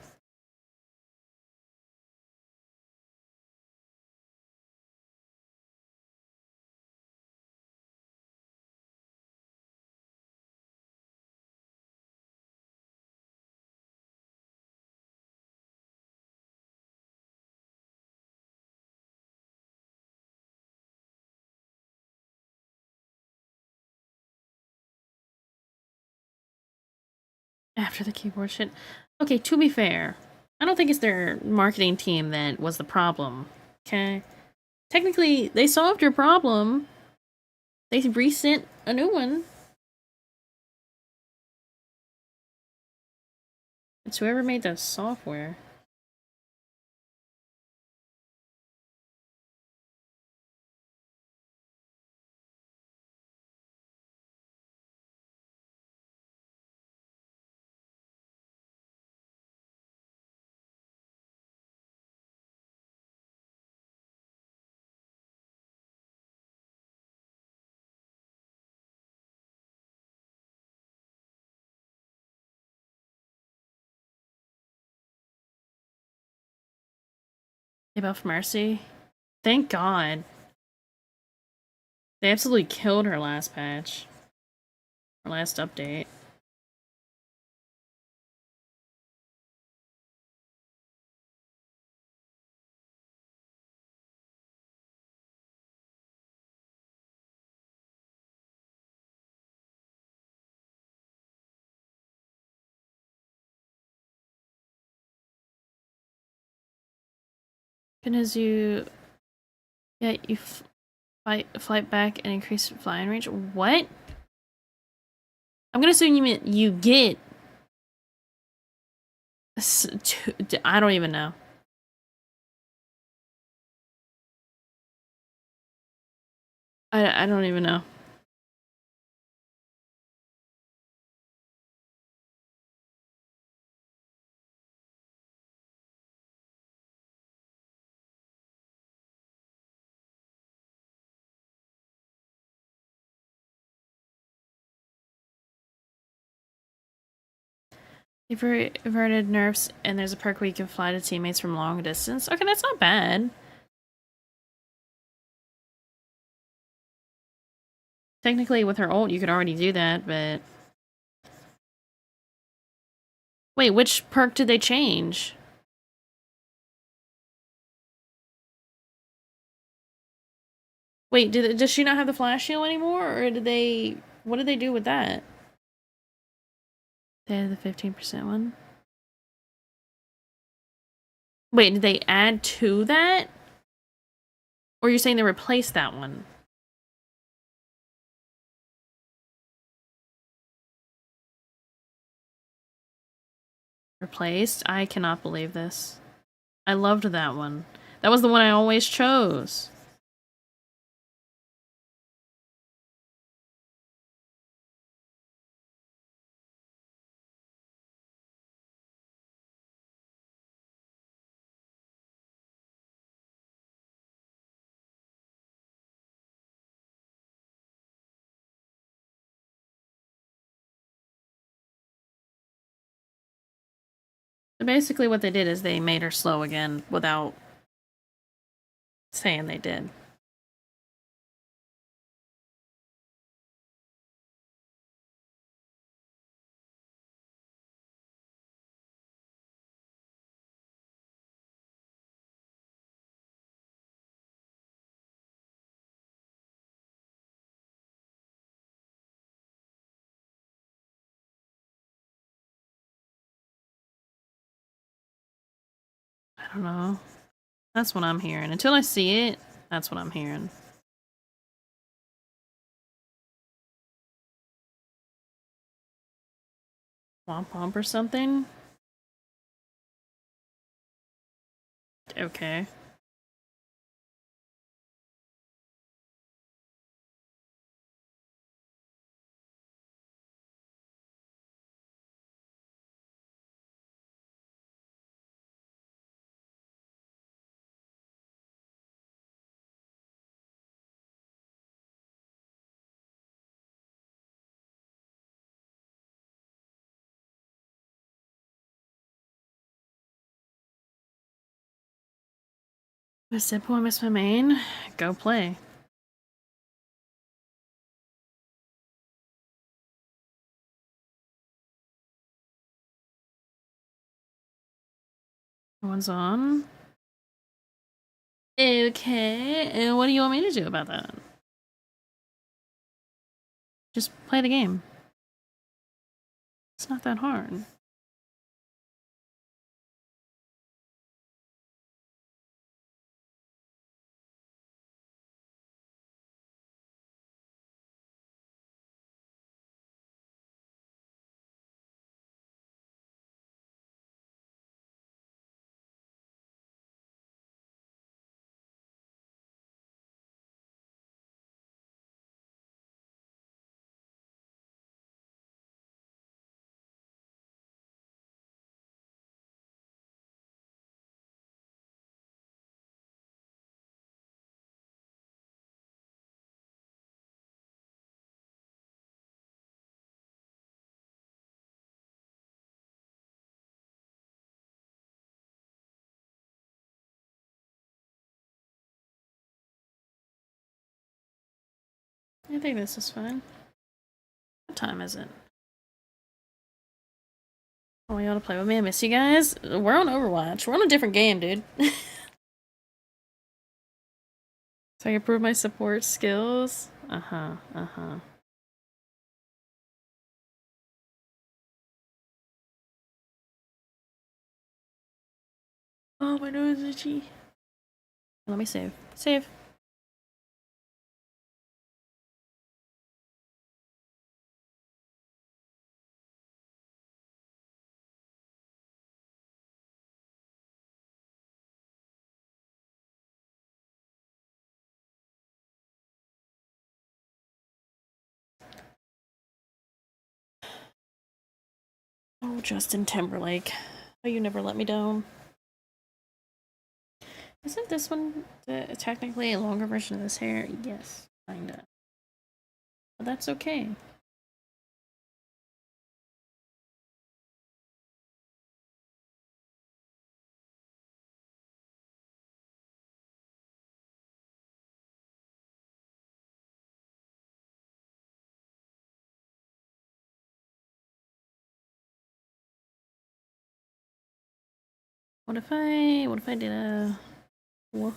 After the keyboard shit. Okay, to be fair, I don't think it's their marketing team that was the problem. Okay? Technically, they solved your problem. They resent a new one. It's whoever made the software. They buffed Mercy. Thank God. They absolutely killed her last patch. Her last update. As you... Yeah, you flight back and increase flying range. What? I'm gonna assume you meant you get... I don't even know. I don't even know. You've averted nerfs, and there's a perk where you can fly to teammates from long distance. Okay, that's not bad. Technically, with her ult, you could already do that, but... Wait, which perk did they change? Wait, does she not have the flash shield anymore, or did they... What did they do with that? They had the 15% one? Wait, did they add to that? Or you're saying they replaced that one? Replaced? I cannot believe this. I loved that one. That was the one I always chose. So basically what they did is they made her slow again without saying they did. I don't know. That's what I'm hearing. Until I see it, that's what I'm hearing. Womp womp or something? Okay. I said, "Boy, I miss my main." Go play. No one's on. Okay, and what do you want me to do about that? Just play the game. It's not that hard. I think this is fine. What time is it? Oh, you want to play with me? I miss you guys. We're on Overwatch. We're on a different game, dude. So I can improve my support skills. Uh-huh, uh-huh. Oh, my nose is itchy. Let me save. Save. Oh, Justin Timberlake. Oh, you never let me down. Isn't this one technically a longer version of this hair? Yes, kinda. But that's okay. What if I did a woof?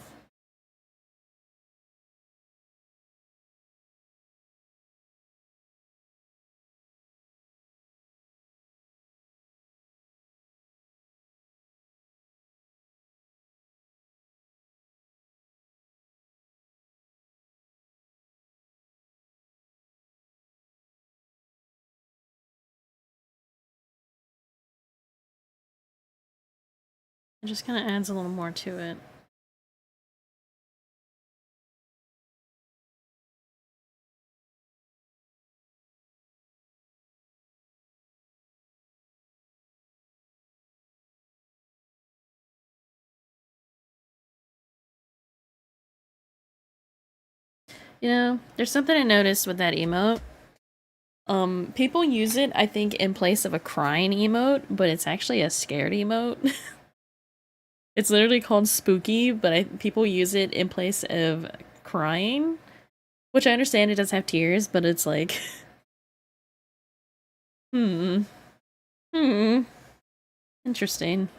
It just kind of adds a little more to it. You know, there's something I noticed with that emote. People use it, I think, in place of a crying emote, but it's actually a scared emote. It's literally called spooky, but people use it in place of crying, which I understand it does have tears, but it's like, hmm, hmm, interesting.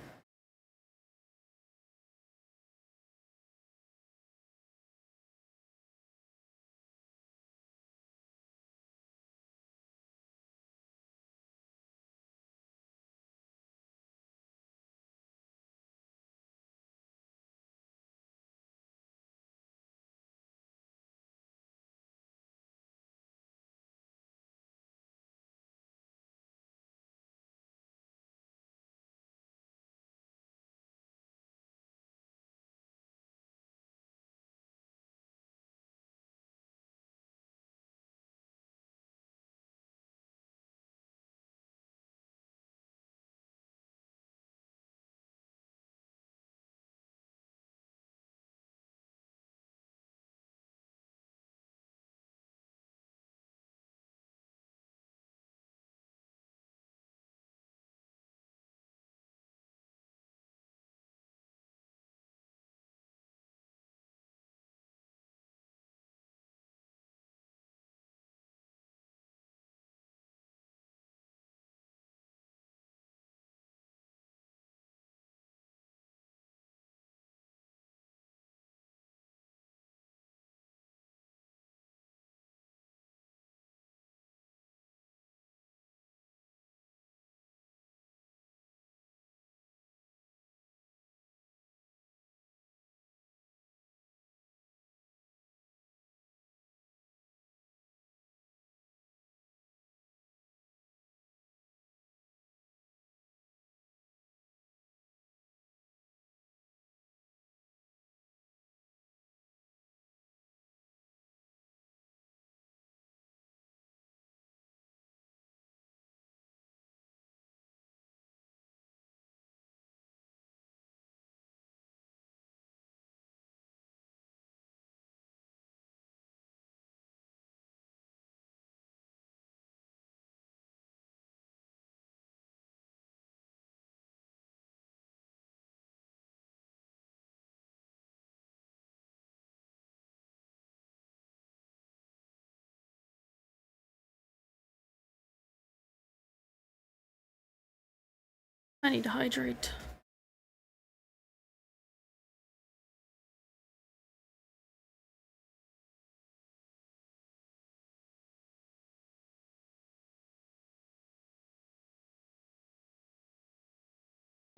I need to hydrate.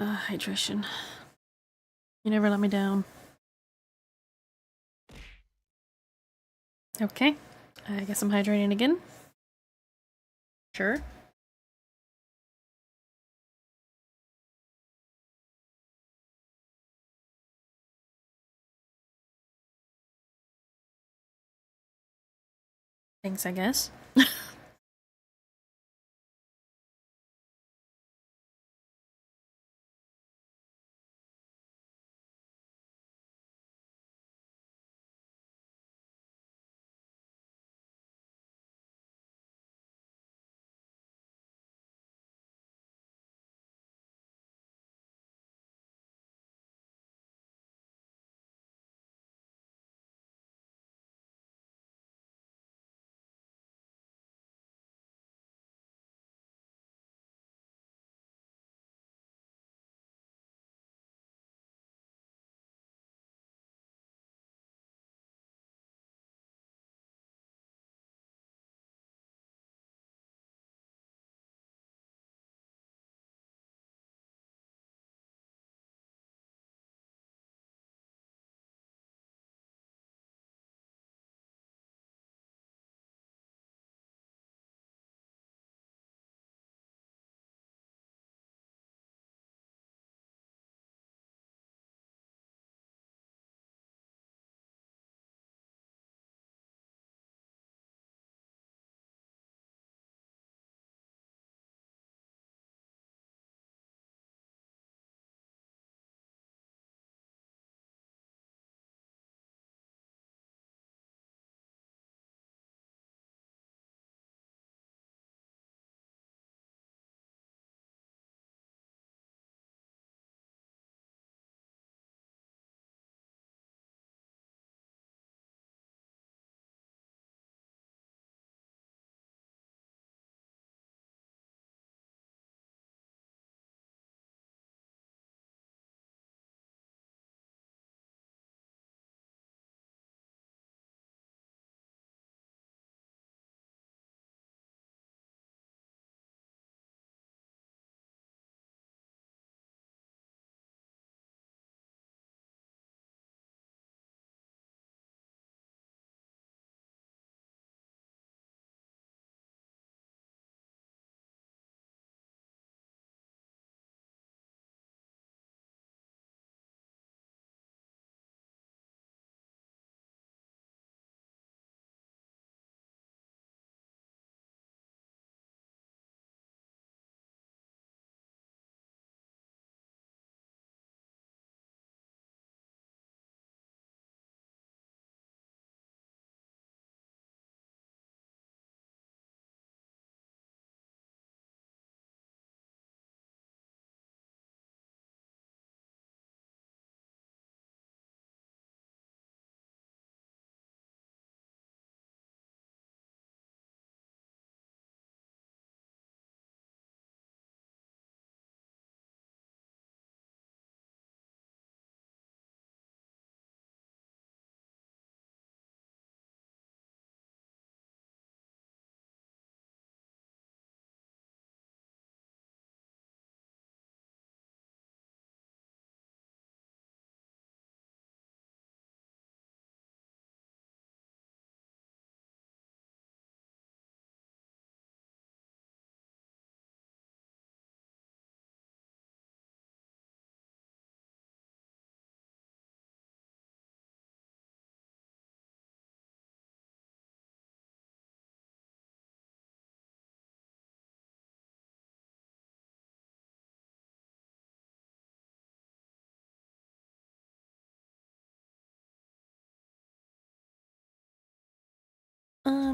Hydration. You never let me down. Okay. I guess I'm hydrating again. Sure. Thanks, I guess.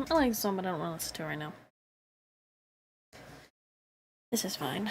I like this song, but I don't want to listen to it right now. This is fine.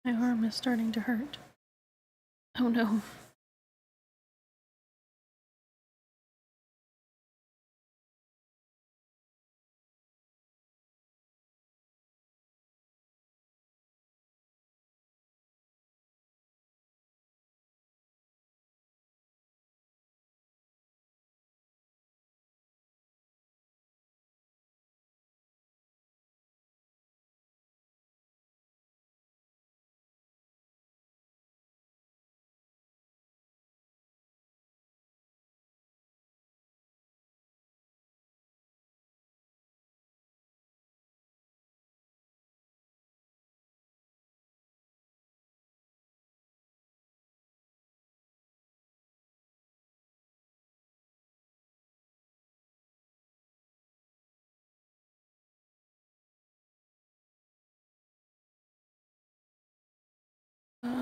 My arm is starting to hurt. Oh no.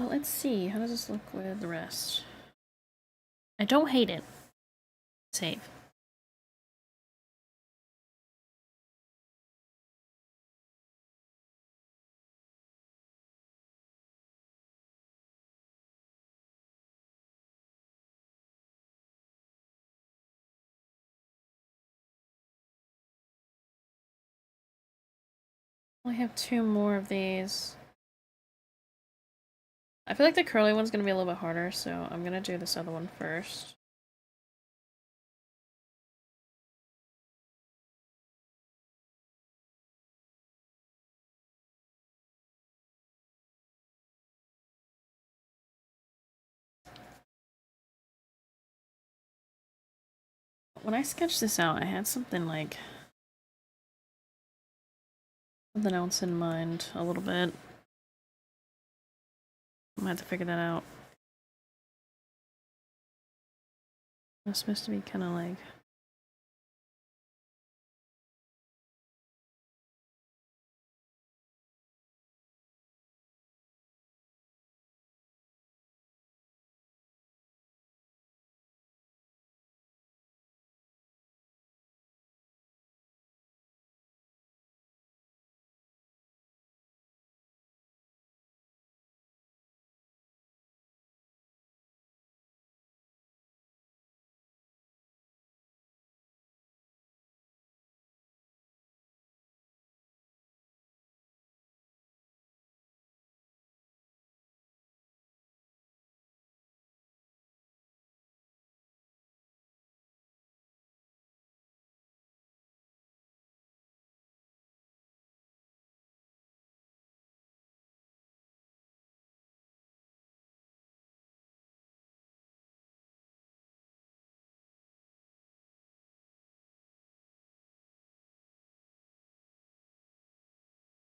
Let's see. How does this look with the rest? I don't hate it. Save. I have 2 more of these. I feel like the curly one's gonna be a little bit harder, so I'm gonna do this other one first. When I sketched this out, I had something like something else in mind a little bit. I might have to figure that out. It's supposed to be kind of like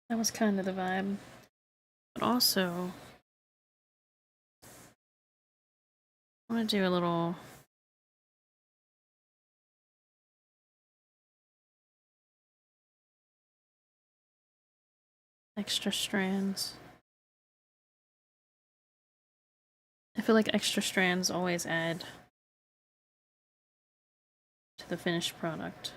that was kind of the vibe. But also, I want to do a little extra strands. I feel like extra strands always add to the finished product.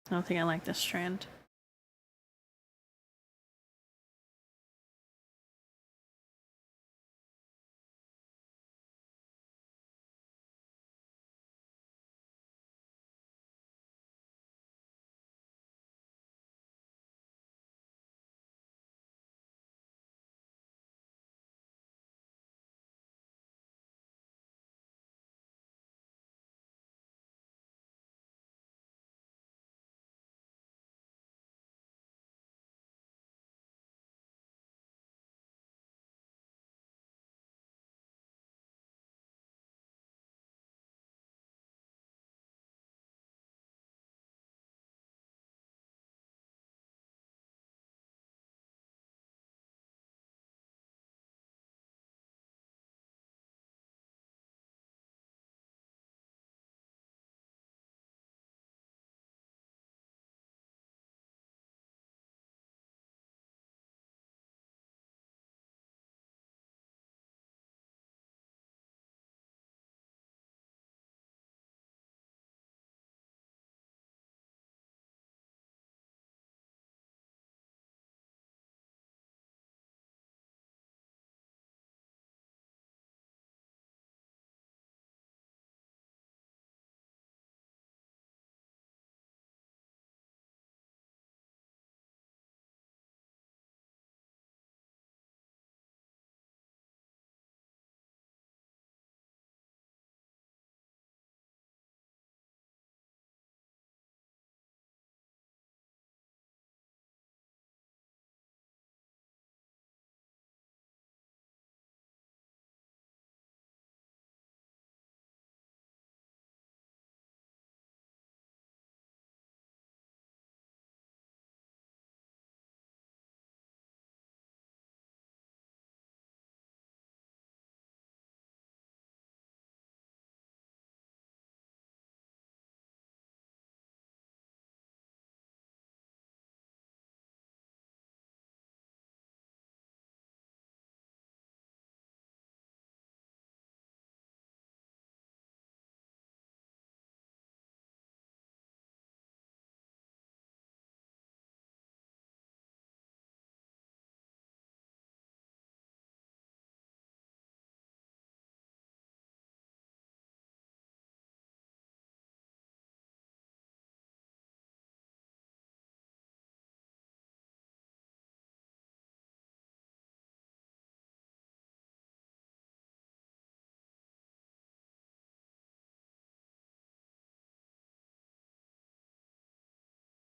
I don't think I like this trend.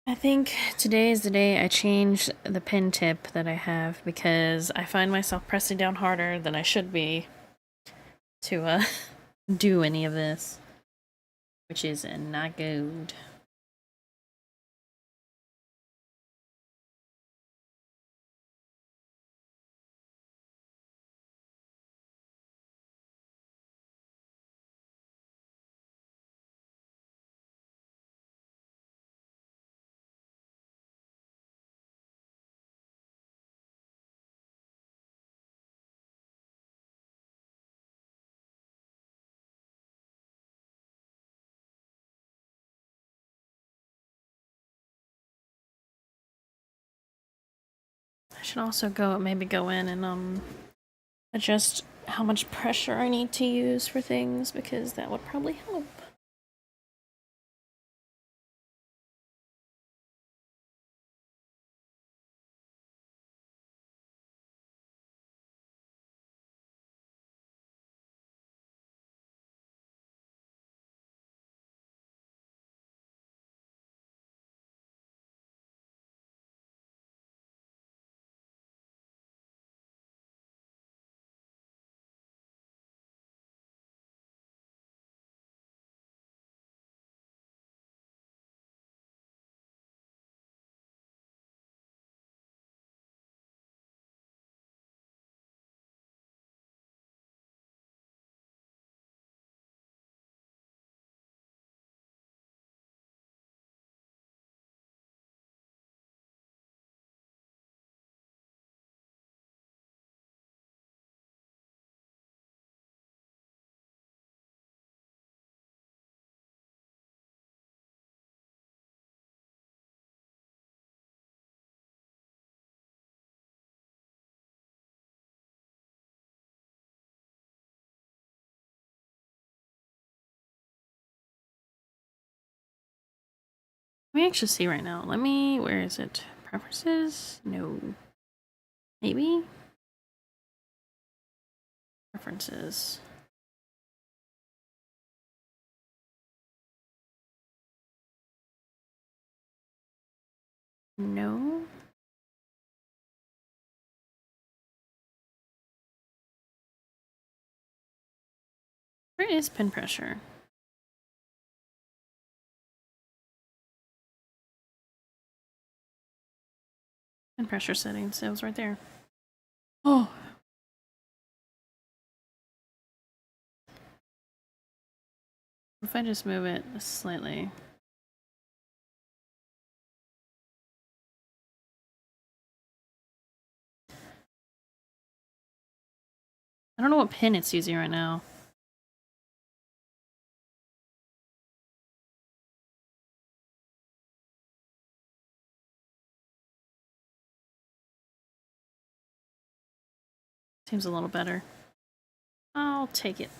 I think today is the day I change the pen tip that I have because I find myself pressing down harder than I should be to do any of this, which is not good. I should also maybe go in and adjust how much pressure I need to use for things because that would probably help. Let me actually see right now. Let me, where is it? Preferences? No. Maybe? Preferences. No. Where is pin pressure? Pin pressure settings. It was right there. Oh. If I just move it slightly. I don't know what pin it's using right now. Seems a little better. I'll take it.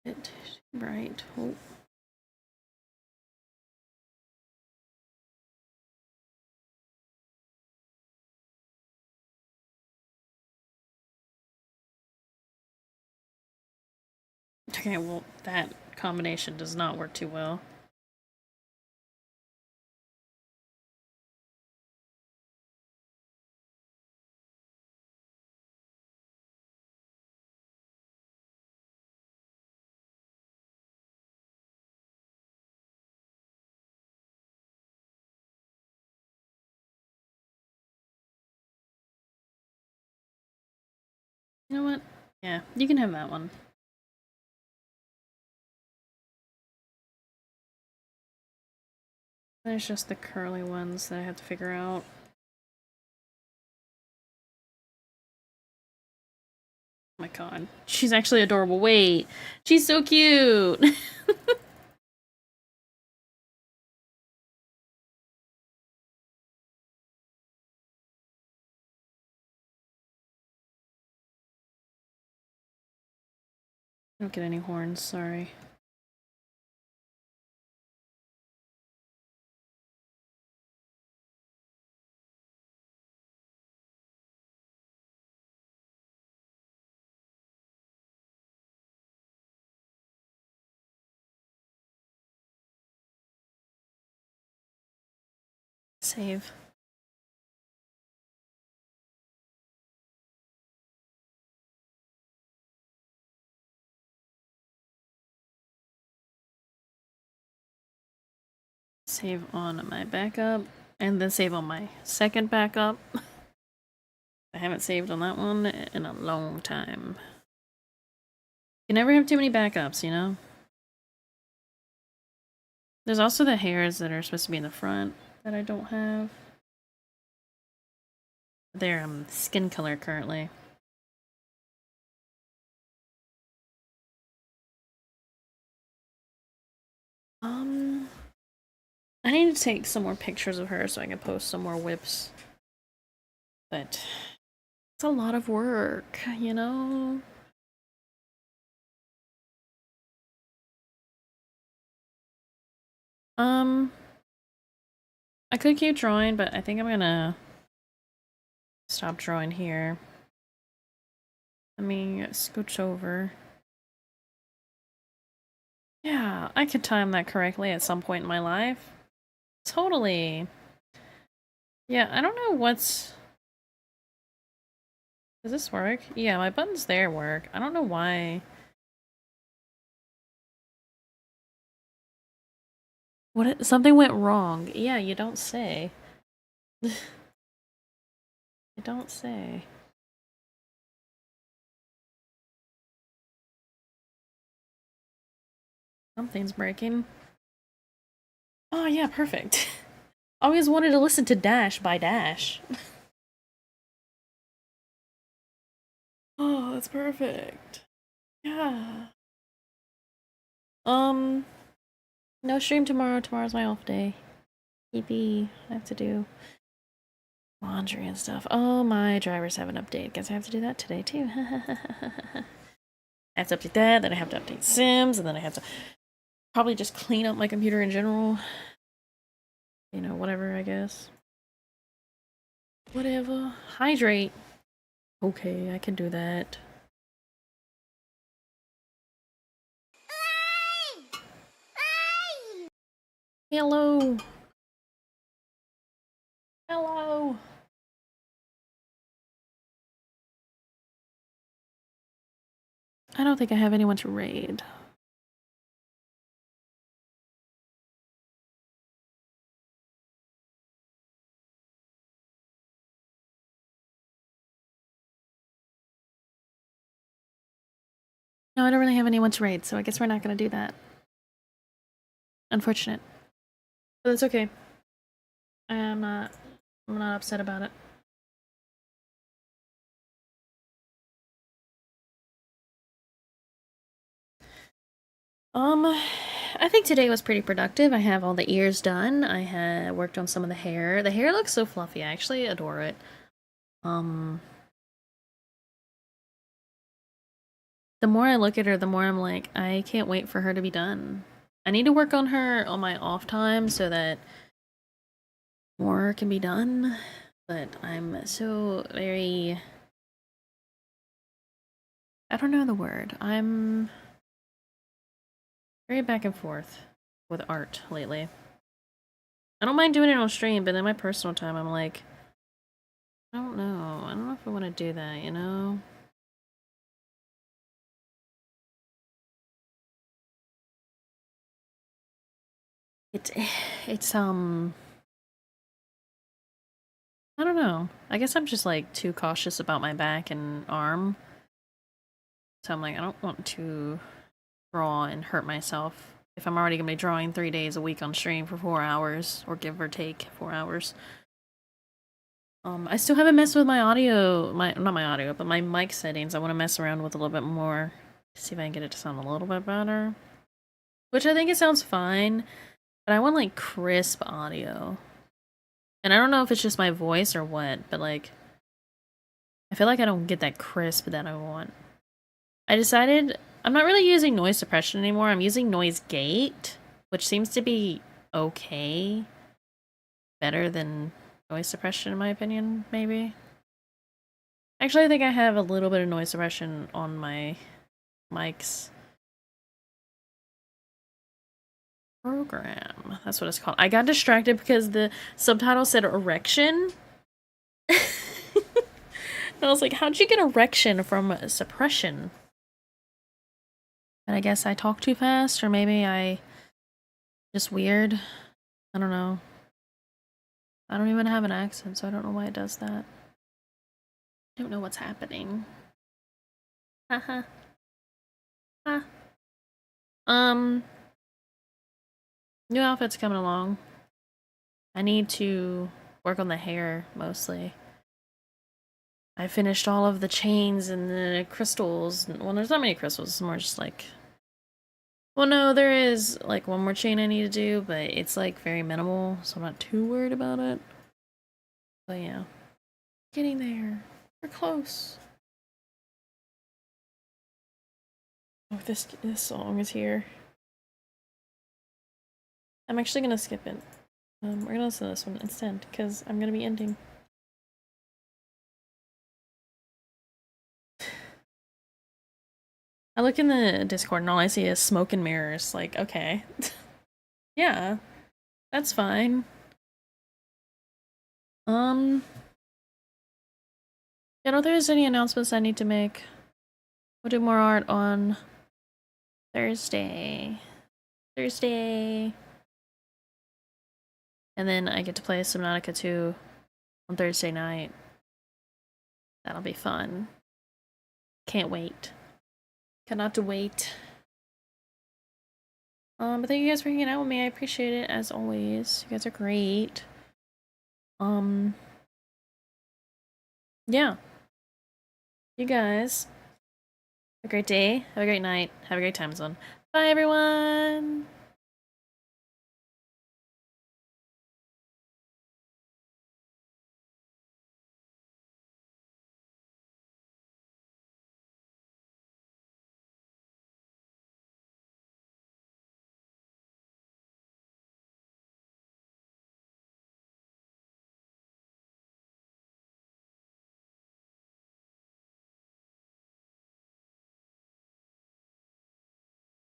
It right. Oh. Okay, well, that combination does not work too well. You know what? Yeah, you can have that one. There's just the curly ones that I have to figure out. Oh my god. She's actually adorable. Wait. She's so cute. I don't get any horns, sorry. Save. Save on my backup, and then save on my second backup. I haven't saved on that one in a long time. You never have too many backups, you know? There's also the hairs that are supposed to be in the front that I don't have. They're skin color currently. I need to take some more pictures of her so I can post some more whips. But it's a lot of work, you know? Um, I could keep drawing, but I think I'm gonna stop drawing here. Let me scooch over. Yeah, I could time that correctly at some point in my life. Totally. Yeah, I don't know what's... Does this work? Yeah, my buttons there work. I don't know why. Something went wrong. Yeah, you don't say. You don't say. Something's breaking. Oh yeah, perfect. Always wanted to listen to Dash by Dash. Oh, that's perfect. Yeah. Um, no stream tomorrow. Tomorrow's my off day. Yippee. I have to do laundry and stuff. Oh, my drivers have an update. Guess I have to do that today too. I have to update that, then I have to update Sims, and then I have to probably just clean up my computer in general. You know, whatever, I guess. Whatever. Hydrate. Okay, I can do that. Hello. Hello. I don't think I have anyone to raid. No, I don't really have anyone to raid, so I guess we're not gonna do that. Unfortunate. But it's okay. I'm not upset about it. I think today was pretty productive. I have all the ears done. I had worked on some of the hair. The hair looks so fluffy. I actually adore it. The more I look at her, the more I'm like, I can't wait for her to be done. I need to work on her on my off time so that more can be done. But I'm so very... I don't know the word. I'm very back and forth with art lately. I don't mind doing it on stream, but in my personal time, I'm like, I don't know. I don't know if I want to do that, you know? It's, it's, I don't know. I guess I'm just, like, too cautious about my back and arm. So I'm like, I don't want to draw and hurt myself if I'm already gonna be drawing 3 days a week on stream for 4 hours, or give or take 4 hours. I still haven't messed with my audio, not my audio, but my mic settings. I want to mess around with a little bit more, see if I can get it to sound a little bit better. Which I think it sounds fine, but I want like crisp audio. And I don't know if it's just my voice or what, but like, I feel like I don't get that crisp that I want. I decided I'm not really using noise suppression anymore. I'm using noise gate, which seems to be okay. Better than noise suppression in my opinion, maybe. Actually, I think I have a little bit of noise suppression on my mics. Program. That's what it's called. I got distracted because the subtitle said erection. And I was like, how'd you get erection from suppression? And I guess I talk too fast, or maybe I just weird. I don't know. I don't even have an accent, so I don't know why it does that. I don't know what's happening. Haha. Ha. New outfit's coming along. I need to work on the hair, mostly. I finished all of the chains and the crystals. Well, there's not many crystals, it's more just like... Well, no, there is, like, one more chain I need to do, but it's, like, very minimal, so I'm not too worried about it. But yeah. Getting there. We're close. Oh, this song is here. I'm actually gonna skip it. We're gonna listen to this one instead, because I'm gonna be ending. I look in the Discord and all I see is smoke and mirrors. Like, okay. Yeah, that's fine. I don't think there's any announcements I need to make. We'll do more art on Thursday. And then I get to play Subnautica 2 on Thursday night. That'll be fun. Can't wait. Cannot wait. But thank you guys for hanging out with me. I appreciate it as always. You guys are great. Yeah. You guys have a great day, have a great night, have a great time zone. Bye everyone!